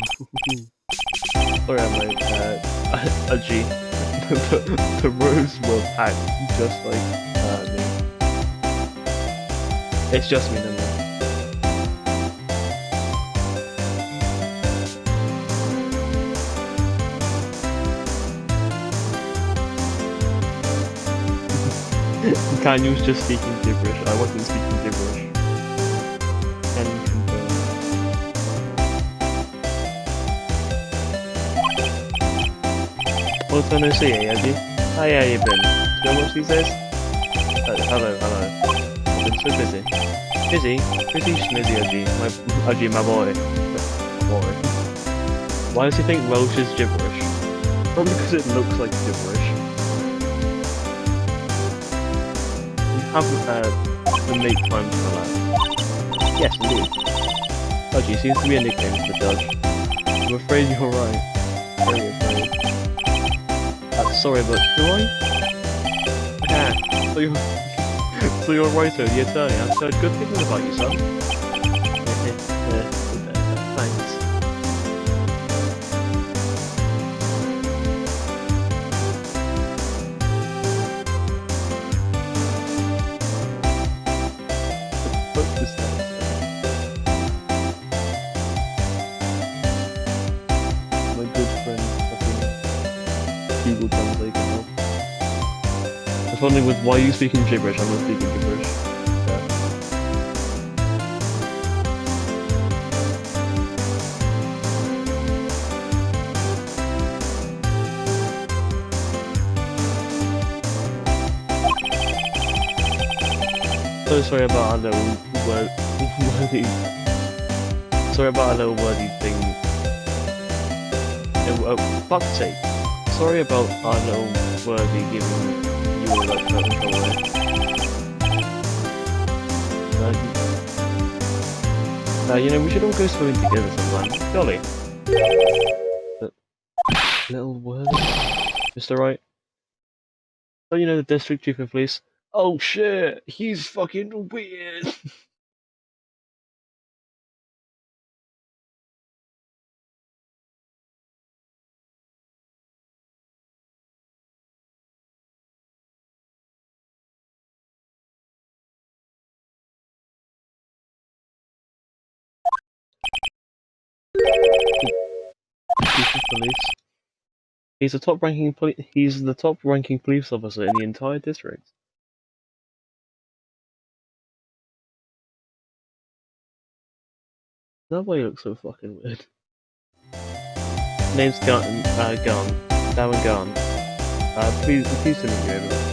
Sorry, I'm like, a G. the rows were packed just like, me. It's just me, no more. Daniel's just speaking gibberish. I wasn't speaking gibberish. Can confirm. Also, no see you, have you? Hi, how you been? You know what she says? Hello. I've been so busy. Busy schmizzy, my boy. Why does he think Welsh is gibberish? Probably because it looks like gibberish. You have the make time for that. Yes, indeed. Dodgy seems to be a nickname for Dodge. I'm afraid you're right. Very afraid. Sorry, but who are you? Ah, so you're Wright, the attorney. I've heard good things about you, son. Thanks. My good friend, fucking Google Translate can help. I was wondering with why are you speaking gibberish? I'm not speaking gibberish. So sorry about our little wordy. Sorry about our little wordy thing. Fuck's sake. Sorry about our little wordy giving you all that control away. You know, we should all go swimming together sometime. Golly. But, little wordy? Mr. Wright? Oh, you know the district chief of police? Oh shit! He's fucking weird! Chief of police. He's the top-ranking police officer in the entire district. That way looks so fucking weird. Name's Darwin Gunn. Pleased to meet you, everyone.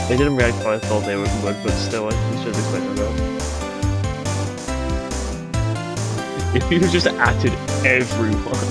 They didn't react how I thought they would, but still, I should have expected that. If you just added everyone.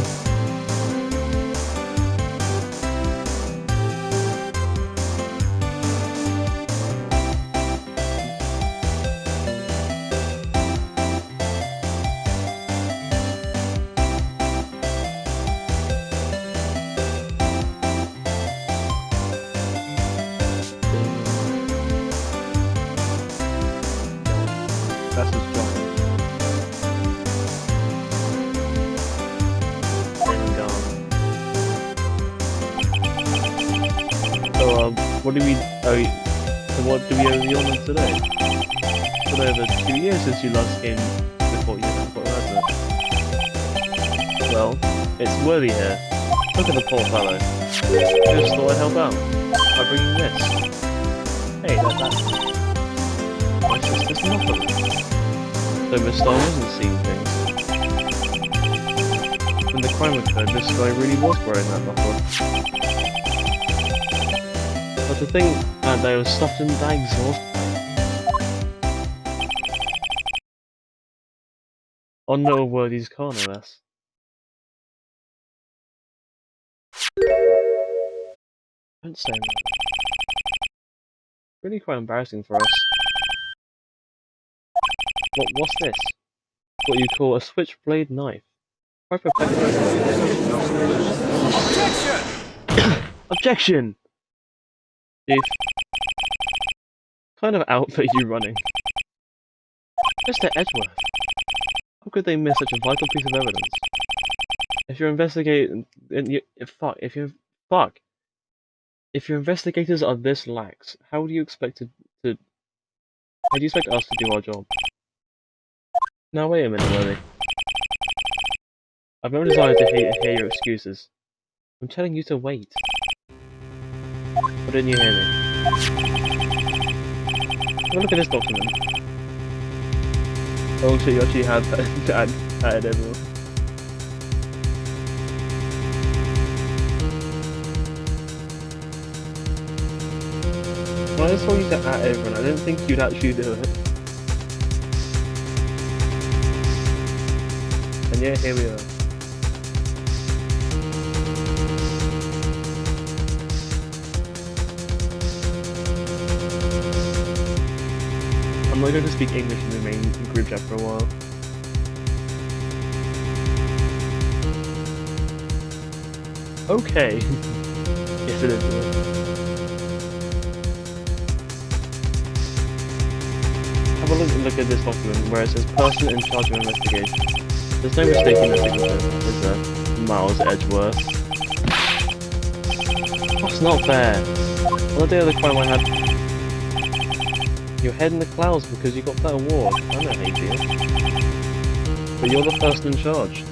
That's his job. So, what do we owe you on today? It's been over 2 years since you last came before you hasn't. Well, it's worthy here. Look at the poor fellow. Just thought I'd help out by bringing this. Hey, that's my sister's muffler. So Miss Star wasn't seeing things. When the crime occurred, this guy really was wearing that muffler. But to think that they were stuffed in that exhaust pipe. On Little Wordy's car, no less. Don't say that. Really quite embarrassing for us. What's this? What you call a switchblade knife. Quite perplexing. Objection! Objection! Chief. Kind of outfit you running? Mr. Edgeworth. How could they miss such a vital piece of evidence? If your if your investigators are this lax, how do you expect us to do our job? Now wait a minute, Worthy. I've no desire to hear your excuses. I'm telling you to wait. But didn't you hear me? Well, look at this document. Oh shit, you actually had added everyone. When I saw you to add everyone, I didn't think you'd actually do it. And yeah, here we are. I'm not going to speak English in the main group chat for a while. Okay. Yes, it is. Have a look at this document where it says person in charge of investigation. There's no mistaking the signature, is there? Miles Edgeworth. That's not fair. On the day of the crime I had your head in the clouds because you got that award. I know how you feel. But you're the person in charge.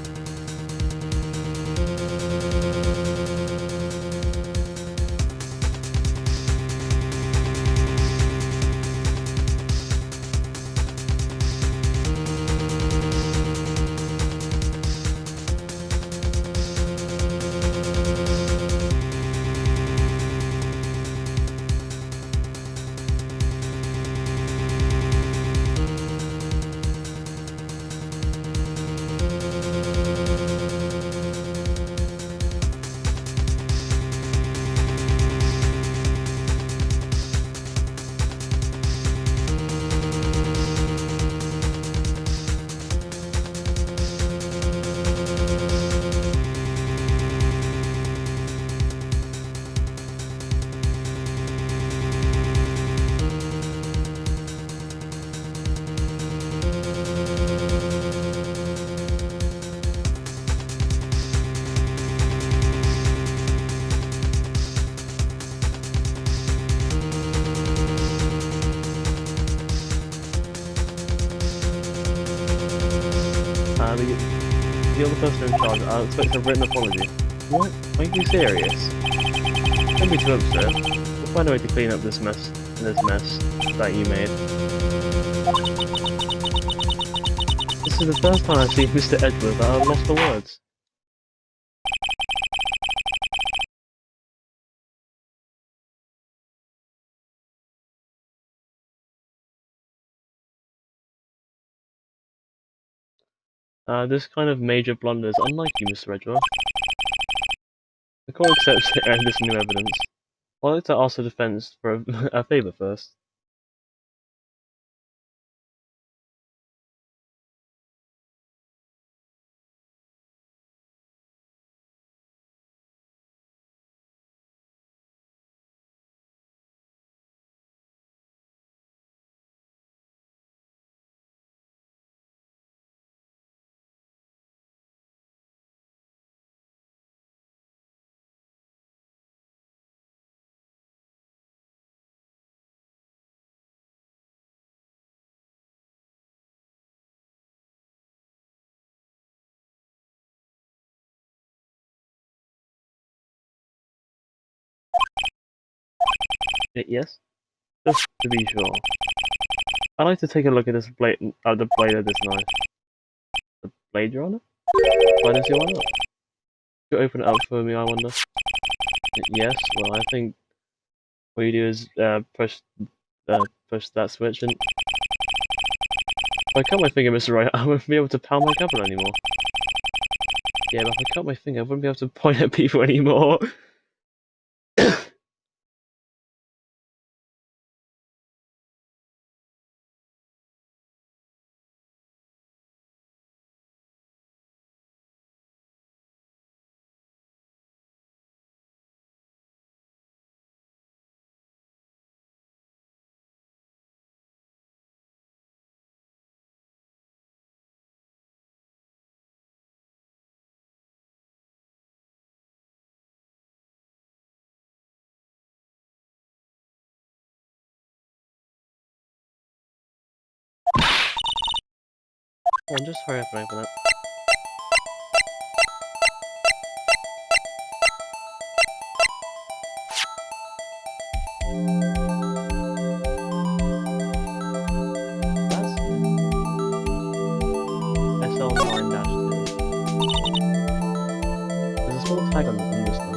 You're the person in charge. I expect a written apology. What? Are you serious? Don't be too upset. We'll find a way to clean up this mess that you made. This is the first time I've seen Mr. Edward that I've lost for words. This kind of major blunder is unlike you, Mr. Edgeworth. The court accepts this new evidence. I'd like to ask the defense for a favor first. Yes? Just to be sure. I'd like to take a look at this blade, the blade of this knife. The blade, Your Honor? Why don't you want it? You open it up for me, I wonder. Yes, well, I think what you do is push that switch, and if I cut my finger, Mr. Wright, I wouldn't be able to pound my gavel anymore. Yeah, but if I cut my finger, I wouldn't be able to point at people anymore. Come on, just hurry up and open it. tag on this one.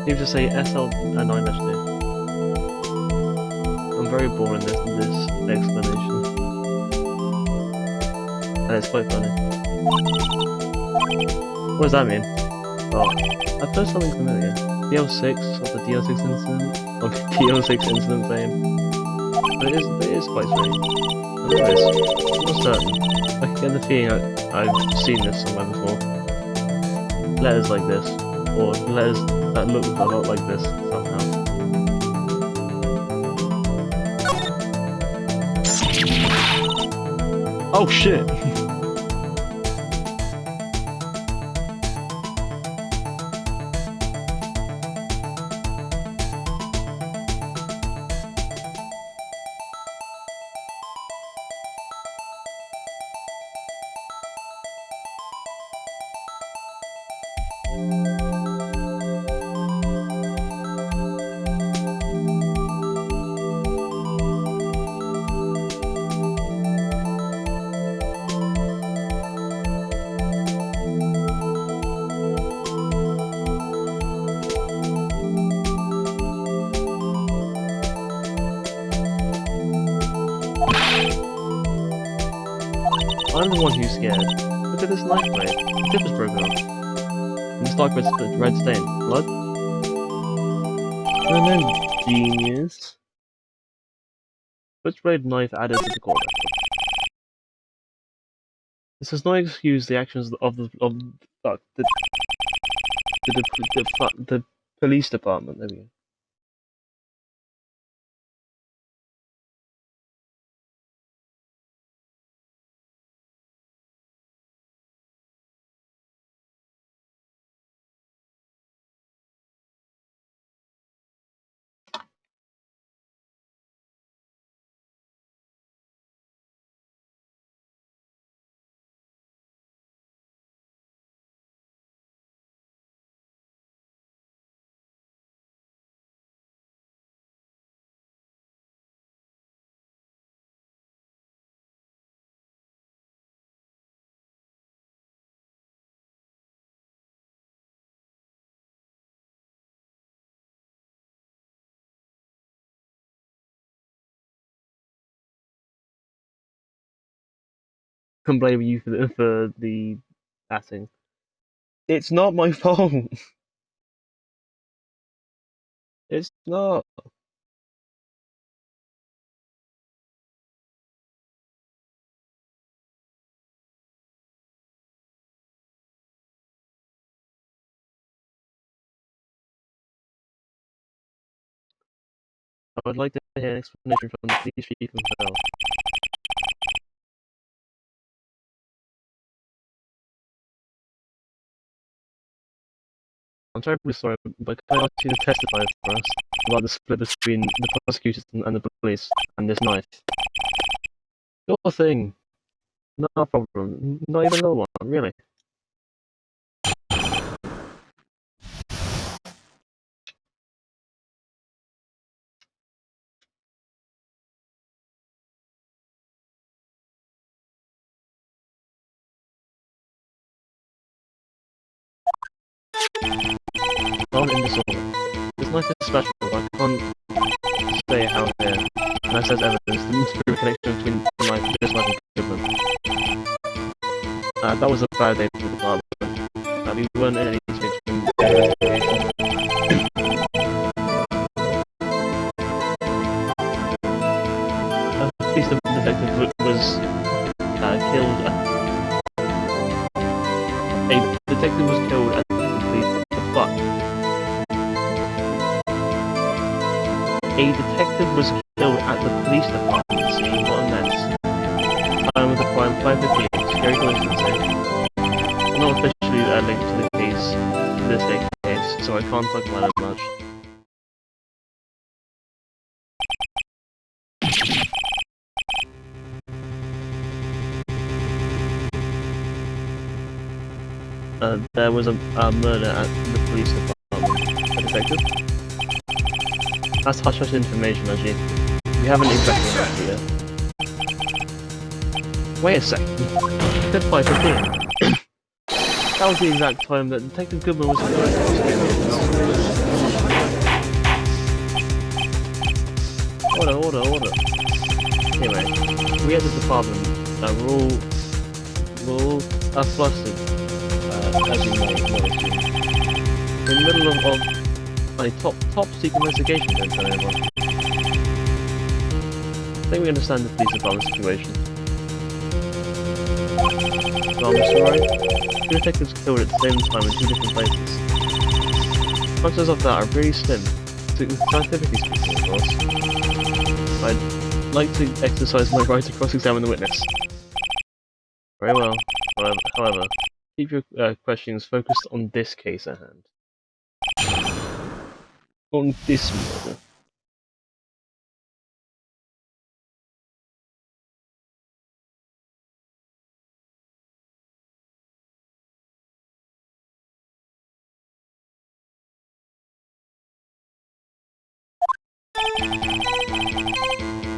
You just say SL9-2. I'm very bored in this explanation. And it's quite funny. What does that mean? Oh, I've heard something familiar. DL6 of the DL6 incident? Of the DL6 incident fame. But it is quite strange. Anyways, I'm not certain. I get the feeling I've seen this somewhere before. Letters like this. Or letters that look a lot like this, somehow. Oh shit! I'm the one who's scared. Look at this knife blade. The tip is broken off. And this dark red stain. Blood? I don't know, genius. Switchblade knife added to the core. This does not excuse the actions of the police department. There we go. Can blame you for the batting. It's not my fault. It's not. I would like to hear an explanation from the police chief himself. I'm terribly sorry, but can I ask you to testify for us about the split between the prosecutors and the police and this knife? Sure thing. No problem. Not even a little one, really. Well, in disorder. This knife is special, but I can't say how here. there's evidence to prove a connection between this knife and Goodman. That was a bad day for the department. We weren't in any stage of investigation. At least the detective was killed. A detective was killed at the fuck. A detective was killed at the police department scene. What a mess. Time of the crime 5:58. Scary coincidence, eh? I'm not officially linked to the case, to this case, so I can't talk about it much. There was a murder at the police department. A detective? That's hush-hush information, Ajit. We haven't exactly heard it yet. Wait a second. Dead 5:15. That was the exact time that Detective Goodman was killed. Order. Anyway, we at the department we're all flustered, as you may assume. In the middle of a top secret investigation, don't tell anyone. I think we understand the police department situation. Well, Mr. Wright, two detectives killed at the same time in two different places. Chances of that are pretty slim, scientifically speaking, of course. I'd like to exercise my right to cross-examine the witness. Very well. However, keep your questions focused on this case at hand. On this murder.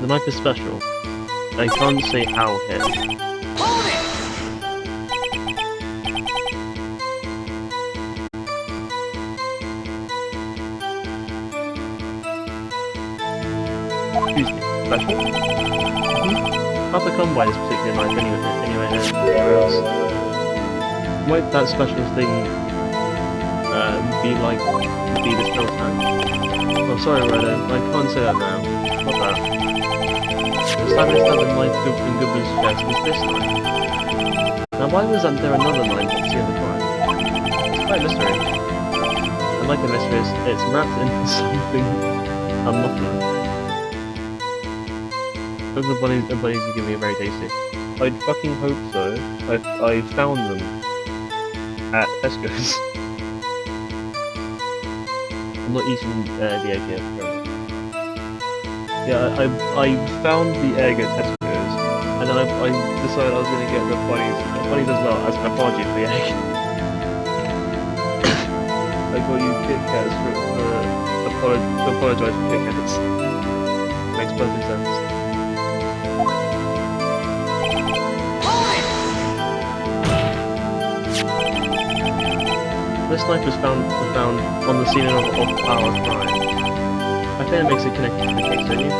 The knife is special. I can't say how here. Hold it! Excuse me, special? Hard to come by this particular knife anywhere else. Might that special thing be this belt hand? Oh, sorry, Rhoda, I can't say that now. Not that. The stabbing knife in Goodman's chest was this knife. Now, why was there another knife at the scene of the crime? It's quite a mystery. And like a mystery, it's wrapped into something unlucky. Those are bunnies you give me are very tasty. I'd fucking hope so. I found them at Tesco's. I'm not eating the egg yet. Yeah, I found the egg at Tesco's, and then I decided I was going to get the bunnies as well as an apology for the egg. I got you Kit Kats to apologise for Kit Kats. Makes perfect sense. This knife was found on the scene of our crime. I think that makes it connected to the case, don't you?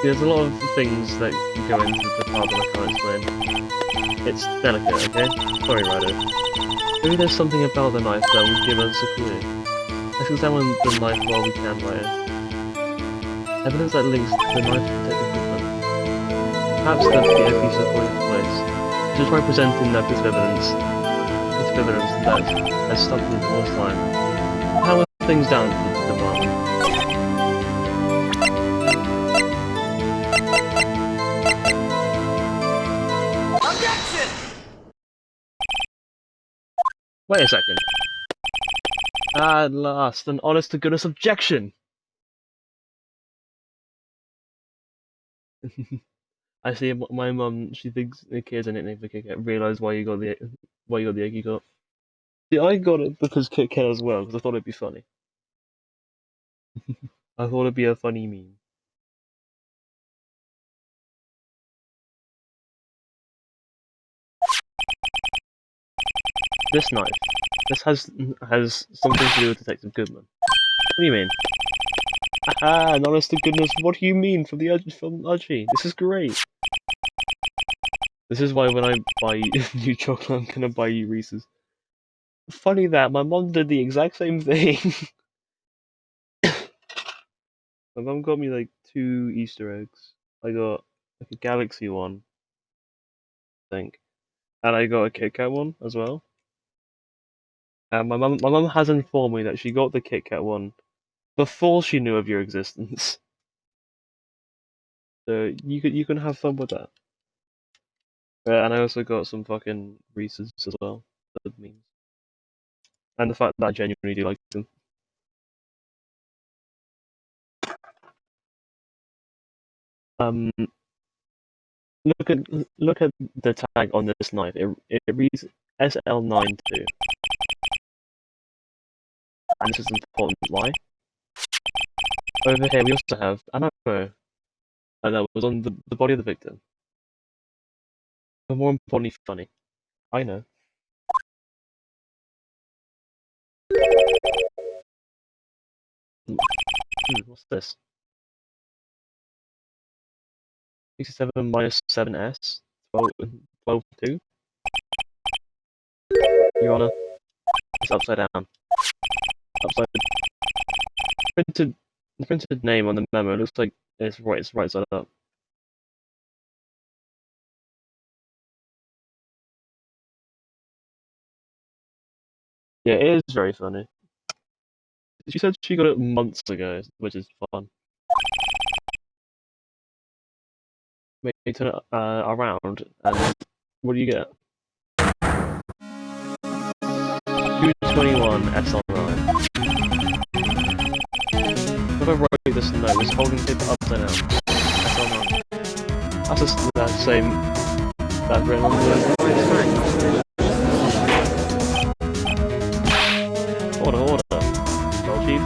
There's a lot of things that go into the department I can't explain. It's delicate, okay? Sorry, Ryder. Maybe there's something about the knife that will give us a clue. Let's examine the knife while we can, Ryder. Evidence that links the knife to Detective Goodman. Perhaps that's the piece of point into place. Just try presenting that piece of evidence that has stuck with it all this time. How are things down to the department? Objection! Wait a second. At last, an honest to goodness objection! I see. My mum, she thinks the kids are nicknamed for Kit Kat. Realise why you got the egg you got. See, I got it because Kit Kat as well, because I thought it'd be funny. I thought it'd be a funny meme. This knife. This has something to do with Detective Goodman. What do you mean? Ah, and honest to goodness, what do you mean from Udgy? This is great. This is why when I buy you chocolate, I'm gonna buy you Reese's. Funny that my mom did the exact same thing. My mom got me like 2 Easter eggs. I got like a Galaxy one, I think, and I got a Kit Kat one as well. And my mum has informed me that she got the Kit Kat one before she knew of your existence. So you can have fun with that. And I also got some fucking Reese's as well. That means, and the fact that I genuinely do like them. Um, look at the tag on this knife. It reads SL92, and this is an important why. Over here we also have an arrow, and that was on the body of the victim. But more importantly, funny. I know. What's this? 67 minus 7s, 12 2. Your Honor, it's upside down. Upside. Printed, the printed name on the memo looks like it's right side up. Yeah, it is very funny. She said she got it months ago, which is fun. Maybe turn it around, and what do you get? 221 SL9. Whoever wrote this note was holding paper upside down. SL9. That's just that same. That's written on the order. Well, Chief.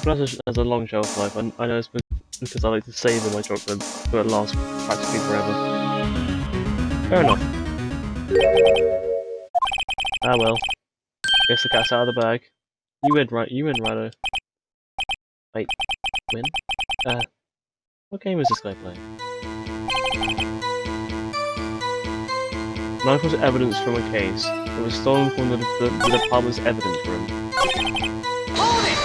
Chocolate has a long shelf life. I know it's because I like to savour my chocolate so it lasts practically forever. Fair enough. Ah well. Guess the cat's out of the bag. You win, right? You win, Righto. Wait, win? What game is this guy playing? Knife was evidence from a case. It was stolen from the department's evidence room. Hold it!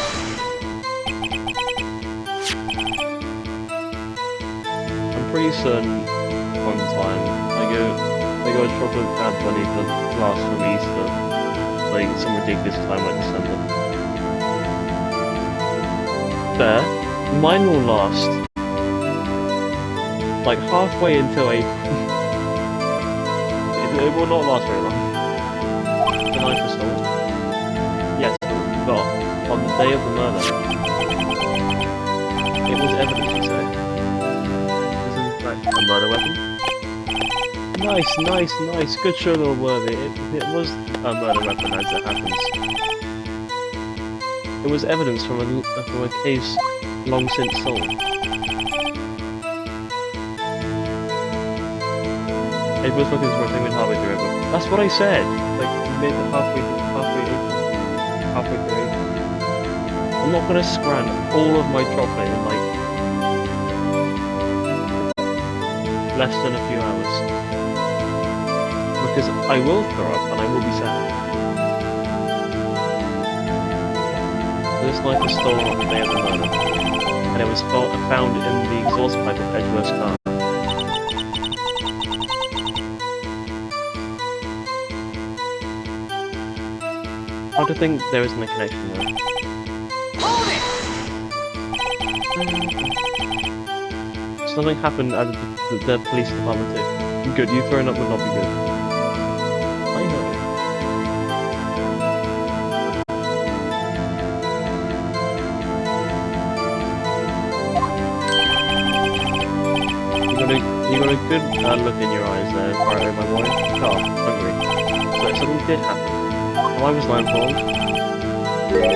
I'm pretty certain one time I got a chocolate crab bunny that lasts from Easter, like some ridiculous time like December. There, mine will last like halfway until April. It will not last very long. The knife was stolen. Yes, but on the day of the murder, it was evidence, you say. This is in fact a murder weapon. Nice. Good show, little worthy. It was a murder weapon, as it happens. It was evidence from a case long since solved. It was looking for a thing with halfway through April. That's what I said. Like halfway through April. I'm not gonna scran all of my chocolate in like less than a few hours. Because I will throw up and I will be sad. This knife was stolen on the day of the murder, and it was found in the exhaust pipe of Edgeworth's car. Hard to think there isn't a connection there. Hold it! Something happened at the police department too. Good, you throwing up would not be good. I know. You got a good look in your eyes there, Wright, my boy. Sharp, hungry. So something did happen. Why was I informed?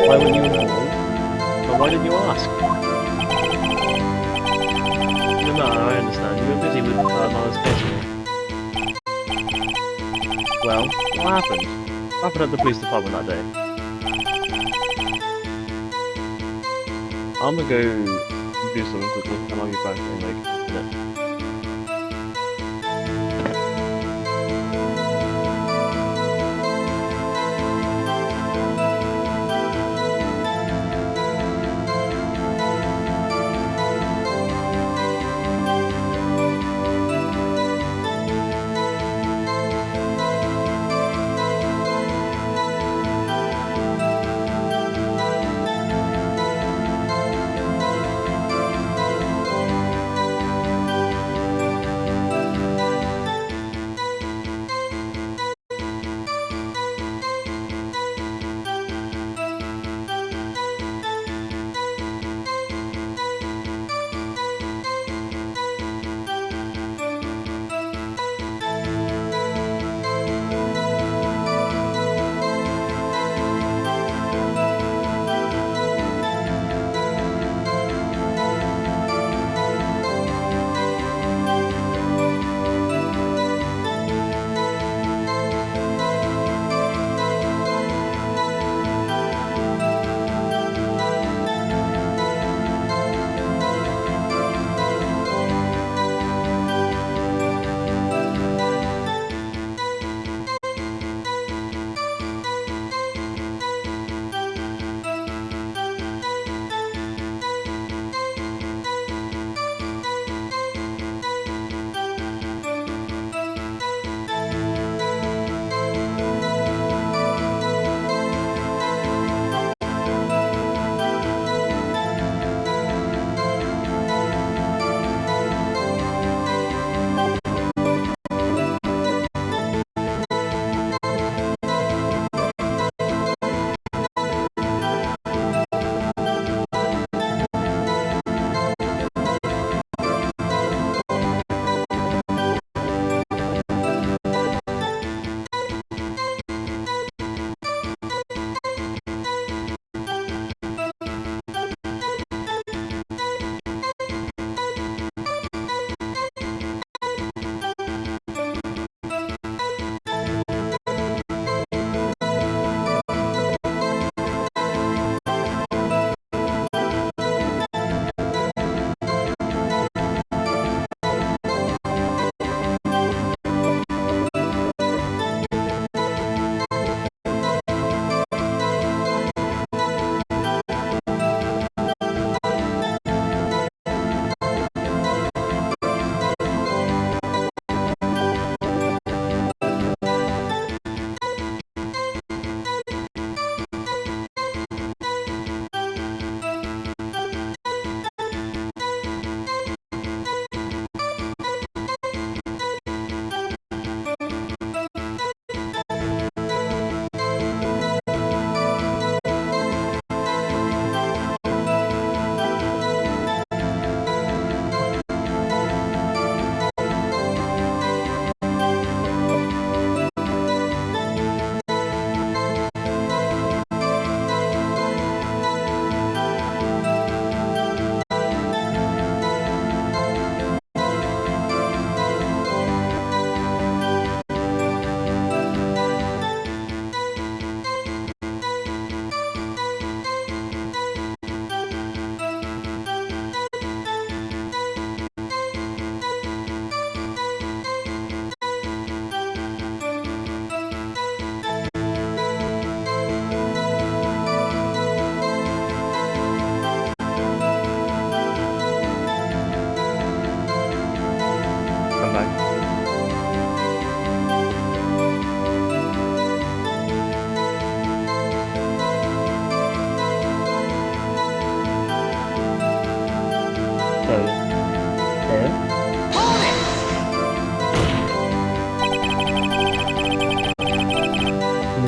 Why weren't you informed? But why didn't you ask? No, I understand. You were busy with Lana's case. Well, what happened? What happened at the police department that day? I'm gonna go do something quickly, and I'll be back in like a minute.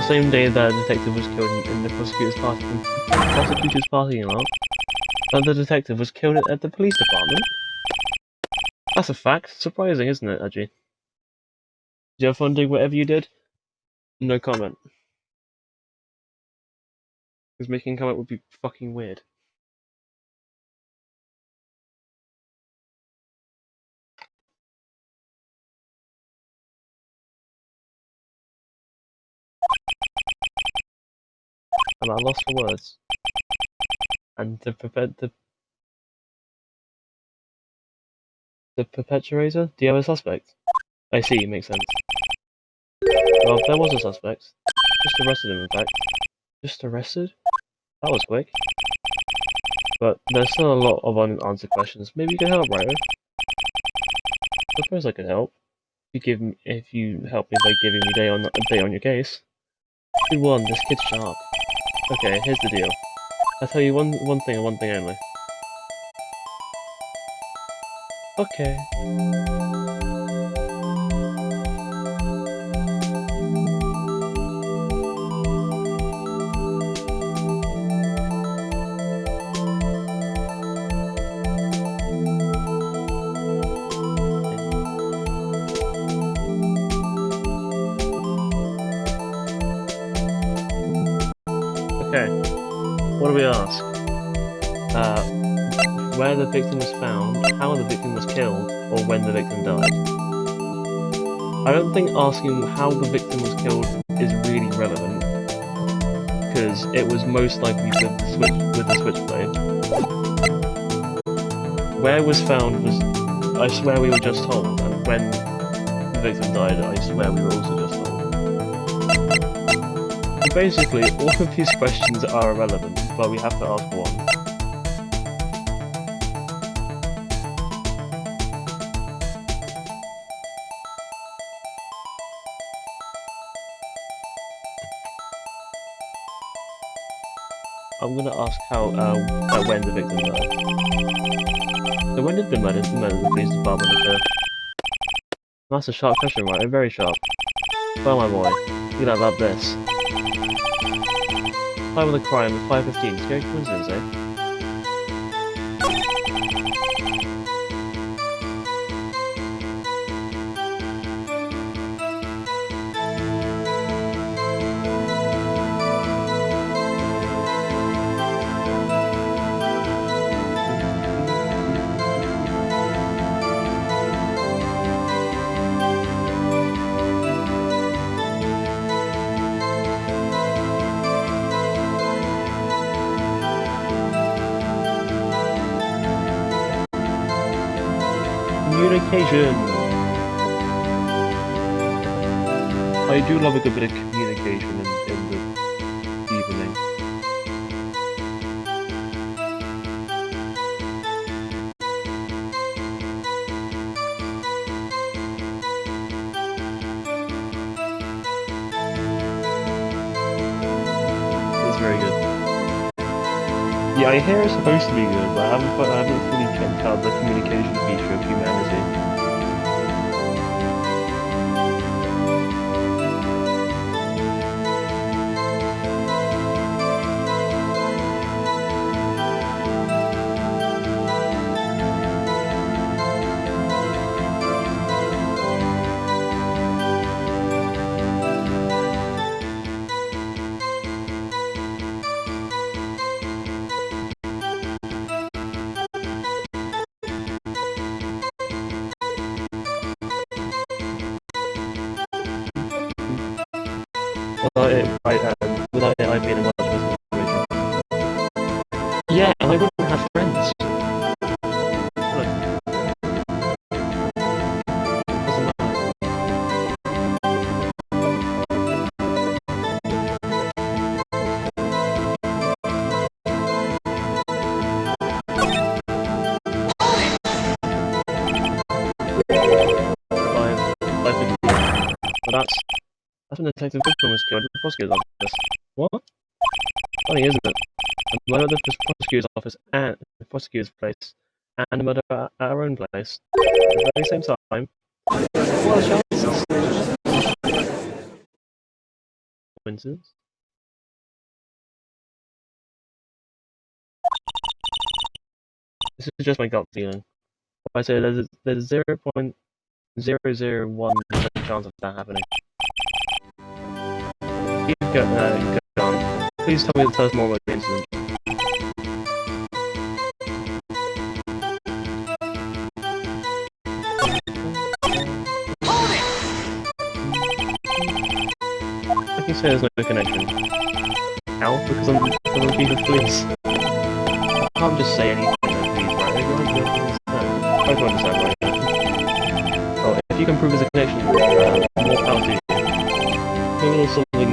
same day that a detective was killed in the prosecutor's parking lot, the detective was killed at the police department? That's a fact. Surprising, isn't it, Aji? Did you have fun doing whatever you did? No comment. Because making a comment would be fucking weird. I'm at a loss for words. And the perpetrator? Do you have a suspect? I see, makes sense. Well, there was a suspect. Just arrested him, in fact. Just arrested? That was quick. But there's still a lot of unanswered questions. Maybe you can help, Wright? Suppose I could help. If you help me by giving me a day on your case. Good one, this kid's sharp. Okay, here's the deal. I'll tell you one thing and one thing only. Okay. Okay. What do we ask? Where the victim was found, how the victim was killed, or when the victim died. I don't think asking how the victim was killed is really relevant, because it was most likely with the switchblade. Where was found was, I swear we were just told, and when the victim died, I swear we were also just told. So basically, all of these questions are irrelevant, but we have to ask one. I'm gonna ask when the victim died. So when did the murder of the police department occur? That's a sharp question, right? Very sharp. Well, my boy, you'd have loved this. Time of the crime, 5:15. Scary coincidence, eh? Communication! I do love a good bit of communication in the evening. It's very good. Yeah, I hear it's supposed to be good, but I haven't fully checked out the communication feature of humanity. Without it, I'd be in a much better situation. Yeah, and I wouldn't have friends. Look, doesn't matter. But that's when Detective Goodman was killed in the prosecutor's office. What? Funny, isn't it? A murder at the prosecutor's office and the prosecutor's place, and a murder at our own place. At the very same time. What are the chances? Coincidence? This is just my gut feeling. I say there's 0.001% chance of that happening. Go on. Please tell us more about the incident. I can say there's no connection. How? Because I'm chief of police. I can't just say anything that please, right? I don't understand right now. Oh, if you can prove there's a connection, more power to you. Maybe there's something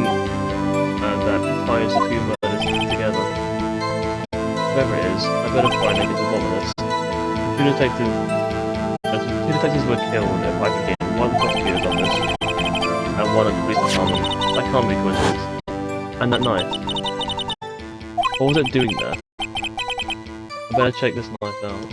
that ties the two murders together. Whoever it is, I better find and get to the bottom of this. Two detectives were killed at 5 p.m. One prosecutor's office, and one at the police department. That can't be a coincidence. And that knife. What was it doing there? I better check this knife out.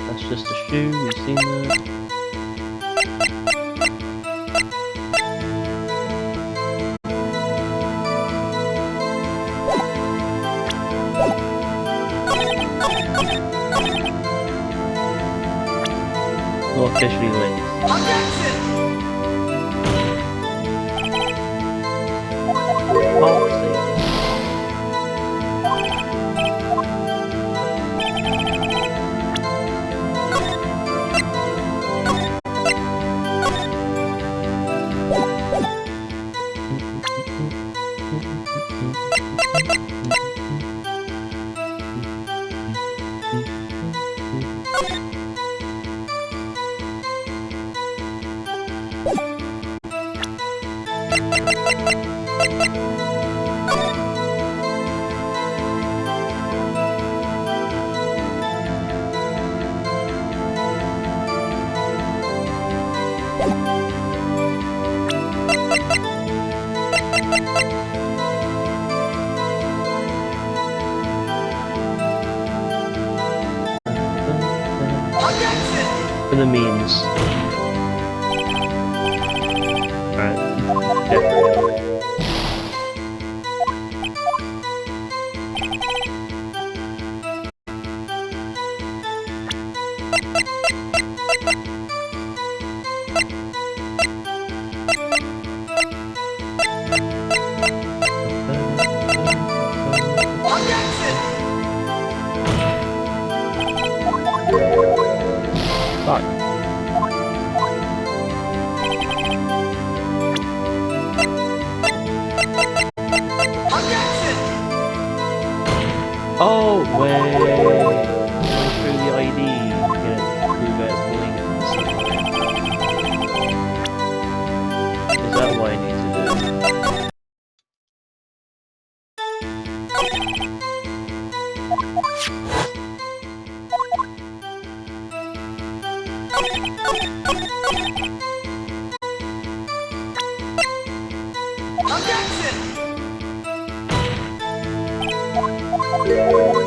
That's just a shoe, we've seen that. Not officially linked. Objection! Oh, I see. For the memes. Alright. Fuck. Oh, wait. Through the ID, you can prove that it's linked somewhere. Is that what I need to do?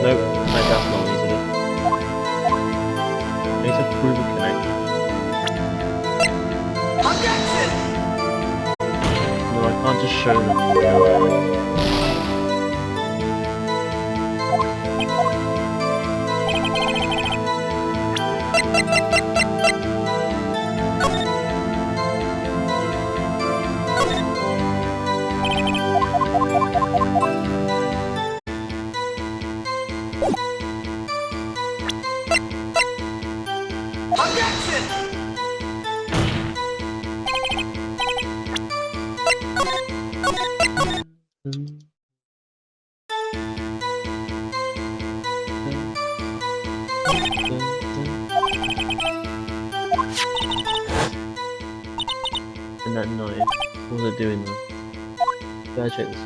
Nope, that's not what I need to do. I need to prove a connection. No, I can't just show them. that knife. What was it doing though? Better check this.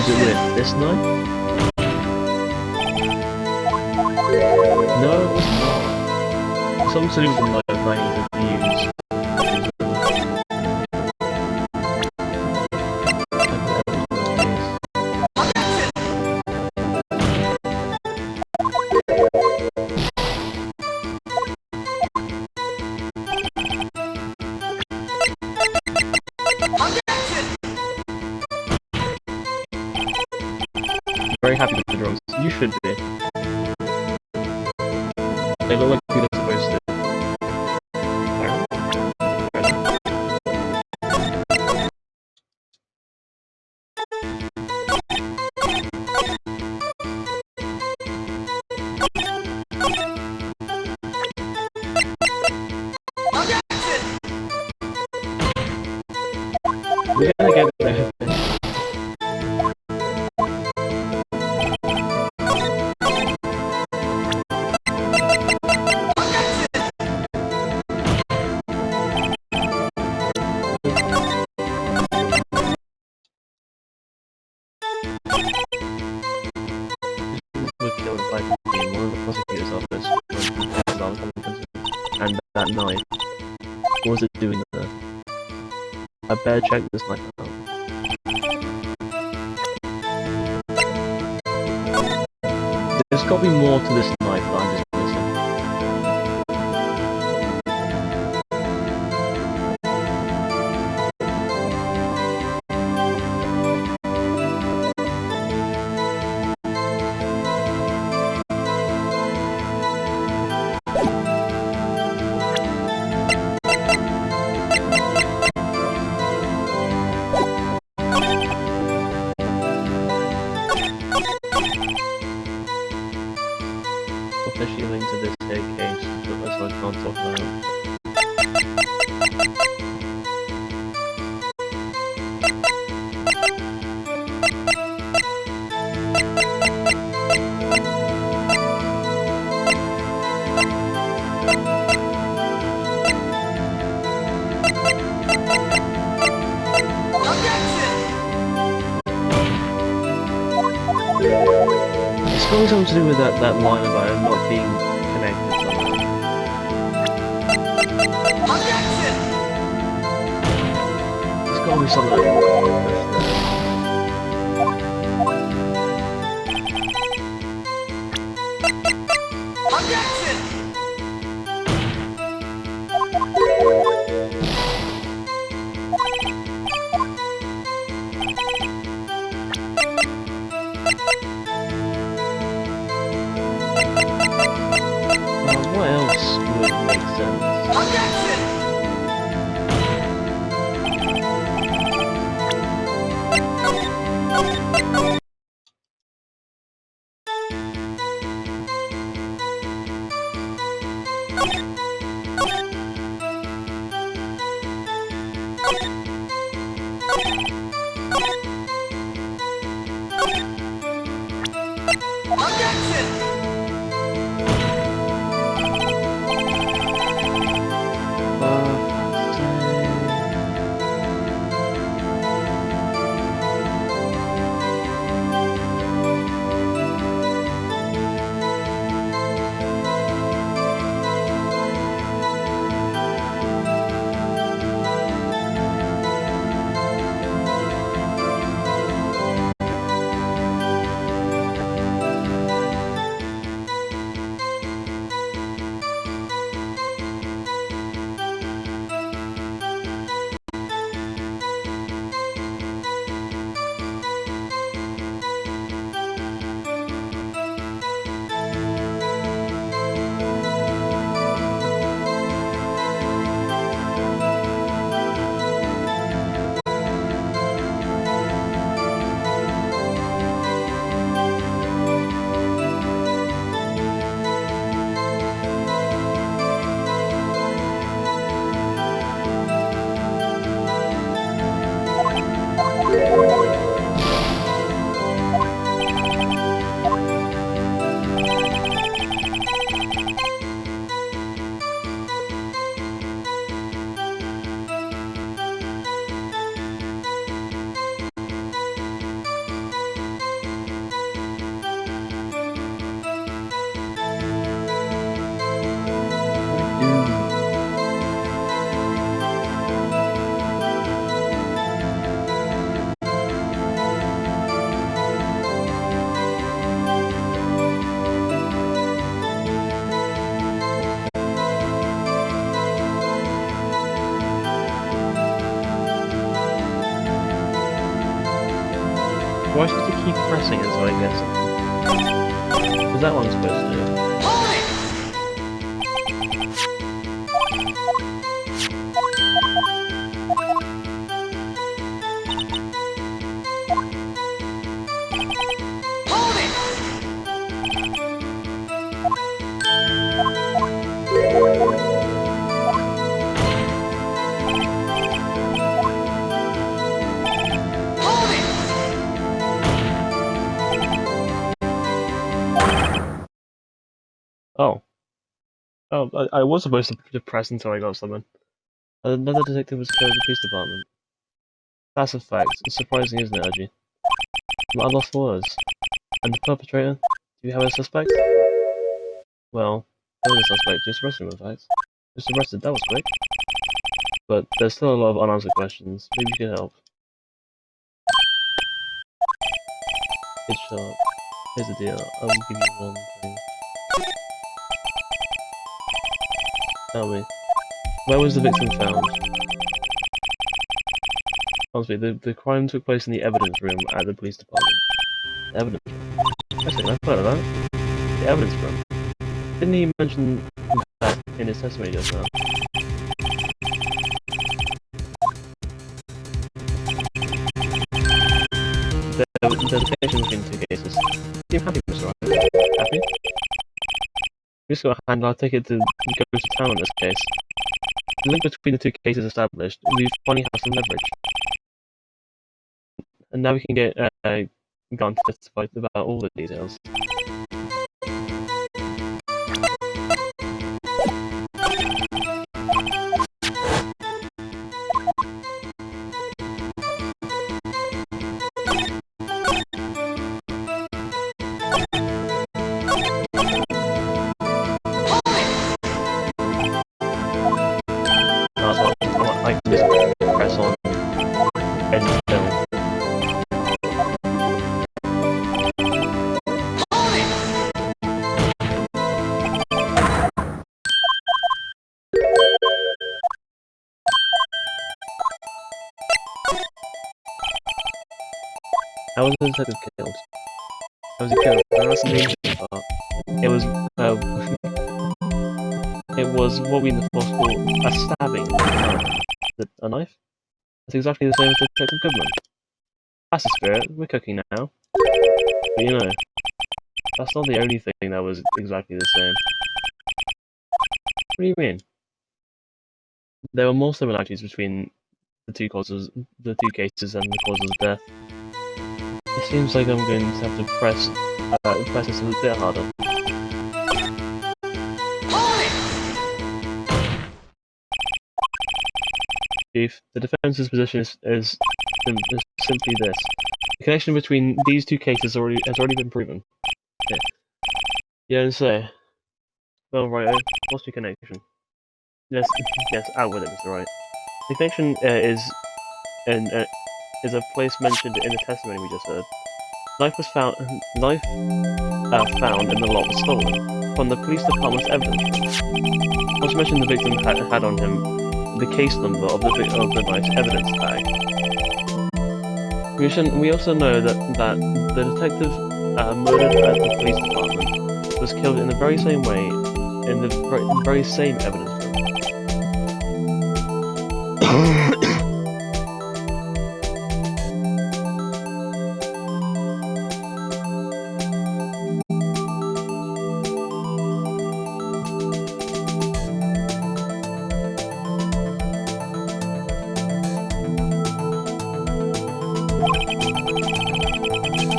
Is it with this knife? No, it's not. Something to do with the knife that I need to use. Very happy with the drums. You should be. They look like you're not supposed to. Fair enough. Fair enough. We're gonna get there. We're killed by one of the prosecutor's office and that knife. What was it doing there? I better check this knife out. There's gotta be more to this knife that I'm just missing. Officially linked to this here case, so I can't talk about it. It's probably something to do with that line about it not being connected somehow. There's gotta be something like what else would make sense? keep pressing until I get something. Is that what I'm supposed to do? Hold it! Hold it! Hold it! Oh. Oh, I was supposed to press until I got something. Another detective was killed in the police department. That's a fact. It's surprising, isn't it, Archie? I'm at a loss for words. And the perpetrator? Do you have a suspect? Well, there was a suspect. Just arrested him, in fact. Just arrested. That was quick. But there's still a lot of unanswered questions. Maybe you can help. It's sharp. Here's the deal. I will give you one thing. Tell me, where was the victim found? Honestly, the crime took place in the evidence room at the police department. The evidence room? I think I've heard of that. The evidence room. Didn't he mention that in his testimony just now? There's a connection between the two cases. Seem happy, Mr. Wright? Happy? We just got a handle. I'll take it to go to town on this case. The link between the two cases established. We finally have some leverage. And now we can get Gunn to testify about all the details. I can just press on end film. How was the detective killed? How was he killed? That's the interesting part. It was, it was what we in the force call a stabbing. A knife? That's exactly the same as Detective Goodman. That's the spirit. We're cooking now. But you know, that's not the only thing that was exactly the same. What do you mean? There were more similarities between the two cases and the causes of death. It seems like I'm going to have to press this a bit harder. Chief, the defense's position is simply this. The connection between these two cases has already been proven. Yeah. You don't say. Well, Wright, what's your connection? Yes, out with it, Mr. Wright. The connection is a place mentioned in the testimony we just heard. Knife found in the lot was stolen from the police department's evidence. Also mentioned the victim had on him the case number of the knife's evidence tag. We also know that the detective murdered at the police department was killed in the very same way in the very same evidence room.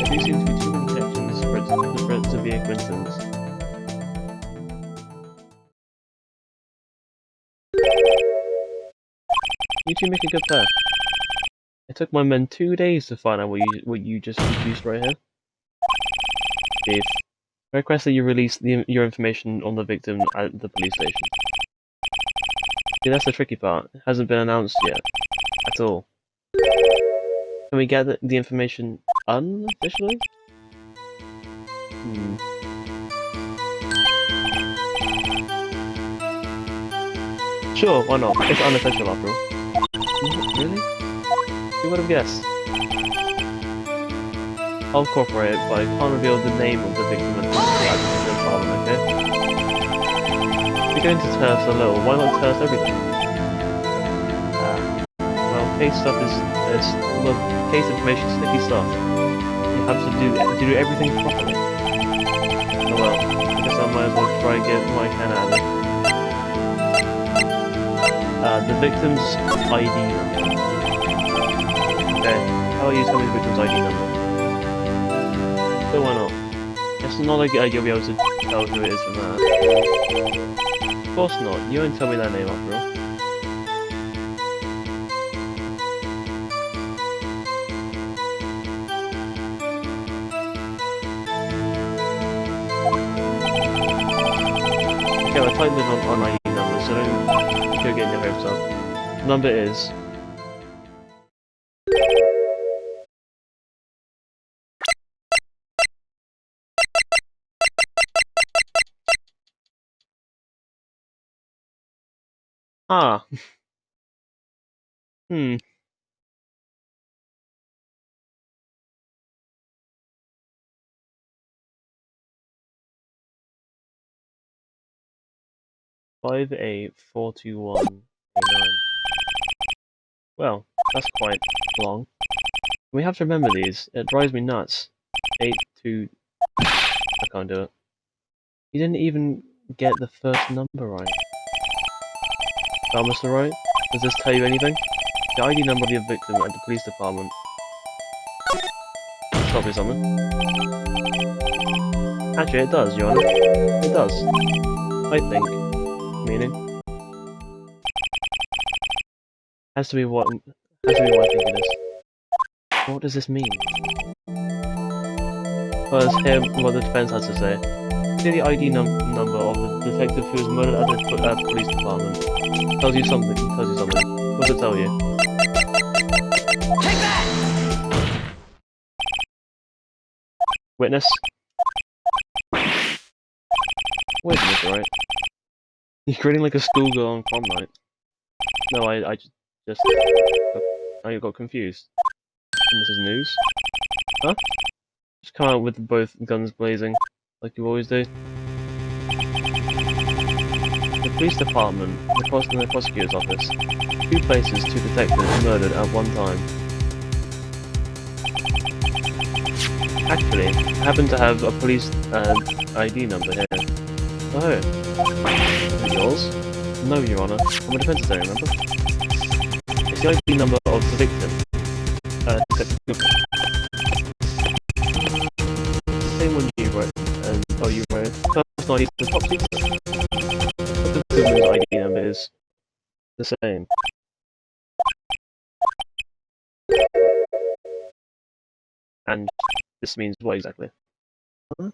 There seems to be too many connections for it to be a coincidence. You two make a good pair. It took my men 2 days to find out what you just produced right here. Chief, I request that you release your information on the victim at the police station. See, that's the tricky part. It hasn't been announced yet. At all. Can we get the information unofficially? Sure, why not? It's unofficial after all. Really? Who would have guessed? I'll cooperate, but I can't reveal the name of the victim until the department, okay? You're going to tell us a little, why not tell us everything? Well, case stuff case information is sticky stuff. You have to do everything properly. Oh well, I guess I might as well try and get what I can out of it. The victim's ID number. Okay, how about you tell me the victim's ID number? So why not? It's not like you'll be able to tell who it is from that. Of course not, you won't tell me that name after all. Okay, I typed it on ID number, so don't go getting your hopes up. The number is 5 8 4 2 1 8 9. Well, that's quite long. We have to remember these. It drives me nuts. 8 2. I can't do it. You didn't even get the first number right. Well, Mr. Wright, does this tell you anything? The ID number of your victim at the police department. Tell me something. Actually, it does, Your Honor. It does. I think. Meaning? Has to be what I think it is. What does this mean? Let's hear what the defense has to say. See the ID number of the detective who was murdered at the police department. Tells you something. What does it tell you? Take that! Witness? Wait a minute, right? You're grinning like a schoolgirl on prom night. No, I just I got confused. And this is news? Huh? Just come out with both guns blazing, like you always do. The police department, the prosecutor's office. 2 places, 2 detectives murdered at one time. Actually, I happen to have a police ID number here. Oh. Is it yours? No, Your Honor. I'm a defense attorney, remember? It's the ID number of the victim. Detective Cooper. The same one you wrote. Oh, you wrote. Personal ID to the top secret. But the victim's ID number is the same. And this means what exactly? Huh?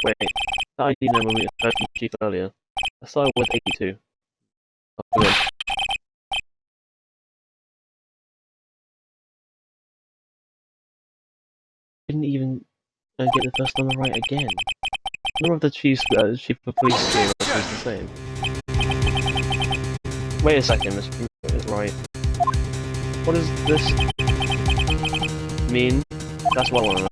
Wait, the ID number we heard from the chief earlier. I started with 82. Oh, good. Didn't even get the first number right again. None of the chief of police here was the same. Wait a second, Mr. Wright. What does this mean? That's what I want to know.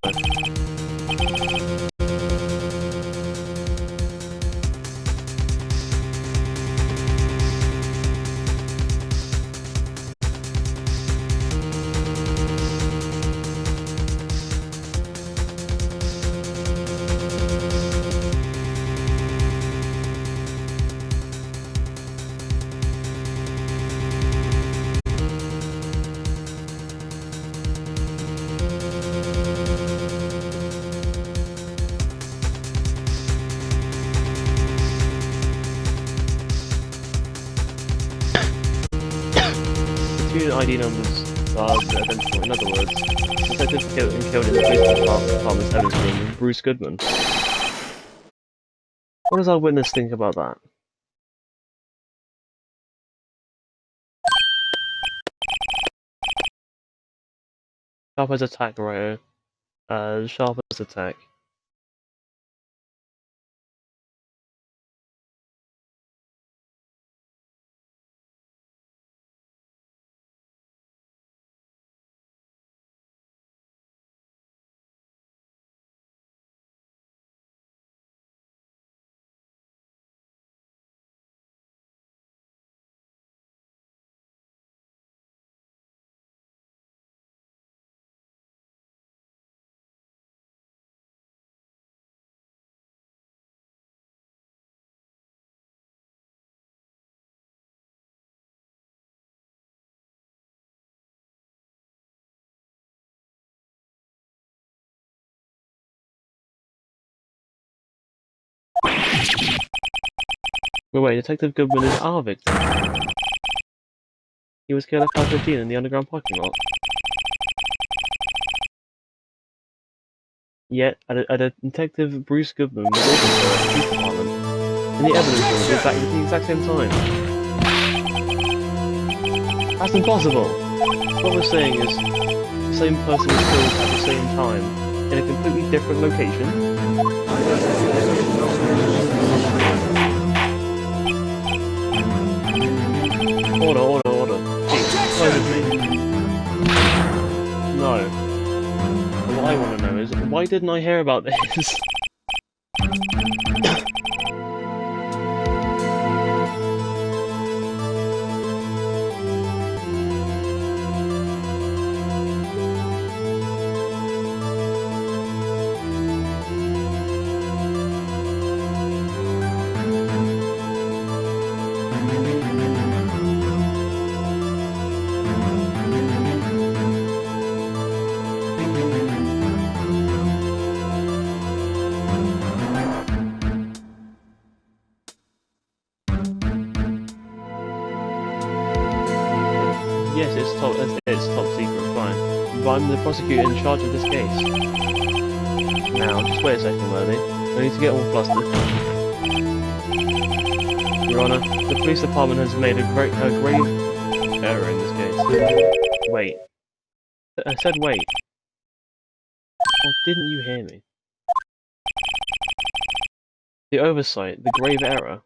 student ID numbers are identical. In other words, detective killed in the police department's evidence room was Bruce Goodman. What does our witness think about that? Sharp as attack, right? Sharp as attack. Wait, Detective Goodman is our victim. He was killed at 5:15 in the underground parking lot. Yet, a Detective Bruce Goodman was also killed at the police department in the evidence room at the exact same time. That's impossible! What we're saying is, the same person was killed at the same time, in a completely different location. Order. Chief, side with me. No. What I want to know is, why didn't I hear about this? Yes, it's top secret, fine. But I'm the prosecutor in charge of this case. Now, just wait a second, Worthy. I need to get all flustered. Your Honour, the police department has made a grave error in this case. Wait. I said wait. Or didn't you hear me? The oversight, the grave error.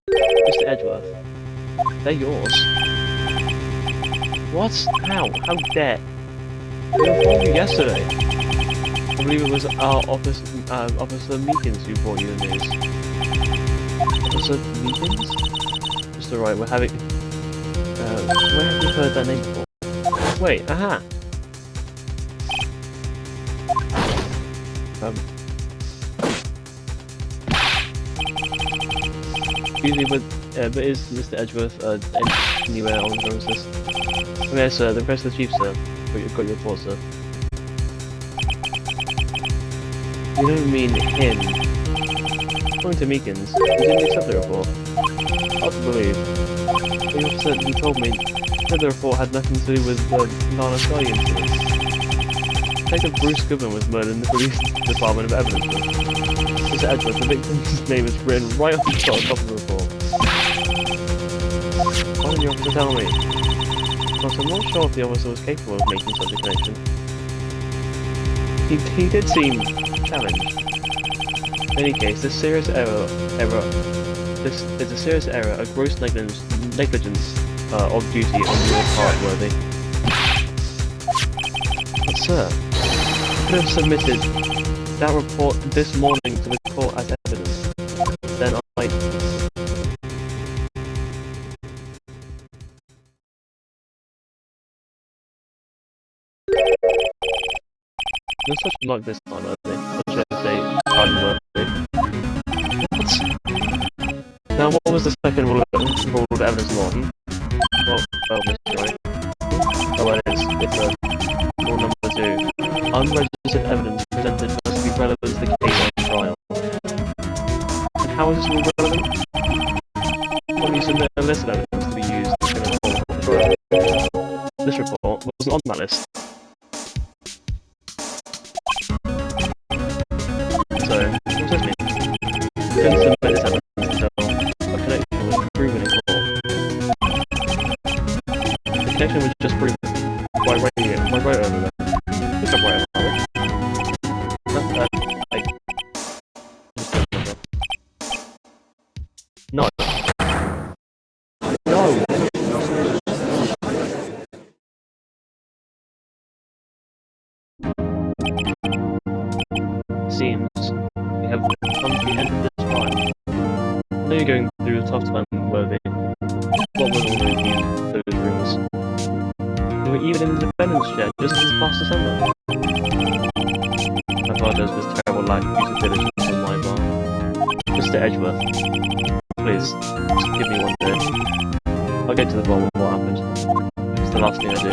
Mr. Edgeworth. They're yours. What? How? How dare? We informed you yesterday. I believe it was our Officer Meekins who brought you the news. Officer Meekins? Just alright, we're having... where have you heard that name before? Wait, aha! Excuse me, but is Mr. Edgeworth anywhere on the premises? Okay, sir, the request of the chief, sir. Got your report, sir. You don't mean him. According to Meekins, he didn't accept the report. Hard to believe. The officer who told me said the report had nothing to do with the Nana Sky incident. Detective Bruce Goodman was murdered in the police department of evidence room. Mr. Edgeworth, the victim's name is written right on the top of the report. Why didn't the officer tell me? Because I'm not sure if the officer was capable of making such a connection. He did seem challenged. In any case, this is a serious error, a gross negligence of duty on your part, Worthy. But sir, you could have submitted that report this morning to the court as evidence. Then You're such luck this time, Worthy. Or should I say, unworthy. What? Now, what was the second rule of evidence law? Well, Mr. Wright. Oh, it's rule number 2. Unregistered evidence presented must be relevant to the case on trial. And how is this rule relevant? When you submit a list of evidence to be used in a court trial. The wasn't on that list. So, what does this mean? You can submit this evidence until a connection was proven in court. The connection was just proven by writing it, by Wright over there. Good job, Wright, by the way. Like, no. No! Seems we have come to the end of this time. I know you're going through a tough time, Worthy. What was all those rooms? You were even in the defendant's chair just this past December. I apologize for this terrible lack of due diligence on my part. Mr. Edgeworth, please, just give me one day. I'll get to the bottom of what happened. It's the last thing I do.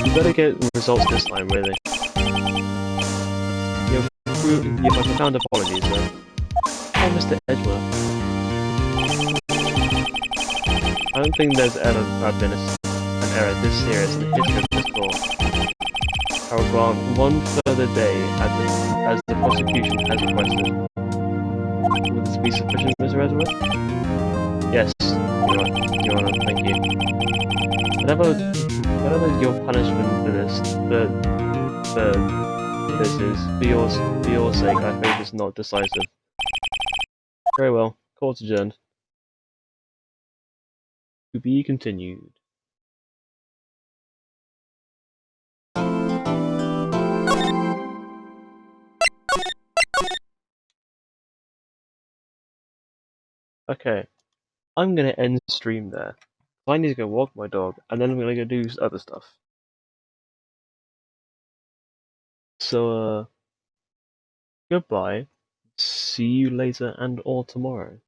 You better get results this time, really. You have profound apologies, though. Oh, Mr. Edgeworth. I don't think there's ever been an error this serious in the history of this court. I will grant one further day as the prosecution has requested. Would this be sufficient, Mr. Edgeworth? Yes, Your Honor, thank you. Whatever your punishment for this is, for your sake, I hope it's not decisive. Very well, court's adjourned. To be continued. Okay, I'm gonna end stream there. I need to go walk my dog, and then I'm gonna go do other stuff. So, goodbye. See you later and or tomorrow.